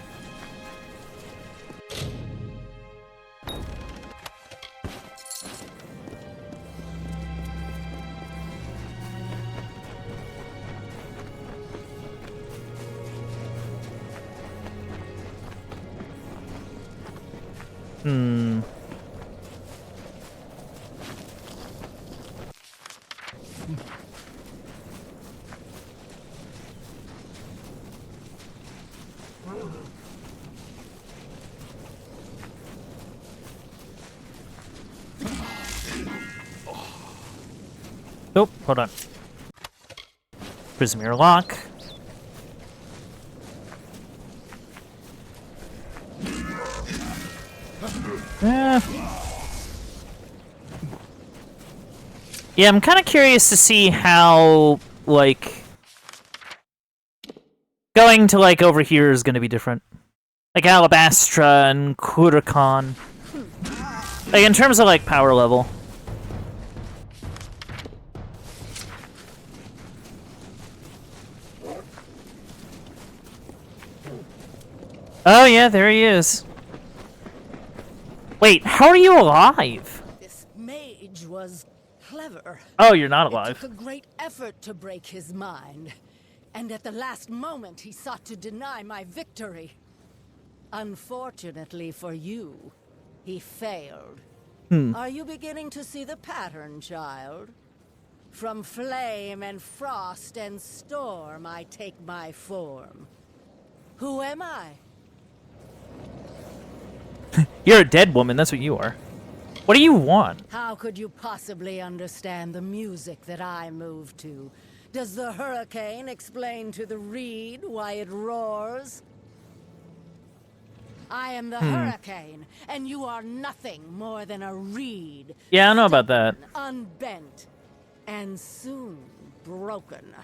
Nope, hold on. Prismere lock. Yeah, I'm kind of curious to see how, like, going to, like, over here is going to be different. Like, Alabastra and Kurakan. Like, in terms of, like, power level. Oh, yeah, there he is. Wait, how are you alive? This mage was clever. Oh, you're not alive. It took a great effort to break his mind. And at the last moment, he sought to deny my victory. Unfortunately for you, he failed. Are you beginning to see the pattern, child? From flame and frost and storm, I take my form. Who am I? You're a dead woman, that's what you are. What do you want? How could you possibly understand the music that I move to? Does the hurricane explain to the reed why it roars? I am the hurricane, and you are nothing more than a reed. Yeah, I know about that. Unbent, and soon broken.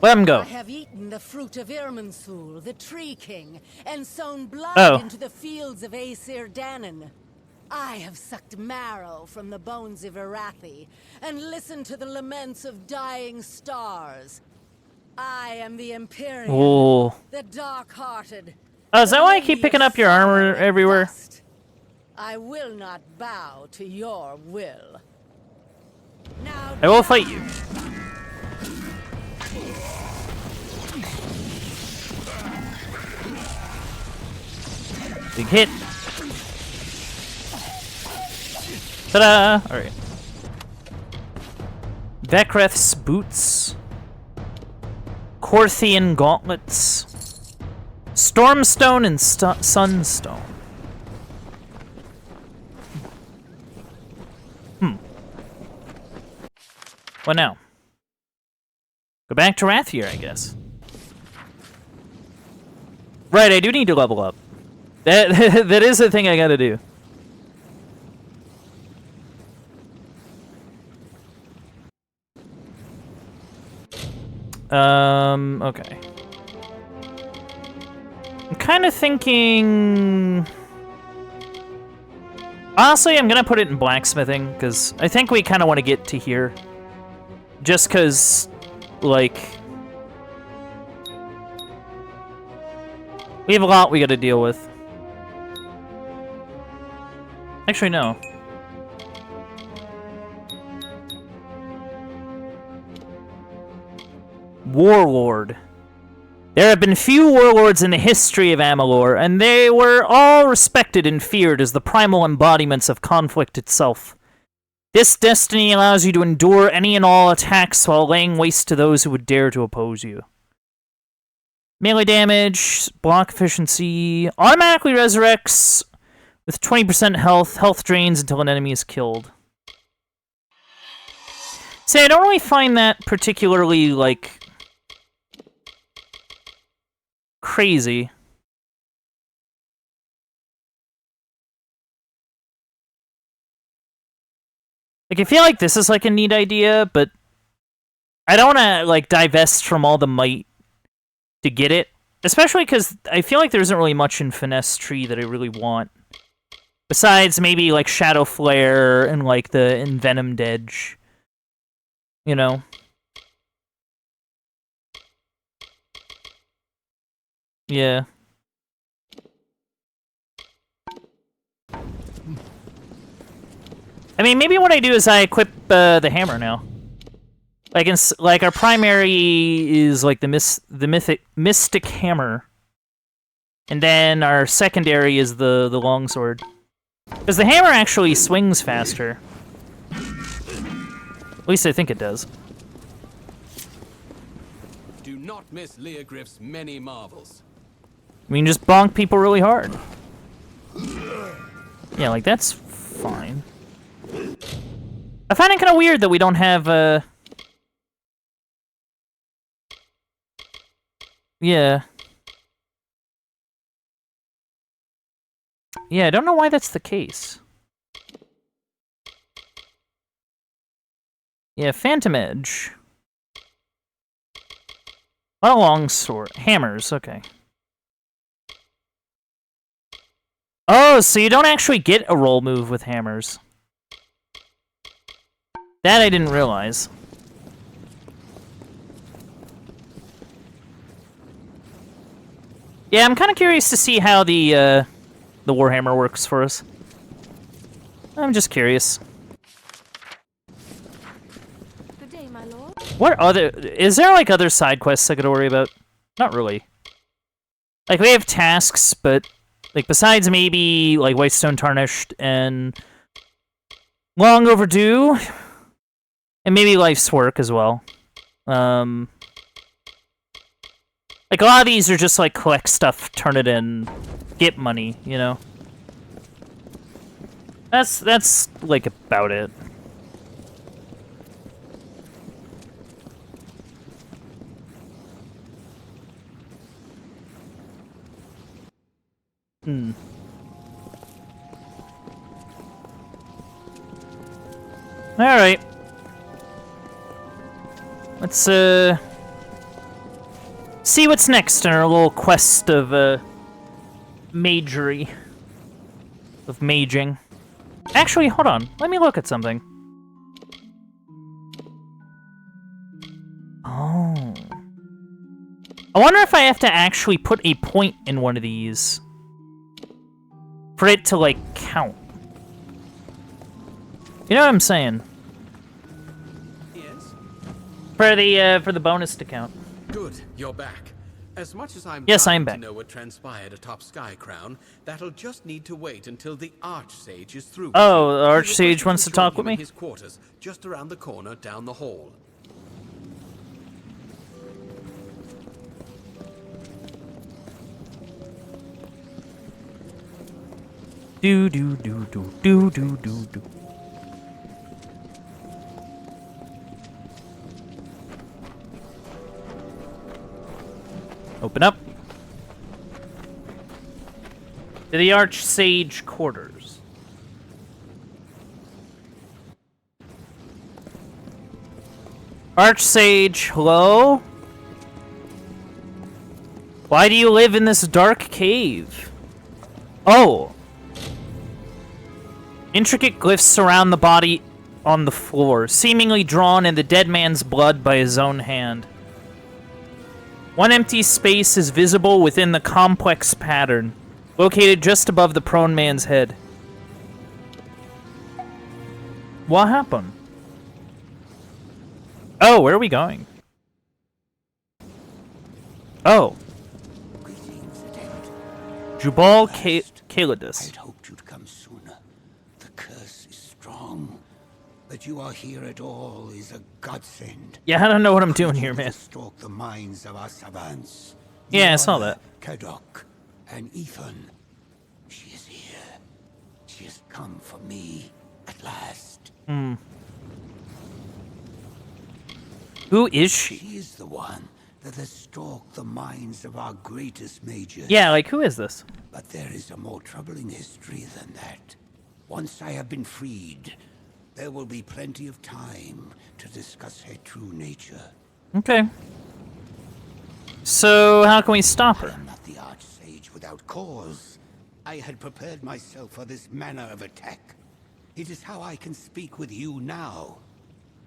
Let him go. I have eaten the fruit of Irminsul, the Tree King, and sown blood into the fields of Aesir Danon. I have sucked marrow from the bones of Irathi, and listened to the laments of dying stars. I am the Imperium, the dark-hearted. Oh, is that why I keep picking up your armor everywhere? I will not bow to your will. Now I will fight you. Big hit. Ta-da! Alright. Vekreth's boots. Corthian gauntlets. Stormstone and Sunstone. What now? Go back to Rathir, I guess. Right, I do need to level up. That is the thing I gotta do. Okay. I'm kind of thinking... Honestly, I'm gonna put it in blacksmithing, because I think we kind of want to get to here. Just because, like... we have a lot we gotta deal with. Actually, no. Warlord. There have been few warlords in the history of Amalur, and they were all respected and feared as the primal embodiments of conflict itself. This destiny allows you to endure any and all attacks while laying waste to those who would dare to oppose you. Melee damage, block efficiency, automatically resurrects with 20% health, health drains until an enemy is killed. See, I don't really find that particularly, like, crazy. Like, I feel like this is, like, a neat idea, but I don't want to, like, divest from all the might to get it. Especially because I feel like there isn't really much in Finesse Tree that I really want. Besides maybe, like, Shadow Flare and, like, the Envenomed Edge. You know? Yeah. I mean, maybe what I do is I equip the hammer now. Like our primary is like the mystic hammer, and then our secondary is the longsword. Because the hammer actually swings faster. At least I think it does. Do not miss Leogriff's many marvels. I mean, just bonk people really hard. Yeah, like that's fine. I find it kind of weird that we don't have Yeah. Yeah, I don't know why that's the case. Yeah, Phantom Edge. Not a long sword. Hammers, okay. Oh, so you don't actually get a roll move with hammers. That I didn't realize. Yeah, I'm kind of curious to see how the Warhammer works for us. I'm just curious. Good day, my lord. What other... Is there, like, other side quests I gotta worry about? Not really. Like, we have tasks, but... Like, besides maybe, like, Whitestone Tarnished and... Long Overdue... And maybe Life's Work as well. Like, a lot of these are just, like, collect stuff, turn it in, get money, you know? That's like, about it. Hmm. Alright. Let's, see what's next in our little quest of, magery. Of maging. Actually, hold on. Let me look at something. Oh. I wonder if I have to actually put a point in one of these. For it to, like, count. You know what I'm saying? Yes? For the bonus to count. Good, you're back. As much as I'm Yes, I'm dying back. to know what transpired atop Sky Crown, that'll just need to wait until the Archsage is through. Oh, the He Archsage requested wants to join talk him with me? in his quarters, just around the corner down the hall. Do do do do do do do do. Open up. To the Archsage quarters. Archsage, hello? Why do you live in this dark cave? Oh. Intricate glyphs surround the body on the floor, seemingly drawn in the dead man's blood by his own hand. One empty space is visible within the complex pattern, located just above the prone man's head. What happened? Oh, where are we going? Oh. Jubal Calidus. I'd hoped you'd come sooner. The curse is strong. That you are here at all is a godsend. Yeah, I don't know what I'm doing here, man. Stalk the minds of our savants. Yeah, I saw that. Kadok and Ethan. She is here. She has come for me at last. Hmm. Who is she? She is the one that has stalked the minds of our greatest mages. Yeah, like, who is this? But there is a more troubling history than that. Once I have been freed, there will be plenty of time to discuss her true nature. Okay. So, how can we stop her? I am not the Archsage without cause. I had prepared myself for this manner of attack. It is how I can speak with you now.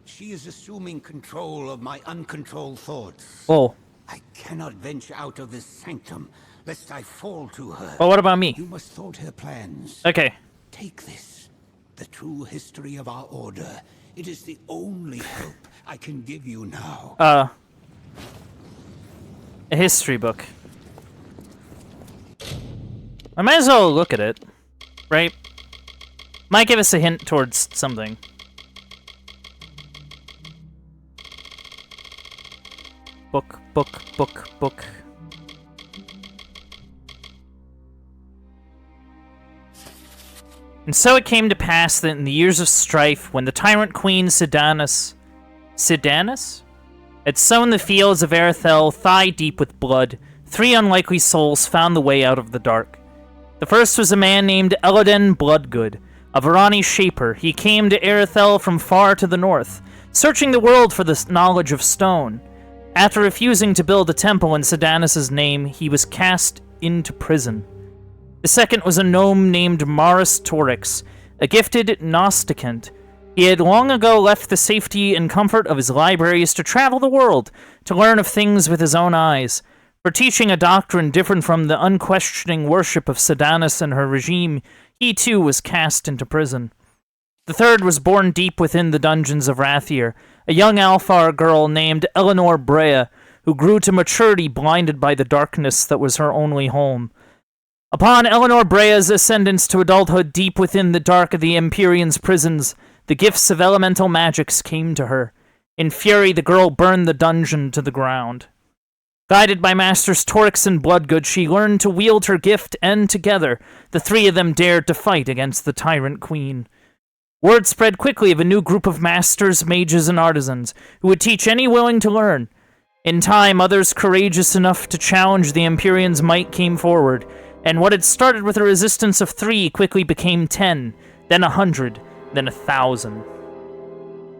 She is assuming control of my uncontrolled thoughts. Oh. I cannot venture out of this sanctum, lest I fall to her. Well, what about me? You must thwart her plans. Okay. Take this, the true history of our order. It is the only help I can give you now. A history book. I might as well look at it, right? Might give us a hint towards something. Book. And so it came to pass that in the years of strife, when the tyrant queen Sidanis had sown the fields of Erethel thigh-deep with blood, 3 unlikely souls found the way out of the dark. The first was a man named Eloden Bloodgood, a Varani shaper. He came to Erethel from far to the north, searching the world for the knowledge of stone. After refusing to build a temple in Sidanis' name, he was cast into prison. The second was a gnome named Maris Torix, a gifted Gnosticant. He had long ago left the safety and comfort of his libraries to travel the world, to learn of things with his own eyes. For teaching a doctrine different from the unquestioning worship of Sidanis and her regime, he too was cast into prison. The third was born deep within the dungeons of Rathier, a young Alfar girl named Eleanor Brea, who grew to maturity blinded by the darkness that was her only home. Upon Eleanor Brea's ascendance to adulthood deep within the dark of the Empyrean's prisons, the gifts of elemental magics came to her. In fury, the girl burned the dungeon to the ground. Guided by Masters Torix and Bloodgood, she learned to wield her gift, and together, the 3 of them dared to fight against the tyrant queen. Word spread quickly of a new group of masters, mages, and artisans who would teach any willing to learn. In time, others courageous enough to challenge the Empyrean's might came forward, and what had started with a resistance of 3 quickly became 10, then 100, then 1,000.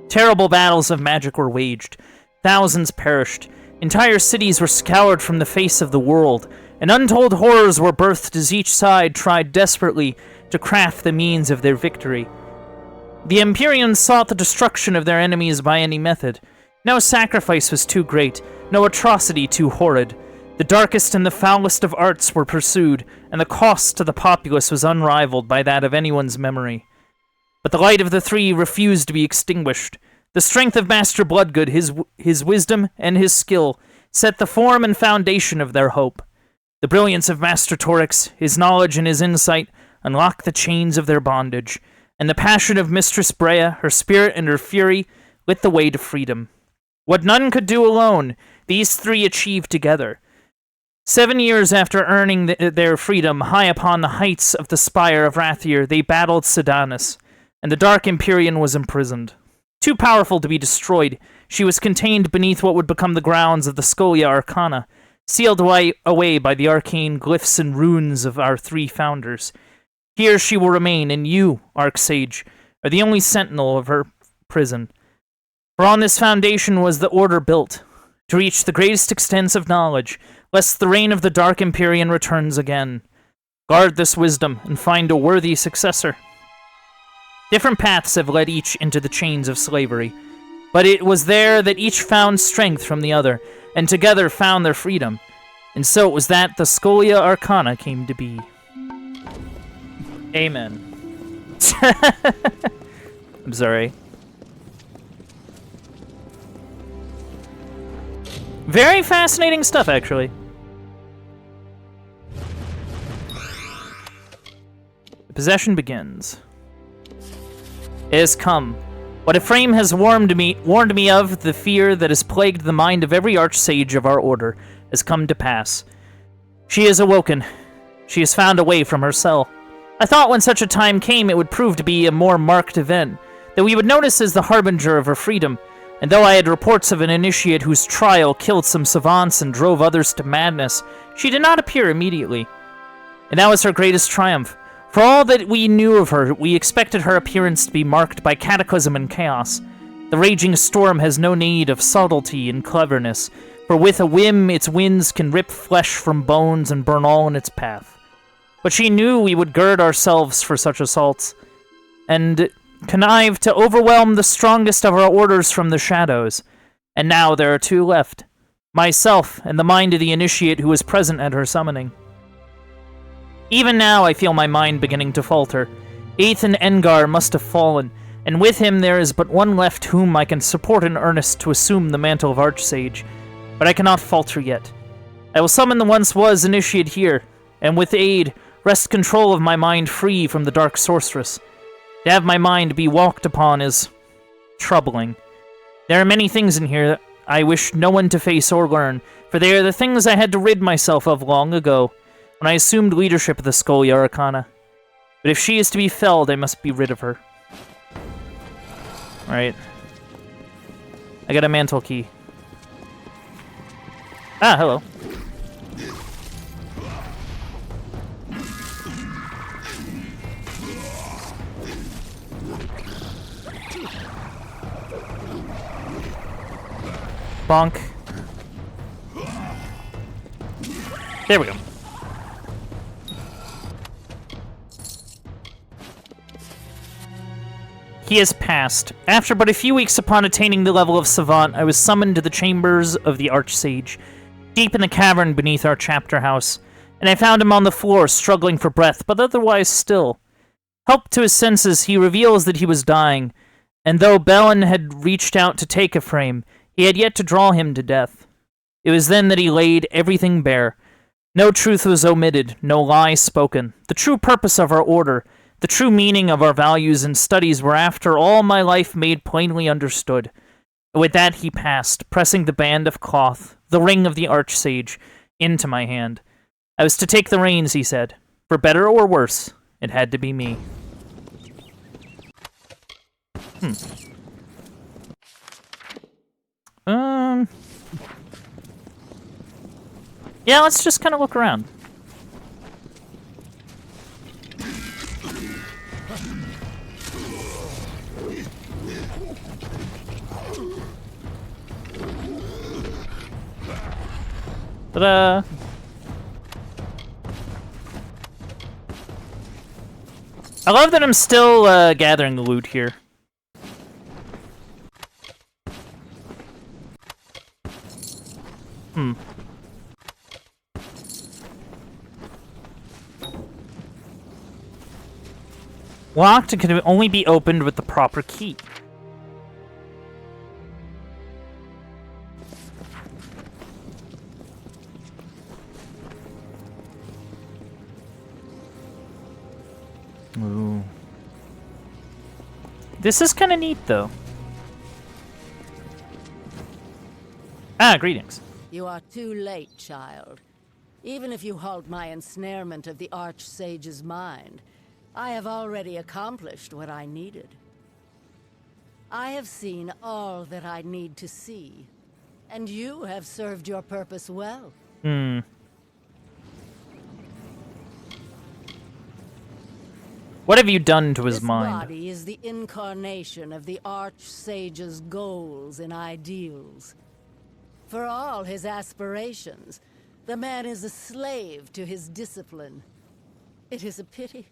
Terrible battles of magic were waged. Thousands perished. Entire cities were scoured from the face of the world, and untold horrors were birthed as each side tried desperately to craft the means of their victory. The Empyreans sought the destruction of their enemies by any method. No sacrifice was too great, no atrocity too horrid. The darkest and the foulest of arts were pursued, and the cost to the populace was unrivaled by that of anyone's memory. But the light of the 3 refused to be extinguished. The strength of Master Bloodgood, his wisdom, and his skill set the form and foundation of their hope. The brilliance of Master Torix, his knowledge and his insight, unlocked the chains of their bondage, and the passion of Mistress Brea, her spirit and her fury, lit the way to freedom. What none could do alone, these 3 achieved together. 7 years after earning their freedom, high upon the heights of the spire of Rathier, they battled Sidanis, and the Dark Empyrean was imprisoned. Too powerful to be destroyed, she was contained beneath what would become the grounds of the Scholia Arcana, sealed away by the arcane glyphs and runes of our 3 founders. Here she will remain, and you, Archsage, are the only sentinel of her prison. For on this foundation was the Order built, to reach the greatest extents of knowledge, lest the reign of the Dark Empyrean returns again. Guard this wisdom and find a worthy successor. Different paths have led each into the chains of slavery, but it was there that each found strength from the other, and together found their freedom. And so it was that the Scholia Arcana came to be. Amen. I'm sorry. Very fascinating stuff, actually. The possession begins. It has come. What Ephraim has warned me of, the fear that has plagued the mind of every archsage of our order, has come to pass. She is awoken. She has found a way from her cell. I thought when such a time came it would prove to be a more marked event, that we would notice as the harbinger of her freedom, and though I had reports of an initiate whose trial killed some savants and drove others to madness, she did not appear immediately. And that was her greatest triumph. For all that we knew of her, we expected her appearance to be marked by cataclysm and chaos. The raging storm has no need of subtlety and cleverness, for with a whim its winds can rip flesh from bones and burn all in its path. But she knew we would gird ourselves for such assaults, and connive to overwhelm the strongest of our orders from the shadows. And now there are two left, myself and the mind of the initiate who was present at her summoning. Even now I feel my mind beginning to falter. Ethan Engar must have fallen, and with him there is but one left whom I can support in earnest to assume the mantle of Archsage. But I cannot falter yet. I will summon the once-was initiate here, and with aid, wrest control of my mind free from the dark sorceress. To have my mind be walked upon is troubling. There are many things in here that I wish no one to face or learn, for they are the things I had to rid myself of long ago, when I assumed leadership of the Scholia Arcana. But if she is to be felled, I must be rid of her. Alright. I got a mantle key. Ah, hello. Bonk. There we go. He has passed. After but a few weeks upon attaining the level of savant, I was summoned to the chambers of the Archsage, deep in the cavern beneath our chapter house, and I found him on the floor, struggling for breath, but otherwise still. Helped to his senses, he reveals that he was dying, and though Belen had reached out to take Ephraim, he had yet to draw him to death. It was then that he laid everything bare. No truth was omitted, no lie spoken. The true purpose of our order, the true meaning of our values and studies were after all my life made plainly understood. With that he passed, pressing the band of cloth, the ring of the Archsage, into my hand. I was to take the reins, he said. For better or worse, it had to be me. Yeah, let's just kind of look around. Ta-da! I love that I'm still gathering the loot here. Locked and can only be opened with the proper key. Ooh. This is kind of neat, though. Ah, greetings. You are too late, child. Even if you halt my ensnarement of the Archsage's mind, I have already accomplished what I needed. I have seen all that I need to see, and you have served your purpose well. What have you done to his mind? This body is the incarnation of the Archsage's goals and ideals. For all his aspirations, The man is a slave to his discipline. It is a pity.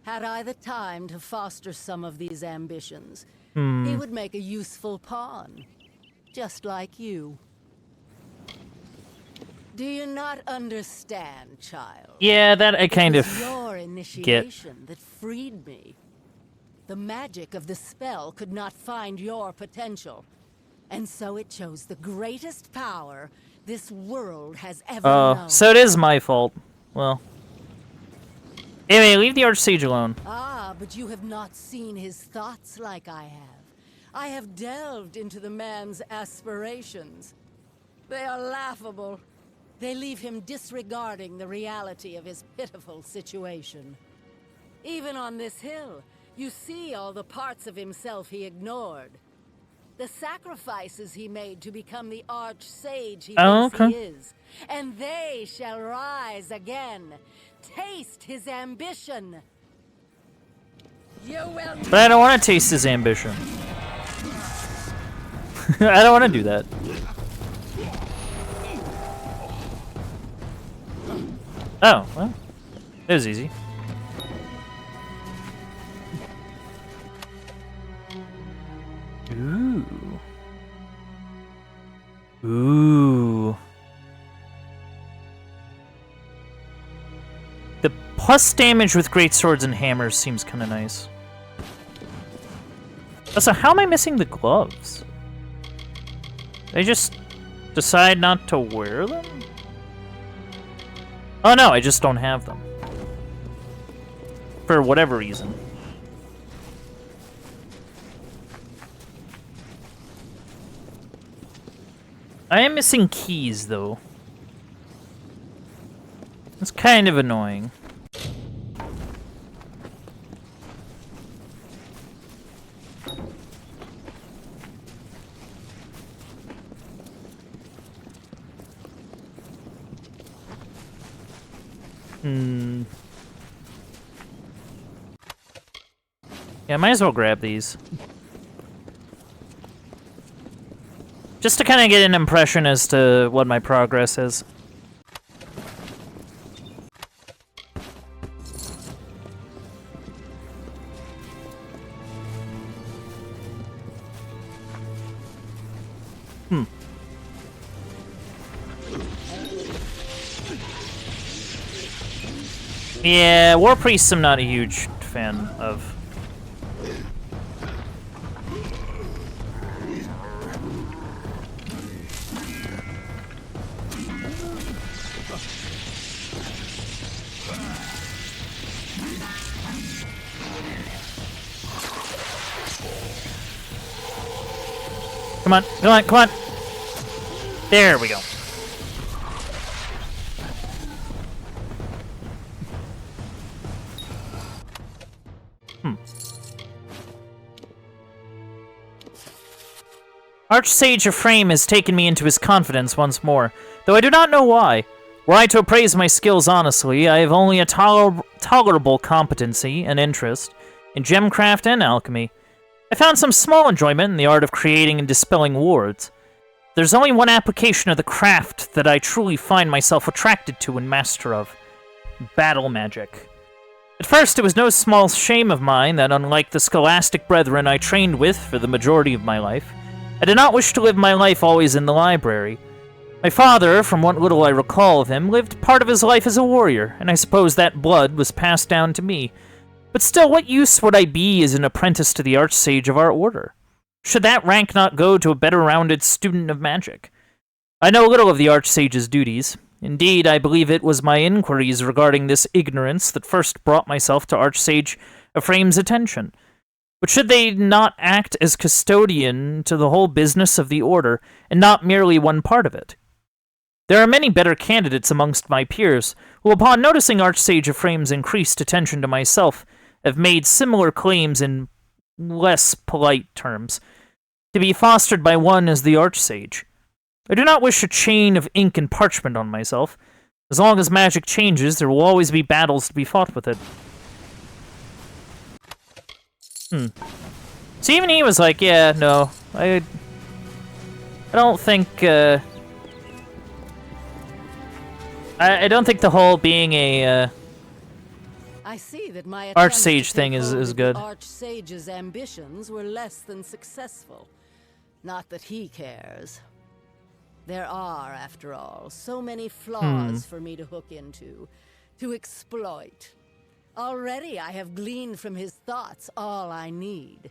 Had I the time to foster some of these ambitions, he would make a useful pawn, just like you. Do you not understand, child? Yeah, that I kind of your initiation that freed me. The magic of the spell could not find your potential, and so it chose the greatest power this world has ever known. So it is my fault. Well. Anyway, leave the Archsage alone. Ah, but you have not seen his thoughts like I have. I have delved into the man's aspirations. They are laughable. They leave him disregarding the reality of his pitiful situation. Even on this hill, you see all the parts of himself he ignored. The sacrifices he made to become the Archsage he thinks he is. And they shall rise again. Taste his ambition. You will. But I don't want to taste his ambition. I don't want to do that. Oh, well. It was easy. Ooh. Ooh. The plus damage with great swords and hammers seems kind of nice. Also, how am I missing the gloves? Did I just decide not to wear them? Oh no, I just don't have them. For whatever reason. I am missing keys, though. It's kind of annoying. Yeah, I might as well grab these. Just to kind of get an impression as to what my progress is. Yeah, War Priests I'm not a huge fan of. Come on, come on, come on! There we go. Archsage Ephraim has taken me into his confidence once more, though I do not know why. Were I to appraise my skills honestly, I have only a tolerable competency and interest in gemcraft and alchemy. I found some small enjoyment in the art of creating and dispelling wards. There's only one application of the craft that I truly find myself attracted to and master of: battle magic. At first, it was no small shame of mine that, unlike the scholastic brethren I trained with for the majority of my life, I did not wish to live my life always in the library. My father, from what little I recall of him, lived part of his life as a warrior, and I suppose that blood was passed down to me. But still, what use would I be as an apprentice to the Archsage of our order? Should that rank not go to a better-rounded student of magic? I know little of the Archsage's duties. Indeed, I believe it was my inquiries regarding this ignorance that first brought myself to Archsage Ephraim's attention. But should they not act as custodian to the whole business of the Order, and not merely one part of it? There are many better candidates amongst my peers, who upon noticing Archsage Ephraim's increased attention to myself, have made similar claims in less polite terms, to be fostered by one as the Archsage. I do not wish a chain of ink and parchment on myself. As long as magic changes, there will always be battles to be fought with it. So even he was like, yeah, no, I don't think, I don't think the whole being a I see that my Archsage thing is good. The Archsage's ambitions were less than successful. Not that he cares. There are, after all, so many flaws for me to hook into, to exploit. Already I have gleaned from his thoughts all I need.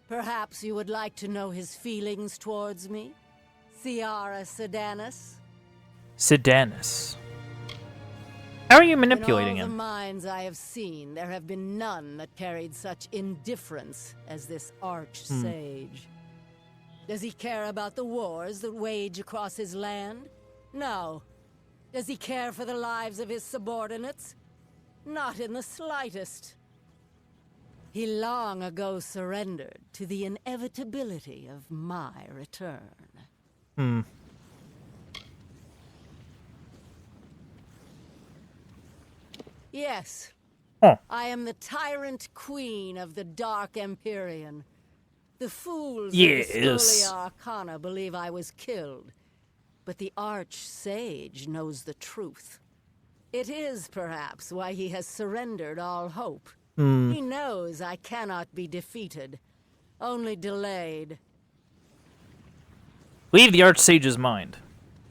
Perhaps you would like to know his feelings towards me? Ciara Sedanus? Sedanus. How are you manipulating In all him? the minds I have seen, there have been none that carried such indifference as this Archsage. Does he care about the wars that wage across his land? No. Does he care for the lives of his subordinates? Not in the slightest. He long ago surrendered to the inevitability of my return. Yes. Huh. I am the tyrant queen of the Dark Empyrean. The fools Yes. of the Scholia Arcana believe I was killed, but the Archsage knows the truth. It is, perhaps, why he has surrendered all hope. He knows I cannot be defeated, only delayed. Leave the Archsage's mind.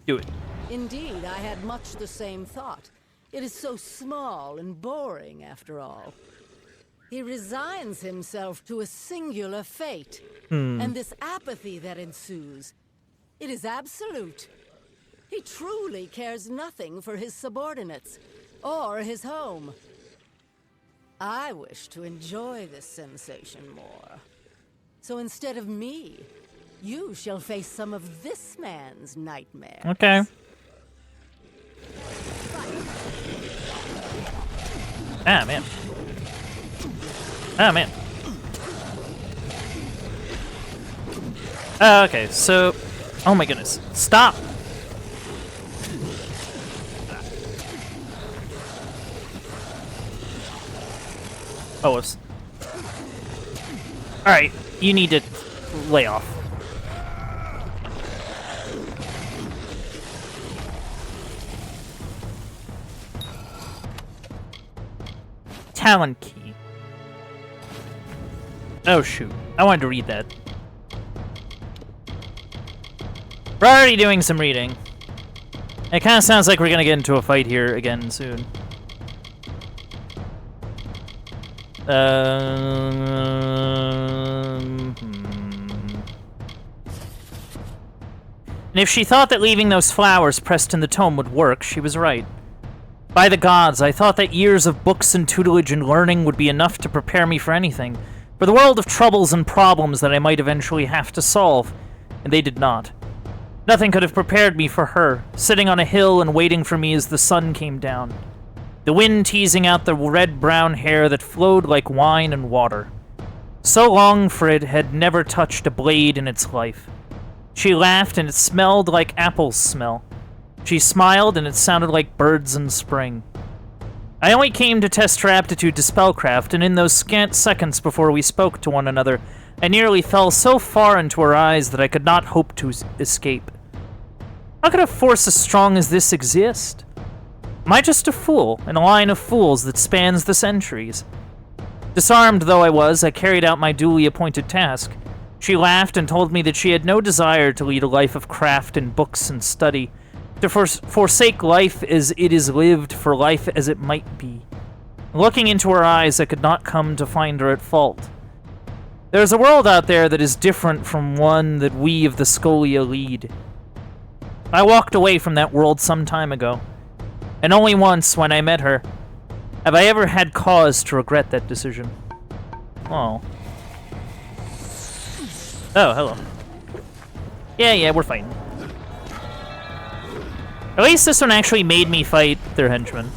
Do it. Indeed, I had much the same thought. It is so small and boring, after all. He resigns himself to a singular fate, and this apathy that ensues, it is absolute. He truly cares nothing for his subordinates, or his home. I wish to enjoy this sensation more. So instead of me, you shall face some of this man's nightmares. Okay. Ah, man. Ah, man. Okay, so... Oh my goodness. Stop! Oh, whoops. Alright, you need to lay off. Talon key. Oh shoot, I wanted to read that. We're already doing some reading. It kind of sounds like we're gonna get into a fight here again soon. And if she thought that leaving those flowers pressed in the tome would work, she was right. By the gods, I thought that years of books and tutelage and learning would be enough to prepare me for anything, for the world of troubles and problems that I might eventually have to solve, and they did not. Nothing could have prepared me for her, sitting on a hill and waiting for me as the sun came down. The wind teasing out the red-brown hair that flowed like wine and water. So long for it had never touched a blade in its life. She laughed and it smelled like apples smell. She smiled and it sounded like birds in spring. I only came to test her aptitude to spellcraft, and in those scant seconds before we spoke to one another, I nearly fell so far into her eyes that I could not hope to escape. How could a force as strong as this exist? Am I just a fool in a line of fools that spans the centuries? Disarmed though I was, I carried out my duly appointed task. She laughed and told me that she had no desire to lead a life of craft and books and study, to forsake life as it is lived for life as it might be. Looking into her eyes, I could not come to find her at fault. There is a world out there that is different from one that we of the Scholia lead. I walked away from that world some time ago, and only once, when I met her, have I ever had cause to regret that decision. Oh. Oh, hello. Yeah, we're fighting. At least this one actually made me fight their henchmen.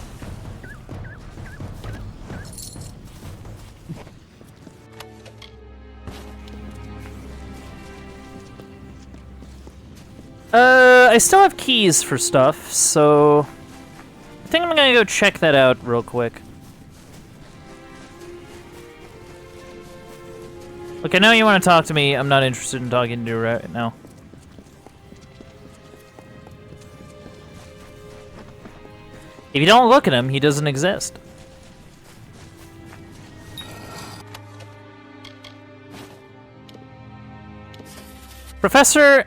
I still have keys for stuff, so I think I'm gonna go check that out real quick. Look, I know you want to talk to me. I'm not interested in talking to you right now. If you don't look at him, he doesn't exist. Professor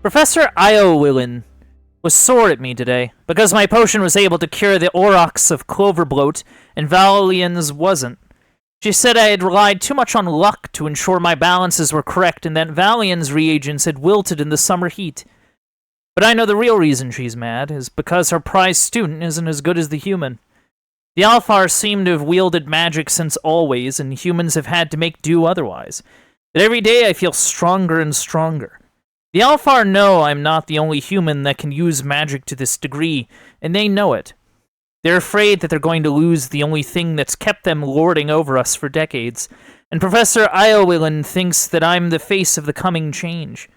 Iowillin was sore at me today because my potion was able to cure the aurochs of Cloverbloat and Valian's wasn't. She said I had relied too much on luck to ensure my balances were correct and that Valian's reagents had wilted in the summer heat. But I know the real reason she's mad is because her prize student isn't as good as the human. The Alfar seem to have wielded magic since always, and humans have had to make do otherwise. But every day I feel stronger and stronger. The Alfar know I'm not the only human that can use magic to this degree, and they know it. They're afraid that they're going to lose the only thing that's kept them lording over us for decades, and Professor Iowillin thinks that I'm the face of the coming change.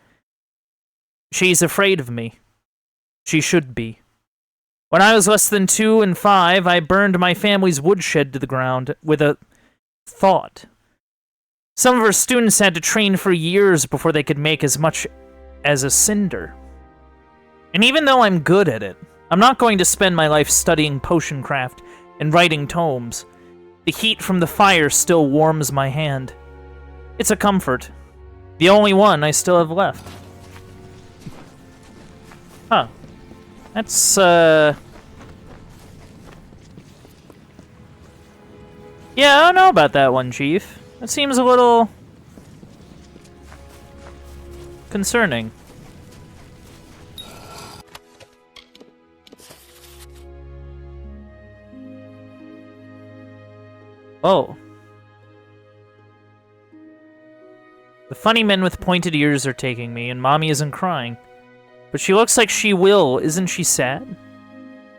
She's afraid of me. She should be. When I was less than 2 and 5, I burned my family's woodshed to the ground with a thought. Some of her students had to train for years before they could make as much as a cinder. And even though I'm good at it, I'm not going to spend my life studying potion craft and writing tomes. The heat from the fire still warms my hand. It's a comfort. The only one I still have left. Huh. That's, Yeah, I don't know about that one, Chief. That seems a little concerning. Oh. The funny men with pointed ears are taking me, and Mommy isn't crying. But she looks like she will. Isn't she sad?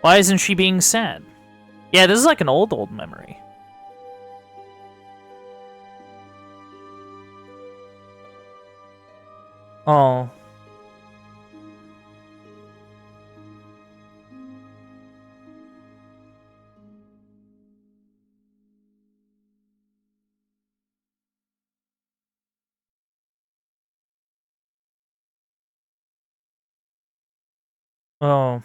Why isn't she being sad? Yeah, this is like an old memory. Oh. Oh.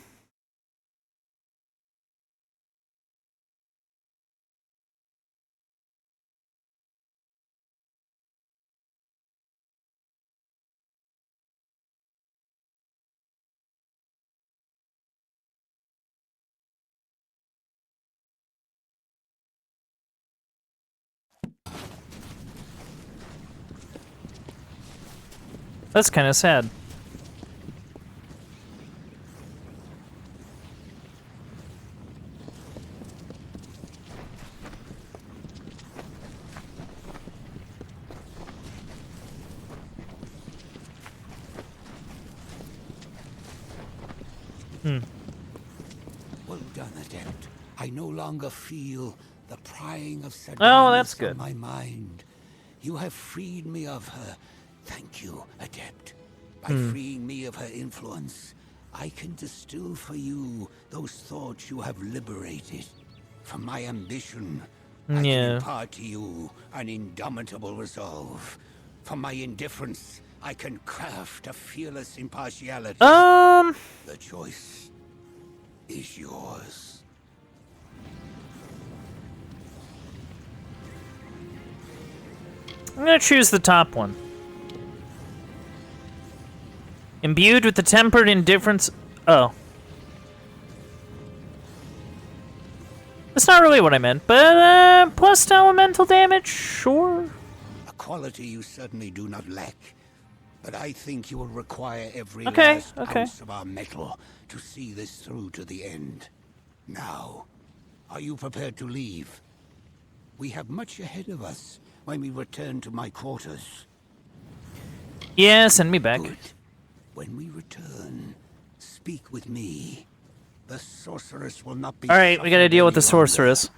That's kind of sad. Well done, Adept. I no longer feel the prying of Oh, that's good. on my mind. You have freed me of her. Thank you, Adept. By freeing me of her influence, I can distill for you those thoughts you have liberated. From my ambition, I can impart to you an indomitable resolve. From my indifference, I can craft a fearless impartiality. The choice is yours. I'm gonna choose the top one. Imbued with the tempered indifference... Oh. That's not really what I meant, but, plus elemental damage? Sure. A quality you certainly do not lack. But I think you will require every last ounce of our metal to see this through to the end. Now, are you prepared to leave? We have much ahead of us when we return to my quarters. Yeah, send me back. Good. When we return, speak with me. The sorceress will not be... Alright, we gotta deal with the sorceress.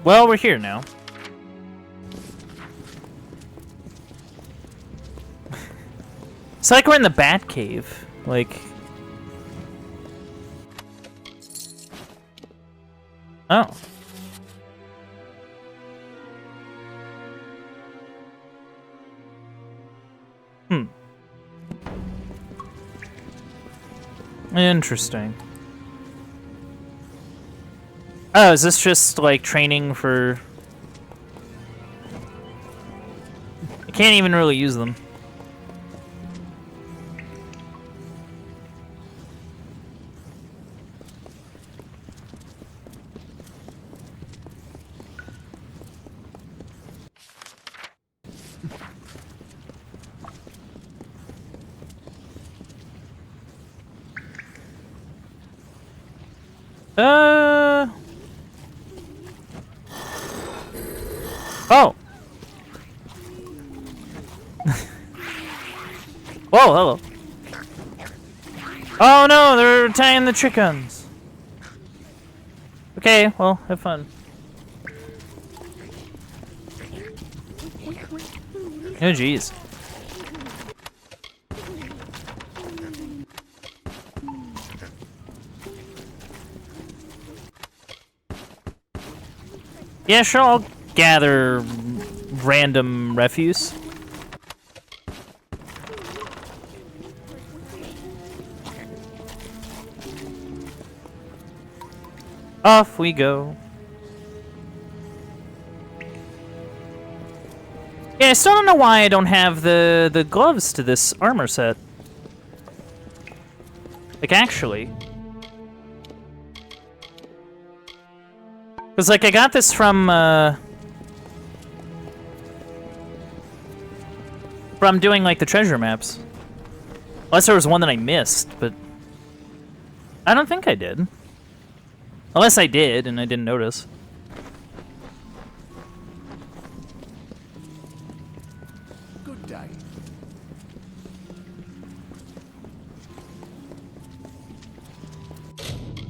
Well, we're here now. It's like we're in the Bat Cave. Like... Oh. Interesting. Oh, is this just like training for... I can't even really use them. Oh! Whoa, hello. Oh no, they're tying the chickens. Okay, well, have fun. Oh jeez. Yeah, sure, I'll gather random refuse. Off we go. Yeah, I still don't know why I don't have the gloves to this armor set. Like, actually. Because, like, I got this from doing, like, the treasure maps. Unless there was one that I missed, but... I don't think I did. Unless I did, and I didn't notice. Good day.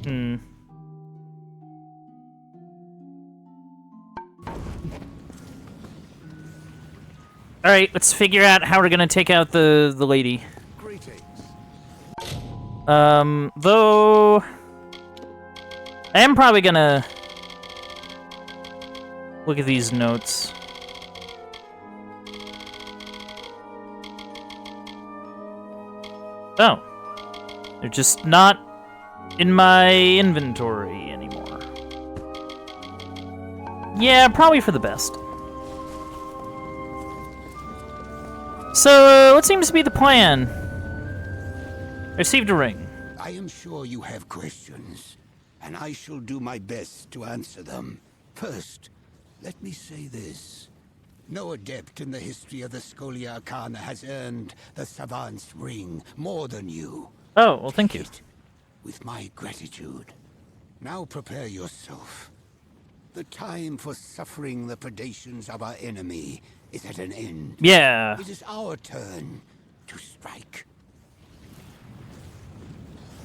Hmm. Alright, let's figure out how we're gonna take out the lady. Greetings. Though... I am probably gonna... look at these notes. Oh. They're just not in my inventory anymore. Yeah, probably for the best. So, what seems to be the plan? Received a ring. I am sure you have questions, and I shall do my best to answer them. First, let me say this. No adept in the history of the Scholia Arcana has earned the Savant's Ring more than you. Oh, well, thank you. With my gratitude. Now prepare yourself. The time for suffering the predations of our enemy is at an end. Yeah. It is our turn to strike.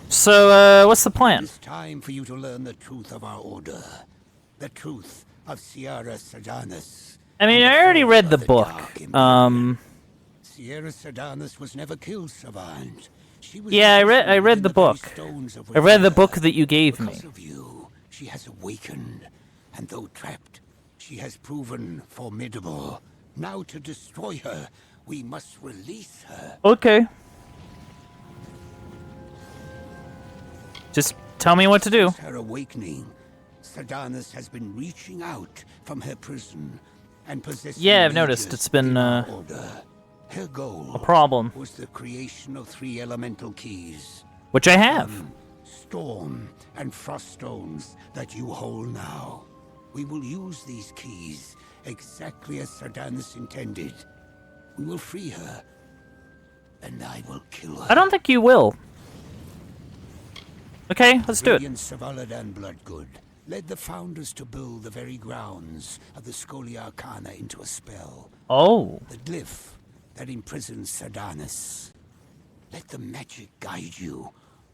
So, what's the plan? It's time for you to learn the truth of our order. The truth of Sierra Sedanus. I mean, I already read the book. Sierra Sedanus was never killed, Savant. She was Yeah, I read the book. I read the book that you gave me. Because of you, she has awakened, and though trapped, she has proven formidable. Now to destroy her, we must release her. Okay. Just tell me what to do. Since her awakening, Sedanus has been reaching out from her prison and possessing. Yeah, I've noticed it's been her goal a problem. Was the creation of 3 elemental keys, which I have. Storm, and frost stones that you hold now. We will use these keys exactly as Sedanus intended. We will free her, and I will kill her. I don't think you will. Okay, let's do it. Savaladan Bloodgood led the founders to build the very grounds of the Scholia Arcana into a spell. Oh. The glyph that imprisons Sedanus. Let the magic guide you.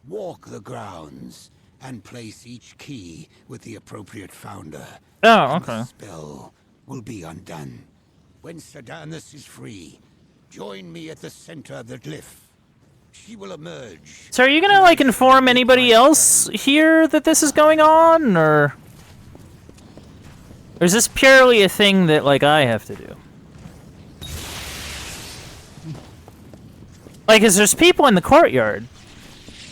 Walk the grounds and place each key with the appropriate founder. Oh, okay. The spell will be undone. When Sedanus is free, join me at the center of the glyph. She will emerge. So are you gonna, like, inform anybody else here that this is going on, or is this purely a thing that, like, I have to do? Like, 'cause there's people in the courtyard.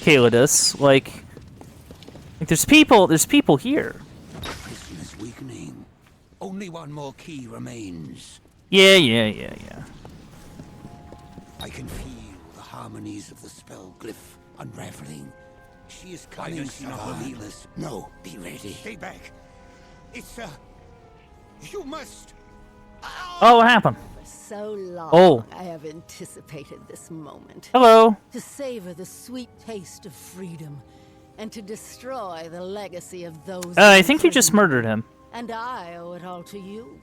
Calidus. Like there's people here. Prison is weakening. Only one more key remains. Yeah. I can feel the harmonies of the spell glyph unraveling. She is coming, she not believe us. No, be ready. Stay back. It's you must. Oh, what happened? For so long, Oh. I have anticipated this moment. Hello. To savor the sweet taste of freedom, and to destroy the legacy of those. I think you just murdered him. And I owe it all to you.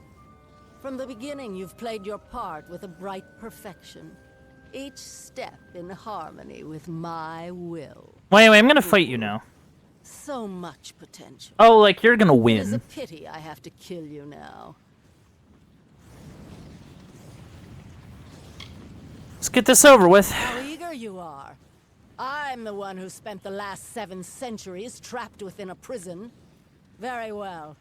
From the beginning, you've played your part with a bright perfection. Each step in harmony with my will. Wait, I'm gonna fight you now. So much potential. Oh, like you're gonna It is a win. pity I have to kill you now. Let's get this over with. How eager you are. I'm the one who spent the last 7 centuries trapped within a prison. Very well.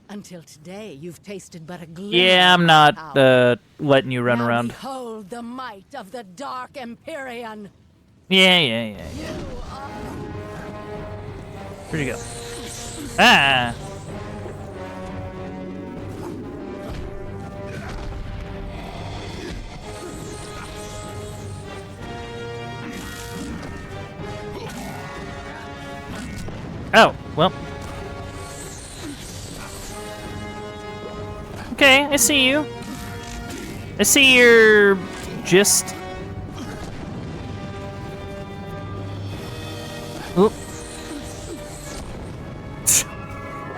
Until today, you've tasted but a glimmer. Yeah, I'm of not power. letting you run Now around. behold the might of the Dark Empyrean. Yeah. Where'd you go? Ah. Oh, well. Okay, I see you. I see your gist. Oop.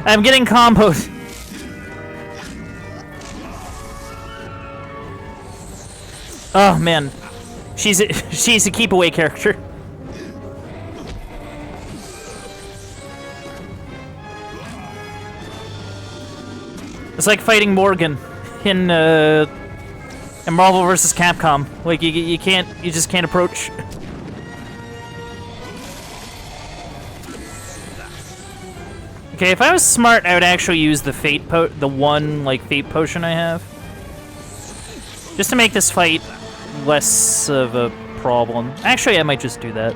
I'm getting comboed. Oh man, she's a keep away character. It's like fighting Morgan in Marvel vs. Capcom. Like you just can't approach. Okay, if I was smart, I would actually use the the one fate potion I have, just to make this fight less of a problem. Actually, I might just do that.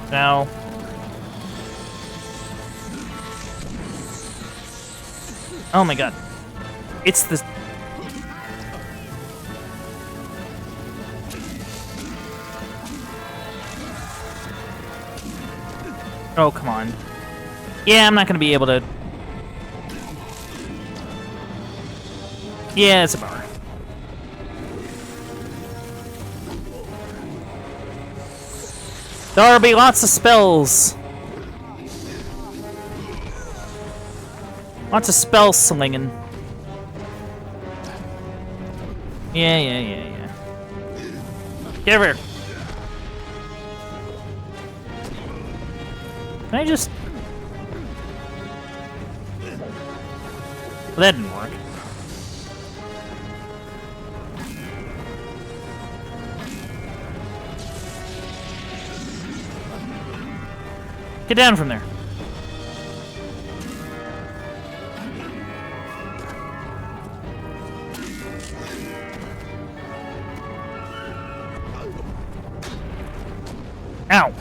Now. Oh my god. It's the... Oh, come on. Yeah, I'm not gonna be able to... Yeah, it's a bummer. There'll be lots of spells. Lots of spell slinging. Yeah. Get over here. Can I just... Well, that didn't work. Get down from there. Ow.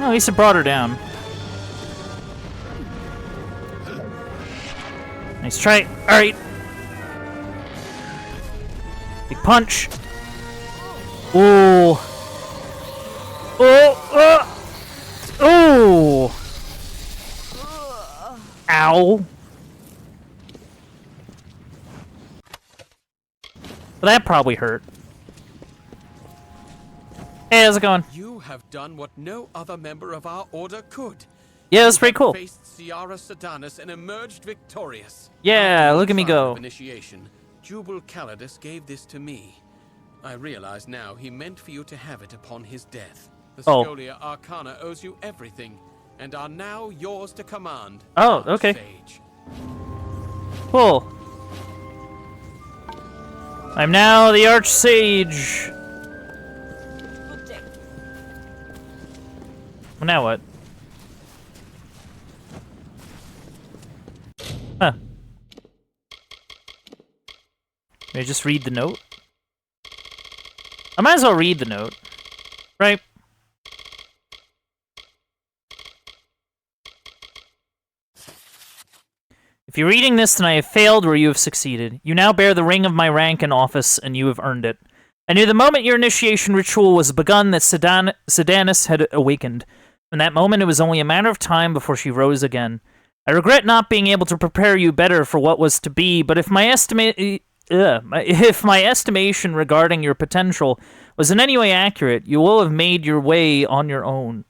Oh, at least it brought her down. Nice try. Alright. Big punch. Ooh. Ooh. Ow. Well, that probably hurt. Hey, how's it going? You have done what no other member of our order could. Yeah, that's pretty cool. Faced Ciara Sedanus and emerged victorious. Yeah, After look at me one go. of initiation, Jubal Calidus gave this to me. I realize now he meant for you to have it upon his death. The Oh. Scholia Arcana owes you everything, and are now yours to command. Oh, okay. Sage. Cool. I'm now the Archsage. Well, now what? Huh. May I just read the note? I might as well read the note. Right? If you're reading this, then I have failed or you have succeeded. You now bear the ring of my rank and office, and you have earned it. I knew the moment your initiation ritual was begun that Sedanis had awakened. In that moment, it was only a matter of time before she rose again. I regret not being able to prepare you better for what was to be, but if my estimation regarding your potential was in any way accurate, you will have made your way on your own.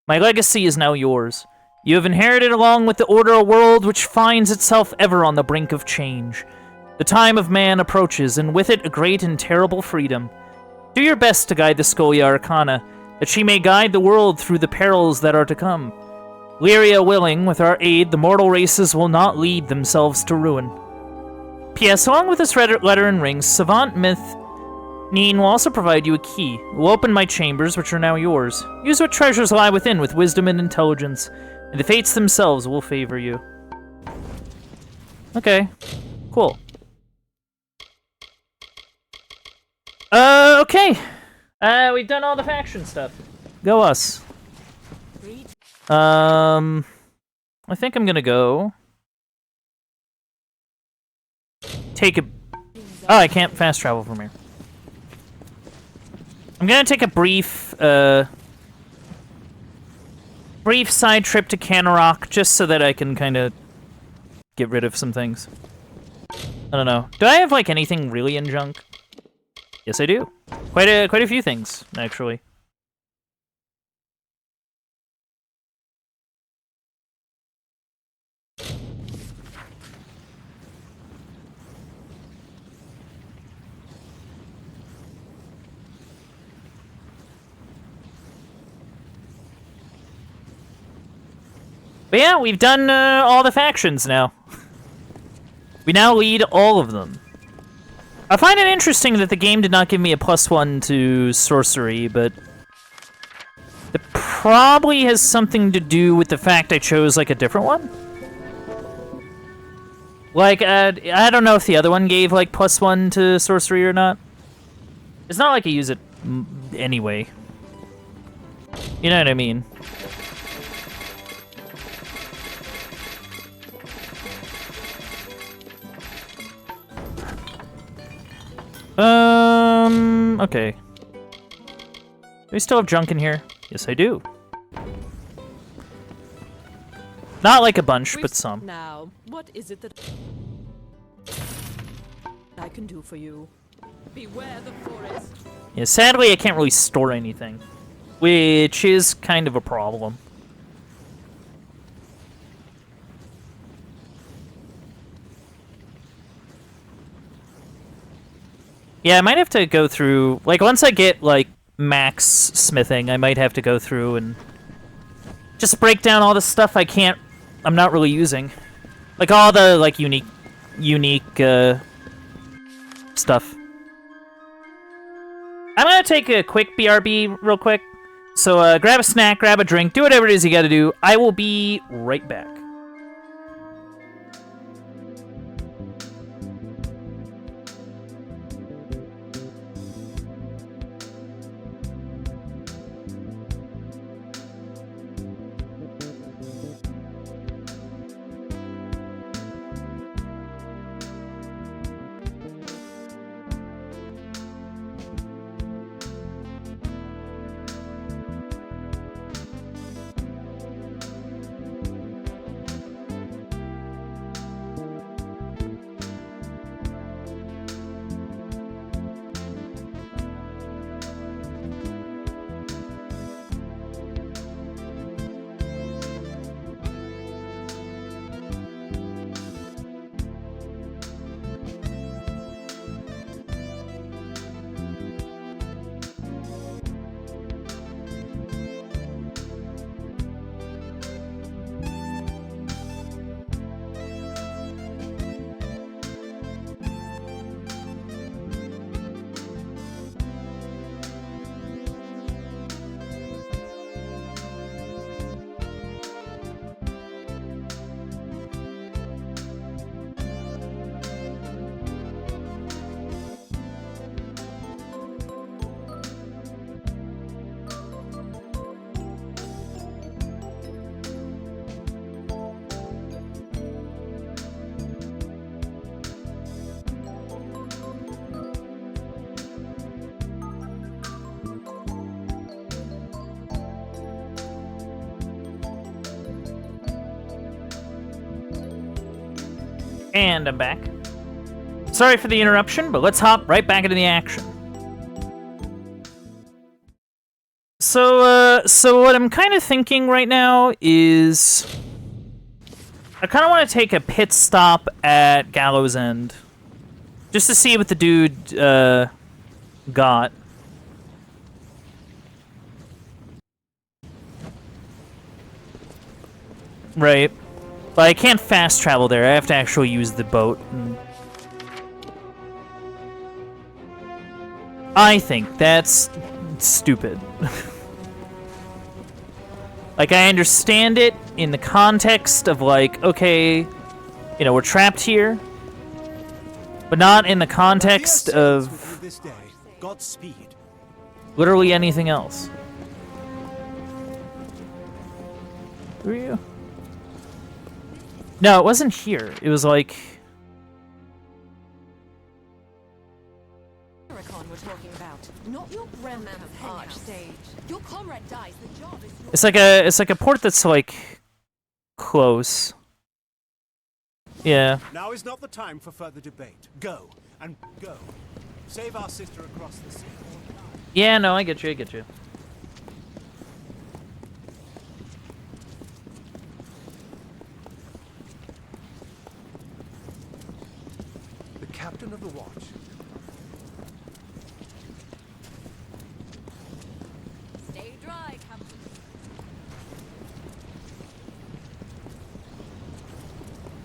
My legacy is now yours. You have inherited along with the Order a world which finds itself ever on the brink of change. The time of man approaches, and with it a great and terrible freedom. Do your best to guide the Scholia Arcana, that she may guide the world through the perils that are to come. Lyria willing, with our aid, the mortal races will not lead themselves to ruin. P.S. Along with this letter and rings, Savant Myth Neen will also provide you a key. It will open my chambers, which are now yours. Use what treasures lie within with wisdom and intelligence, and the fates themselves will favor you. Okay. Cool. Okay. We've done all the faction stuff. Go us. I think I'm gonna go take a... Oh, I can't fast travel from here. I'm gonna take a brief side trip to Canarok, just so that I can kind of get rid of some things. I don't know. Do I have, like, anything really in junk? Yes, I do. Quite a few things, actually. But yeah, we've done all the factions now. We now lead all of them. I find it interesting that the game did not give me a +1 to sorcery, but it probably has something to do with the fact I chose, like, a different one. Like, I don't know if the other one gave, like, +1 to sorcery or not. It's not like I use it anyway. You know what I mean? Okay. Do we still have junk in here? Yes, I do. Not like a bunch, but some. Now, what is it that I can do for you? Beware the forest. Yeah, sadly, I can't really store anything, which is kind of a problem. Yeah, I might have to go through, like, once I get, like, max smithing, I might have to go through and just break down all the stuff I'm not really using. Like, all the, like, unique, stuff. I'm gonna take a quick BRB real quick. So, grab a snack, grab a drink, do whatever it is you gotta do. I will be right back. And I'm back. Sorry for the interruption, but let's hop right back into the action. So what I'm kind of thinking right now is I kind of want to take a pit stop at Gallows End just to see what the dude got. Right. But I can't fast travel there. I have to actually use the boat. I think that's stupid. Like, I understand it in the context of, like, okay, you know, we're trapped here. But not in the context of this day. Godspeed. literally anything else. Were you? No, it wasn't here. It was like... We're talking about, not your grandmother's archstage. Your comrade dies, the job is yours. It's like a port that's, like, close. Yeah. Now is not the time for further debate. Go, and go. Save our sister across the sea. Yeah, no, I get you, I get you. The captain of the watch. Stay dry, Captain.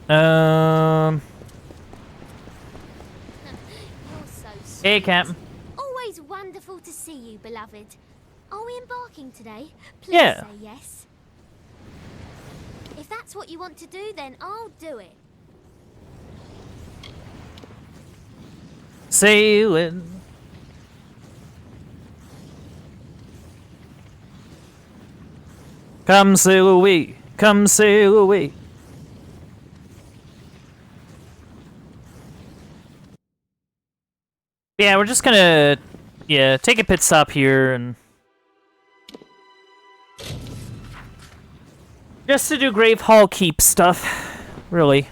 You're so sweet. Hey, Captain. Always wonderful to see you, beloved. Are we embarking today? Please Yeah. say yes. If that's what you want to do, then I'll do it. Sailing. Come sail away. Come sail away. Yeah, we're just gonna, take a pit stop here and just to do Grave Hall Keep stuff, really.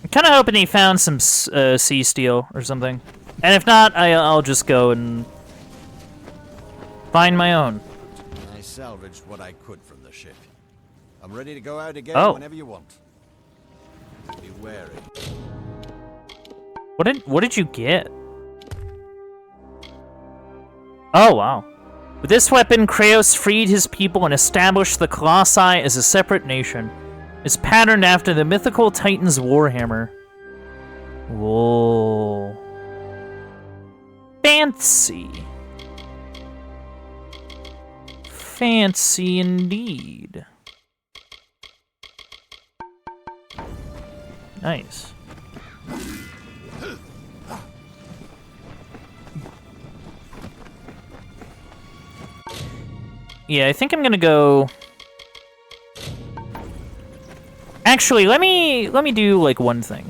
I'm kind of hoping he found some sea steel or something, and if not, I'll just go and find my own. I salvaged what I could from the ship. I'm ready to go out again whenever you want. Be wary. What did you get? Oh, wow. With this weapon, Kratos freed his people and established the Colossi as a separate nation. It's patterned after the mythical Titan's warhammer. Whoa. Fancy. Fancy indeed. Nice. Yeah, I think I'm gonna go... Actually, let me do, like, one thing.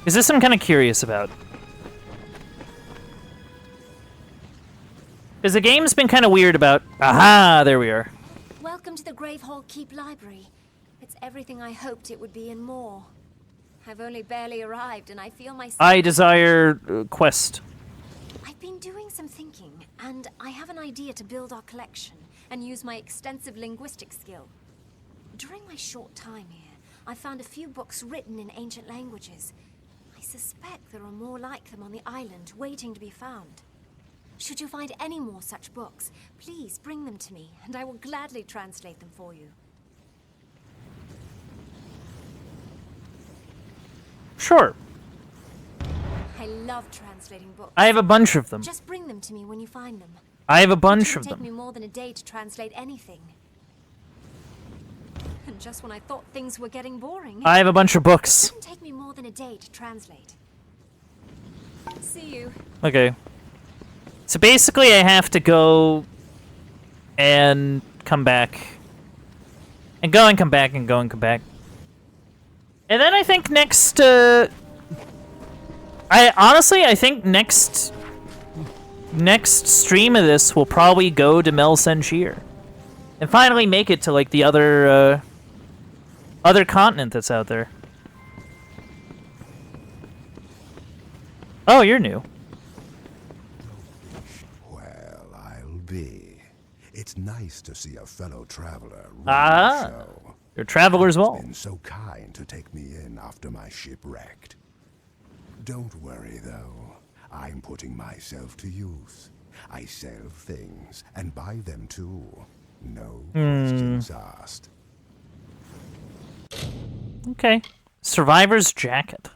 Is this I'm kind of curious about? Because the game's been kind of weird about... Aha! There we are. Welcome to the Grave Hall Keep Library. It's everything I hoped it would be and more. I've only barely arrived, and I feel myself... I desire quest. I've been doing some thinking, and I have an idea to build our collection and use my extensive linguistic skill. During my short time here, I found a few books written in ancient languages. I suspect there are more like them on the island, waiting to be found. Should you find any more such books, please bring them to me, and I will gladly translate them for you. Sure. I love translating books. I have a bunch of them. Just bring them to me when you find them. I have a bunch It of didn't take them. me more than a day to translate anything. And just when I thought things were getting boring... I have a bunch of books. It didn't take me more than a day to translate. See you. Okay. So basically I have to go and come back. And go and come back and go and come back. And then I think next, I think next next stream of this will probably go to Mel Senshir. And finally make it to, like, the other continent that's out there. Oh, you're new. Well, I'll be. It's nice to see a fellow traveler. You're a traveler as well. You've been so kind to take me in after my ship wrecked. Don't worry, though. I'm putting myself to use. I sell things and buy them too. No questions asked. Okay. Survivor's jacket.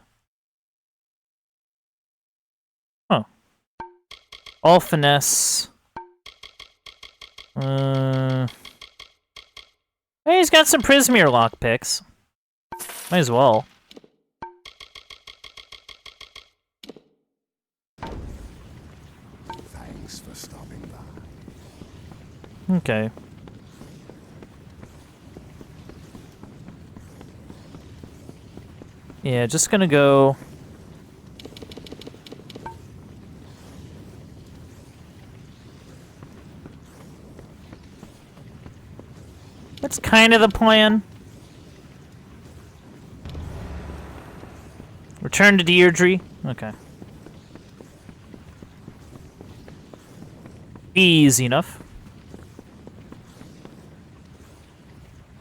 Oh. All finesse. Hey, he's got some Prismere lockpicks. Might as well. Thanks for stopping by. Okay. Yeah, just gonna go... That's kind of the plan. Return to Deirdre. Okay. Easy enough.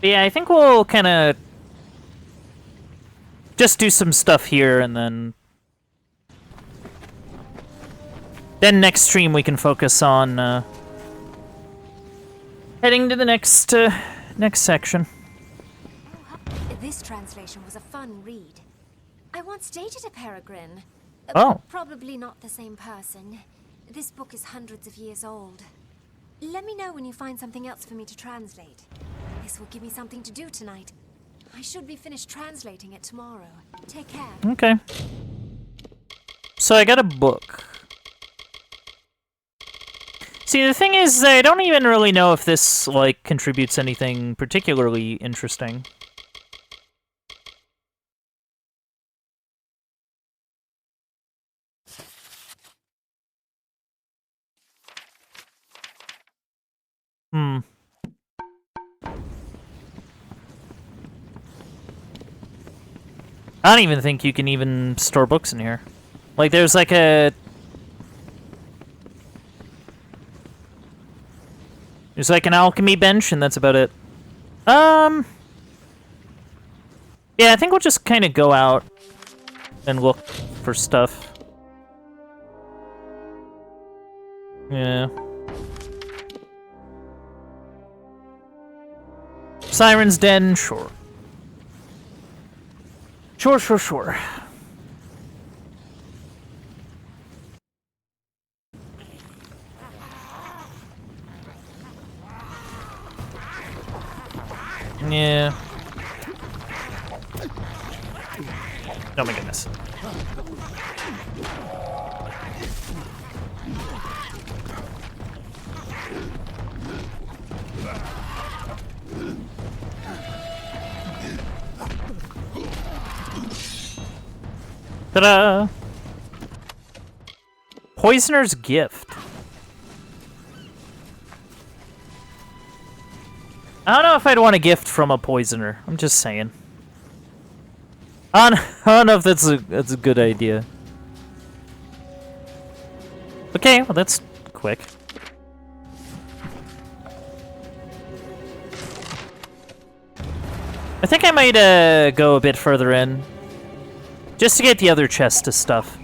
But yeah, I think we'll kind of just do some stuff here, and then next stream we can focus on heading to the next next section. This translation was a fun read. I once dated a peregrine. Oh. Probably not the same person. This book is hundreds of years old. Let me know when you find something else for me to translate. This will give me something to do tonight. I should be finished translating it tomorrow. Take care. Okay. So I got a book. See, the thing is, I don't even really know if this, like, contributes anything particularly interesting. I don't even think you can even store books in here. Like, there's like a... There's like an alchemy bench, and that's about it. Yeah, I think we'll just kind of go out and look for stuff. Yeah. Siren's Den, sure. Sure. Yeah. Oh my goodness. Ta-da! Poisoner's Gift. I don't know if I'd want a gift from a poisoner. I'm just saying. I don't know if that's a good idea. Okay, well that's quick. I think I might go a bit further in. Just to get the other chest of stuff.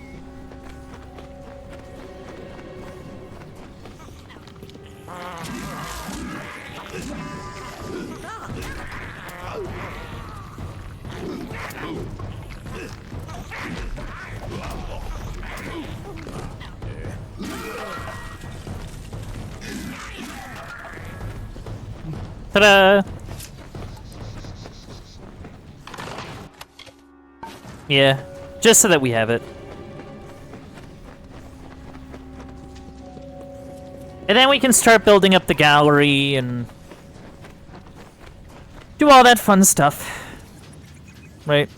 Ta-da! Yeah, just so that we have it. And then we can start building up the gallery and do all that fun stuff. Right?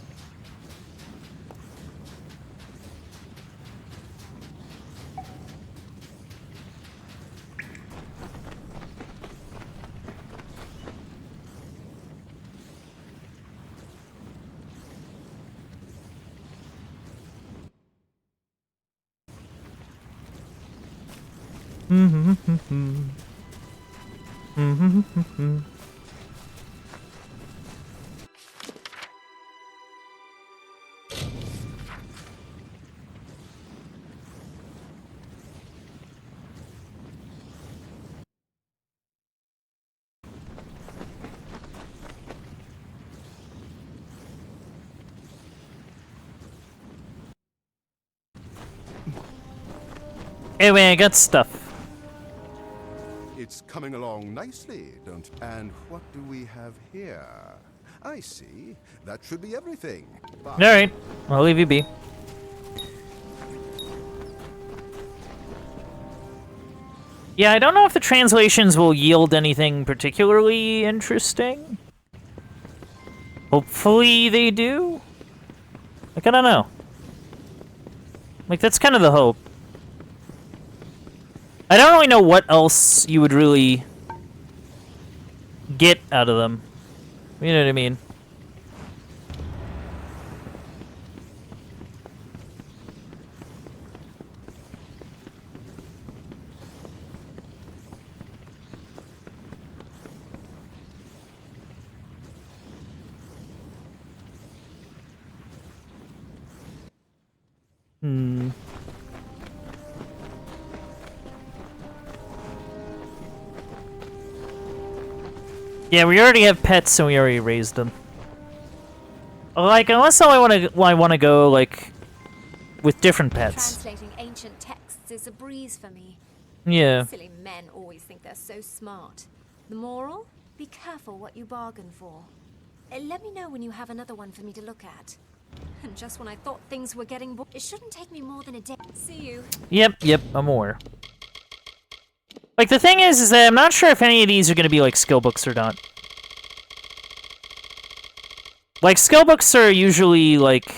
Anyway, I got stuff. It's coming along nicely, don't... And what do we have here? I see. That should be everything. But... Alright, I'll leave you be. Yeah, I don't know if the translations will yield anything particularly interesting. Hopefully they do. Like, I don't know. Like, that's kind of the hope. I don't really know what else you would really get out of them. You know what I mean? Yeah, we already have pets, and we already raised them. Like, unless I want to go like with different pets. Translating ancient texts is a breeze for me. Yeah. Silly men always think they're so smart. The moral? Be careful what you bargain for. Let me know when you have another one for me to look at. And just when I thought things were getting it shouldn't take me more than a day. See you. Yep, I'm aware. Like, the thing is that I'm not sure if any of these are going to be, like, skill books or not. Like, skill books are usually, like...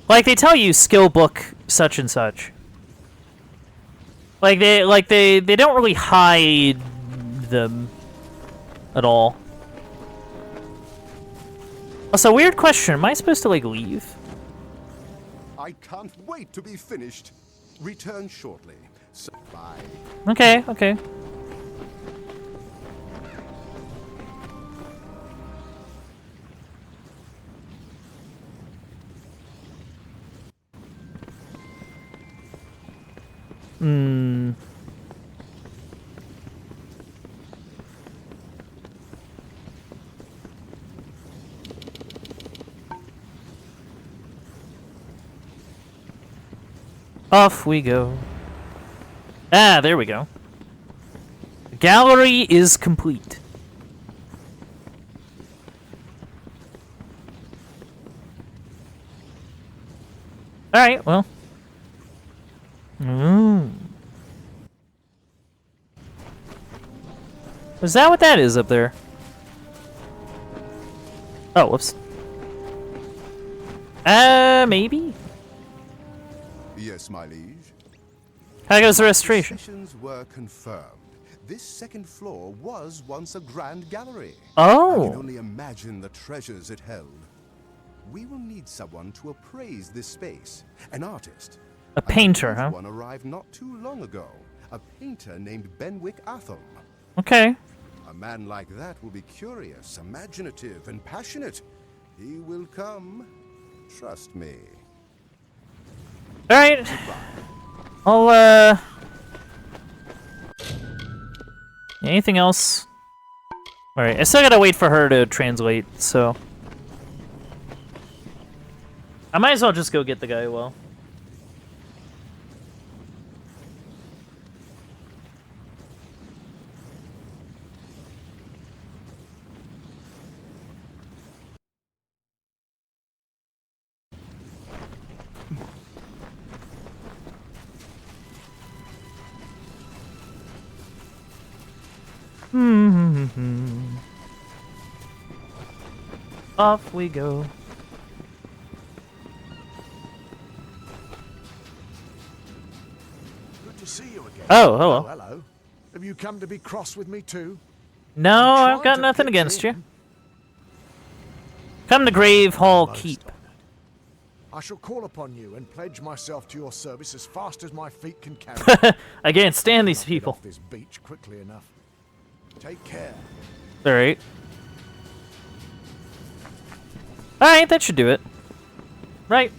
Like, they tell you skill book such and such. Like, they don't really hide them at all. Also, weird question. Am I supposed to, like, leave? I can't wait to be finished. Return shortly. So, bye. Okay, okay. Off we go. Ah, there we go. The gallery is complete. Alright, well. Is that what that is up there? Oh, whoops. Maybe? Yes, my liege. How goes the restoration? Suspicions were confirmed. This second floor was once a grand gallery. Oh. I can only imagine the treasures it held. We will need someone to appraise this space. An artist. A painter, huh? One arrived not too long ago. A painter named Benwick Atham. Okay. A man like that will be curious, imaginative, and passionate. He will come. Trust me. Alright. I'll, anything else? Alright, I still gotta wait for her to translate, so... I might as well just go get the guy, well. Off we go. Good to see you again. Oh, hello. Hello. Have you come to be cross with me too? No, I've got nothing against you. Come to Grave Hall Keep. I shall call upon you and pledge myself to your service as fast as my feet can carry. I can't stand these Get people. off this beach quickly enough. Take care. Alright. Alright, that should do it. Right.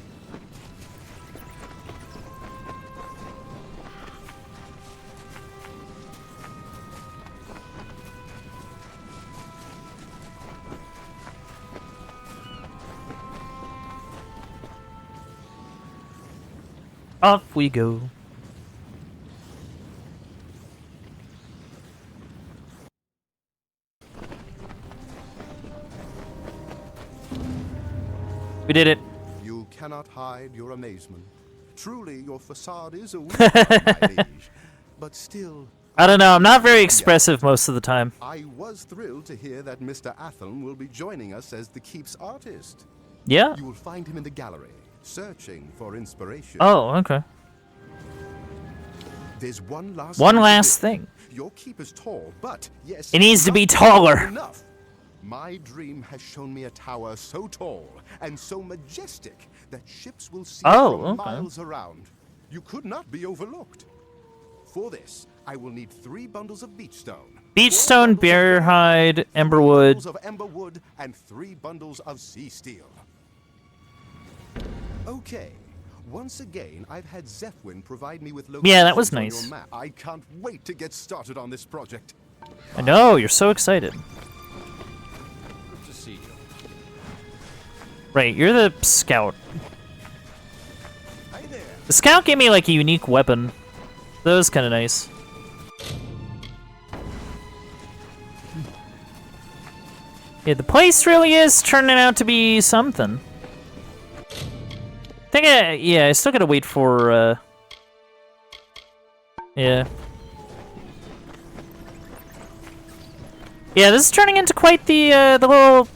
Off we go. We did it. You cannot hide your amazement. Truly, your facade is a weak one, my liege. But still... I don't know, I'm not very expressive most of the time. I was thrilled to hear that Mr. Athelm will be joining us as the Keep's artist. Yeah? You will find him in the gallery, searching for inspiration. Oh, okay. There's one last thing. Your keep is tall, but yes, It needs to be not taller. Enough. My dream has shown me a tower so tall and so majestic that ships will see Oh, from okay. miles around. You could not be overlooked. For this, I will need 3 bundles of beach stone. Beach stone, bear hide, emberwood. Bundles of ember wood and 3 bundles of sea steel. Okay. Once again, I've had Zephwin provide me with locations Yeah, that was on nice. your map. I can't wait to get started on this project. I know, you're so excited. Good to see you. Right, you're the scout. Hey there. The scout gave me like a unique weapon. That was kind of nice. Yeah, the place really is turning out to be something. I still gotta wait for, yeah. Yeah, this is turning into quite the little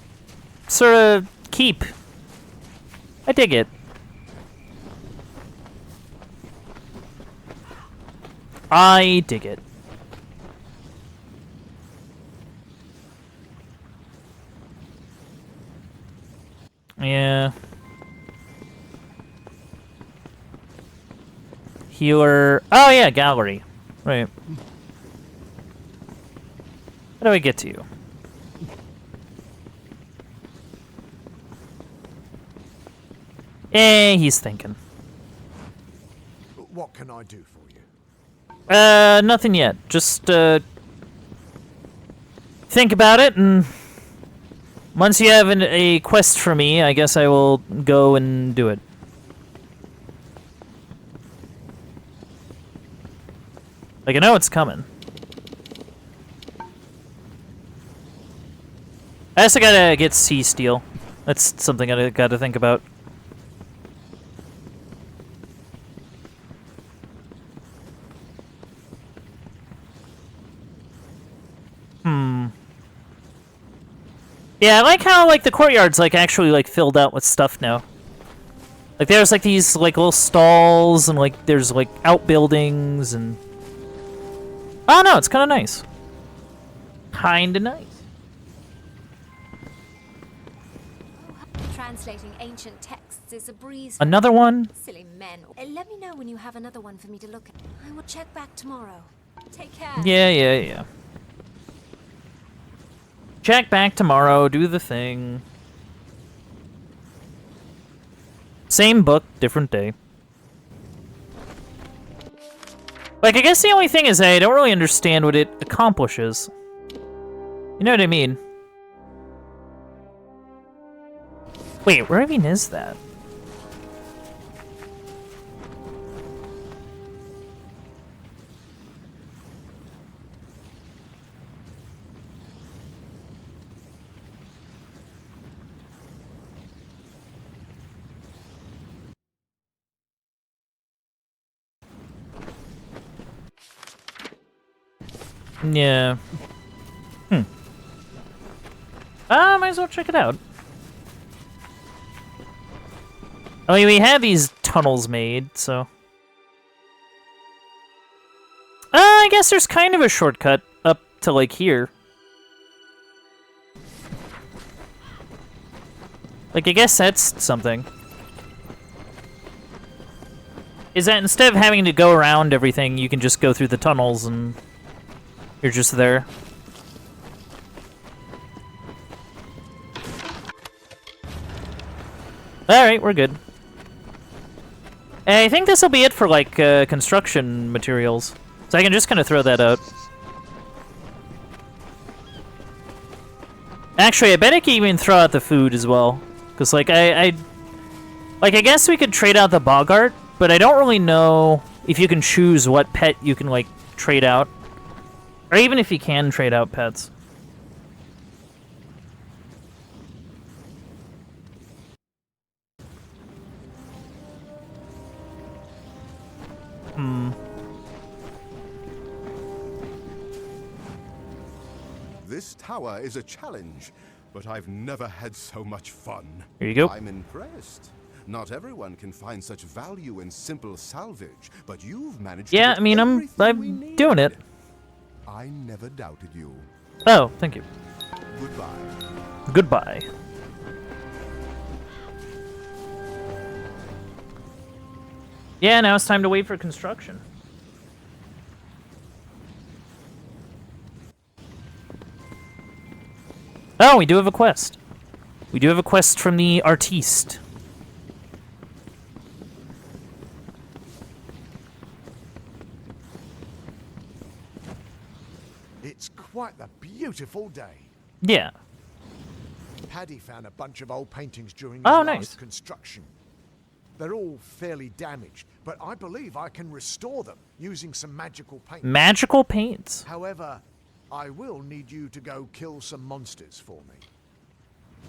sort of keep. I dig it. I dig it. Yeah. Healer. Oh yeah, gallery. Right. How do I get to you? He's thinking. What can I do for you? Nothing yet. Just, think about it, and once you have a quest for me, I guess I will go and do it. Like, I know it's coming. I also gotta get sea steel. That's something I gotta think about. Yeah, I like how, like, the courtyard's, like, actually, like, filled out with stuff now. Like, there's, like, these, like, little stalls, and, like, there's, like, outbuildings, and... Oh, no, it's kind of nice. Kinda nice. Translating ancient texts is a breeze. Another one? Silly men. Let me know when you have another one for me to look at. I will check back tomorrow. Take care. Yeah. Check back tomorrow, do the thing. Same book, different day. Like, I guess the only thing is I don't really understand what it accomplishes. You know what I mean? Wait, where even is that? Yeah. Might as well check it out. I mean, we have these tunnels made, so... I guess there's kind of a shortcut up to, like, here. Like, I guess that's something. Is that instead of having to go around everything, you can just go through the tunnels and you're just there. Alright, we're good. And I think this will be it for, like, construction materials. So I can just kind of throw that out. Actually, I bet I can even throw out the food as well. Because, like, I guess we could trade out the boggart, but I don't really know if you can choose what pet you can, like, trade out. Or even if you can trade out pets. This tower is a challenge, but I've never had so much fun. Here you go. I'm impressed. Not everyone can find such value in simple salvage, but you've managed to Yeah, get I mean, I'm doing it. I never doubted you. Oh, thank you. Goodbye. Goodbye. Yeah, now it's time to wait for construction. Oh, we do have a quest. We do have a quest from the artiste. It's quite a beautiful day. Yeah. Paddy found a bunch of old paintings during his last construction. They're all fairly damaged, but I believe I can restore them using some magical paint. Magical paints? However, I will need you to go kill some monsters for me.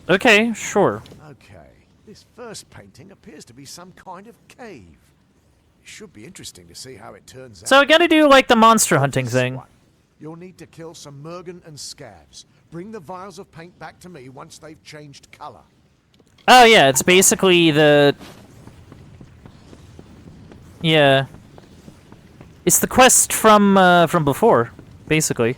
Okay, sure. Okay, this first painting appears to be some kind of cave. It should be interesting to see how it turns out. So I gotta do, like, the monster hunting thing. You'll need to kill some Mergen and scabs. Bring the vials of paint back to me once they've changed color. Oh, yeah, it's basically the... Yeah. It's the quest from before, basically.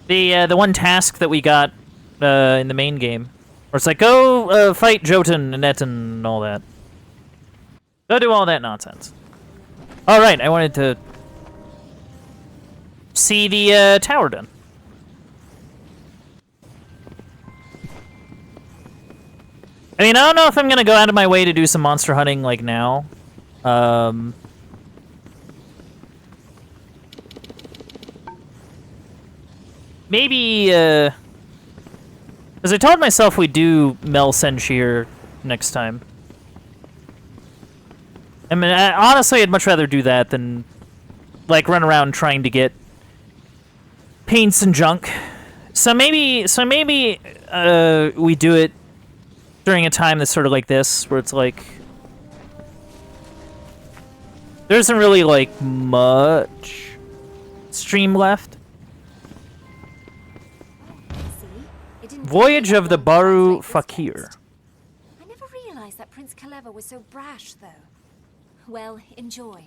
The one task that we got in the main game. Where it's like, go fight Jotun and Etten and all that. Go do all that nonsense. Alright, I wanted to see the tower done. I mean, I don't know if I'm gonna go out of my way to do some monster hunting, like, now. Maybe, because I told myself we'd do Mel Senshir next time. I mean, honestly, I'd much rather do that than, like, run around trying to get paints and junk. So maybe, we do it during a time that's sort of like this, where it's like... There isn't really, like, much stream left. Voyage of the Baru Fakir. I never realized that Prince Kaleva was so brash, though. Well, enjoy.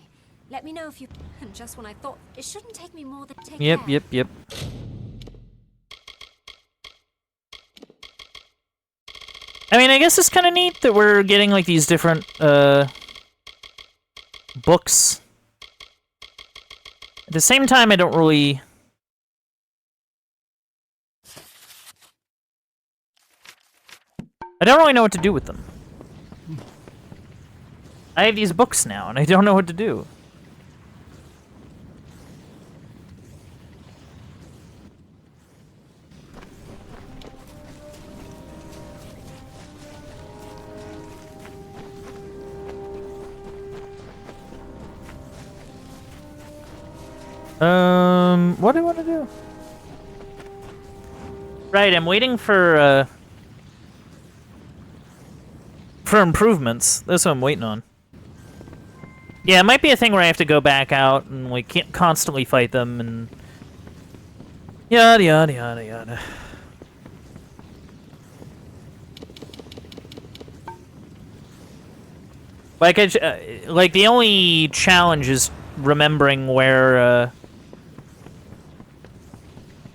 Let me know if you... And just when I thought it shouldn't take me more than... Take care. Yep. I mean, I guess it's kind of neat that we're getting, like, these different, books. At the same time, I don't really... know what to do with them. I have these books now, and I don't know what to do. What do I want to do? Right, I'm waiting for improvements. That's what I'm waiting on. Yeah, it might be a thing where I have to go back out and, like, can't constantly fight them and... Yada, yada, yada, yada. Like, like, the only challenge is remembering where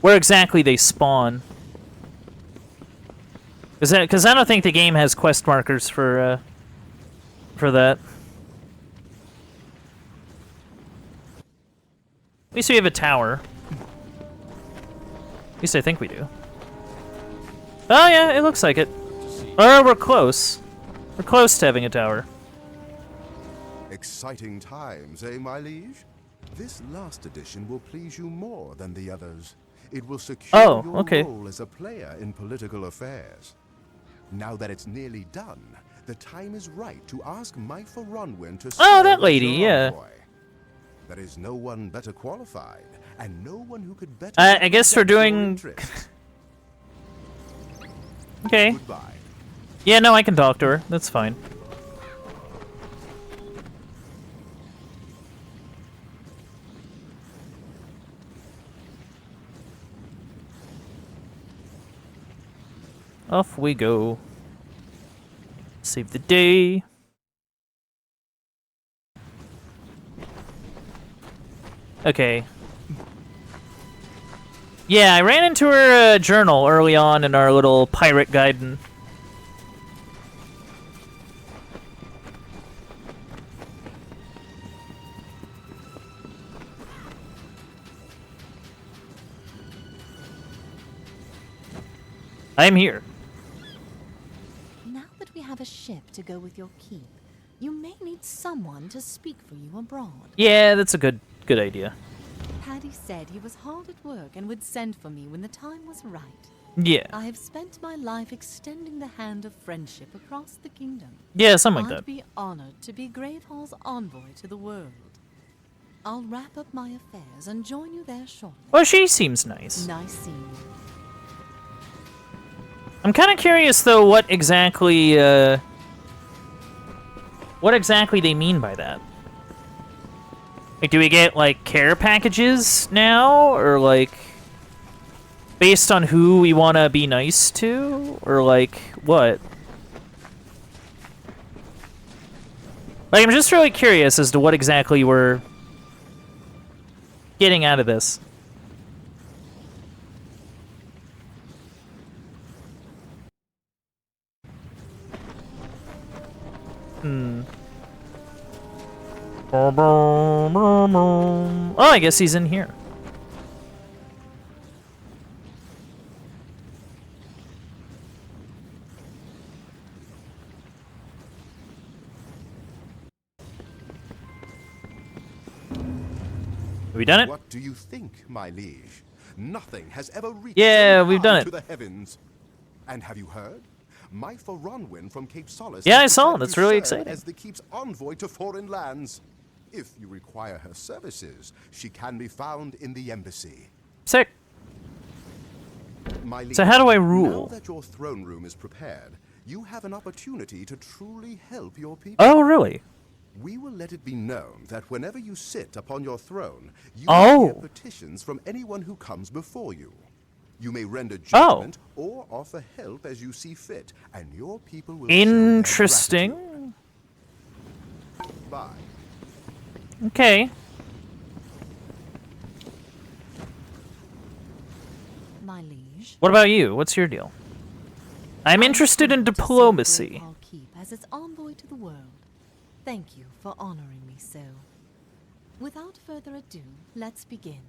where exactly they spawn. Because I don't think the game has quest markers for that. At least we have a tower. At least I think we do. Oh yeah, it looks like it. Or we're close. We're close to having a tower. Exciting times, eh, my liege? This last edition will please you more than the others. It will secure your role as a player in political affairs. Now that it's nearly done, the time is right to ask my Ronwyn to serve that lady, as your yeah. envoy. There is no one better qualified, and no one who could better I guess we're represent your doing... interests. Okay. Goodbye. Yeah, no, I can talk to her. That's fine. Off we go. Save the day. Okay. Yeah, I ran into her journal early on in our little pirate guidance. I'm here. Now that we have a ship to go with your keep, you may need someone to speak for you abroad. Yeah, that's a good idea. Paddy said he was hard at work and would send for me when the time was right. Yeah. I have spent my life extending the hand of friendship across the kingdom. Yeah, something like that. I'd be honored to be Gravehall's envoy to the world. I'll wrap up my affairs and join you there shortly. Well, she seems nice. Nice seeing you. I'm kind of curious, though, what exactly they mean by that. Like, do we get, like, care packages now? Or, like, based on who we want to be nice to? Or, like, what? Like, I'm just really curious as to what exactly we're getting out of this. Oh, I guess he's in here. Have we done it? What do you think, my liege? Nothing has ever reached Yeah, so we've done high it. to the heavens. And have you heard? My Ronwyn from Cape Solace. Yeah, I has saw. decided That's to really serve exciting. As the keep's envoy to foreign lands. If you require her services, she can be found in the embassy. Sick. My liege, So how do I rule? Now that your throne room is prepared, you have an opportunity to truly help your people. Oh, really? We will let it be known that whenever you sit upon your throne, you Oh. hear petitions from anyone who comes before you. You may render judgment or offer help as you see fit, and your people will show their Interesting. gratitude. Bye. Okay. My liege. What about you? What's your deal? I'm interested in diplomacy. I'll keep as its envoy to the world. Thank you for honoring me so. Without further ado, let's begin.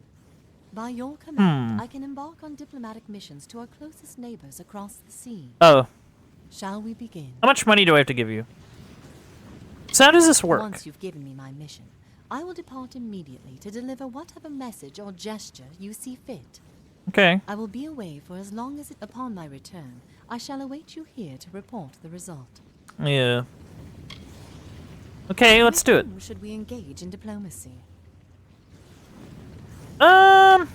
By your command, I can embark on diplomatic missions to our closest neighbors across the sea. Oh. Shall we begin? How much money do I have to give you? So how does this work? Once you've given me my mission, I will depart immediately to deliver whatever message or gesture you see fit. Okay. I will be away for as long as upon my return, I shall await you here to report the result. Yeah. Okay, let's do it. With whom should we engage in diplomacy? Um.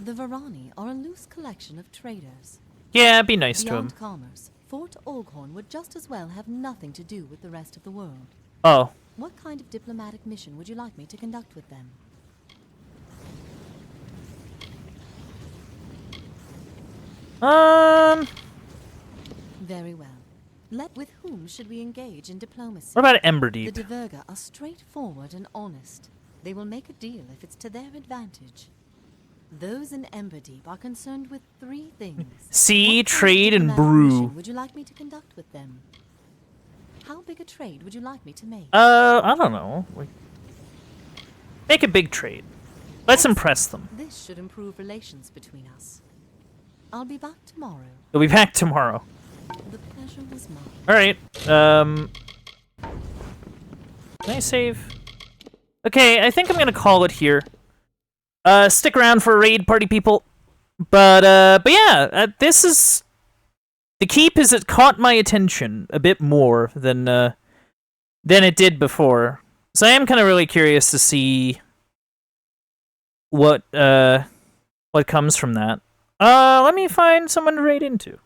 The Varani are a loose collection of traders. Yeah, be nice to him. Beyond commerce, Fort Oghorn would just as well have nothing to do with the rest of the world. Oh. What kind of diplomatic mission would you like me to conduct with them? Very well. With whom should we engage in diplomacy? What about Emberdeep? The Diverga are straightforward and honest. They will make a deal if it's to their advantage. Those in Emberdeep are concerned with 3 things. See, trade, and diplomatic brew. mission would you like me to conduct with them? How big a trade would you like me to make? I don't know. Make a big trade. Let's impress them. This should improve relations between us. I'll be back tomorrow. You'll be back tomorrow. The pleasure was mine. Alright, can I save? Okay, I think I'm gonna call it here. Stick around for a raid, party people. But yeah, this is... The keep is it caught my attention a bit more than it did before. So I am kind of really curious to see what comes from that. Let me find someone to raid into.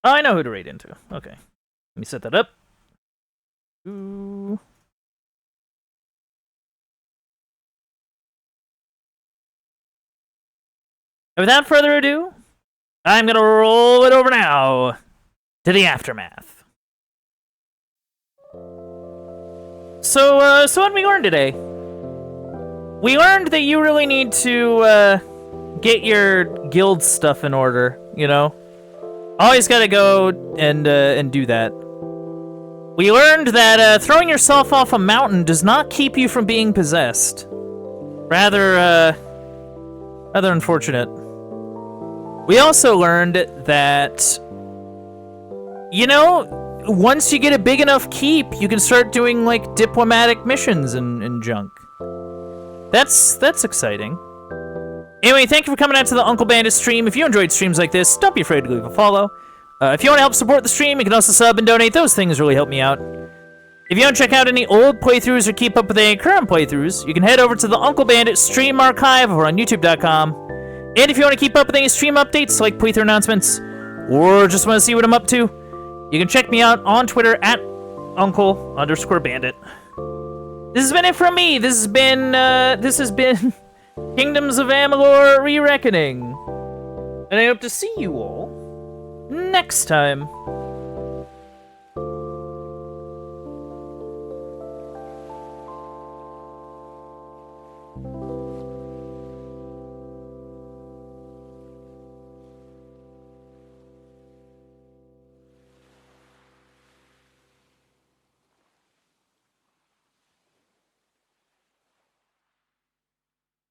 Oh, I know who to raid into. Okay. Let me set that up. Ooh. And without further ado, I'm gonna roll it over now to the aftermath. So what did we learn today? We learned that you really need to get your guild stuff in order, you know? Always gotta go and do that. We learned that throwing yourself off a mountain does not keep you from being possessed. Rather unfortunate. We also learned that, you know, once you get a big enough keep, you can start doing, like, diplomatic missions and junk. That's exciting. Anyway, thank you for coming out to the Uncle Bandit stream. If you enjoyed streams like this, don't be afraid to leave a follow. If you want to help support the stream, you can also sub and donate. Those things really help me out. If you want to check out any old playthroughs or keep up with any current playthroughs, you can head over to the Uncle Bandit stream archive over on YouTube.com. And if you want to keep up with any stream updates, like playthrough announcements, or just want to see what I'm up to, you can check me out on Twitter at Uncle_Bandit. This has been it from me. This has been Kingdoms of Amalur Re-Reckoning. And I hope to see you all next time.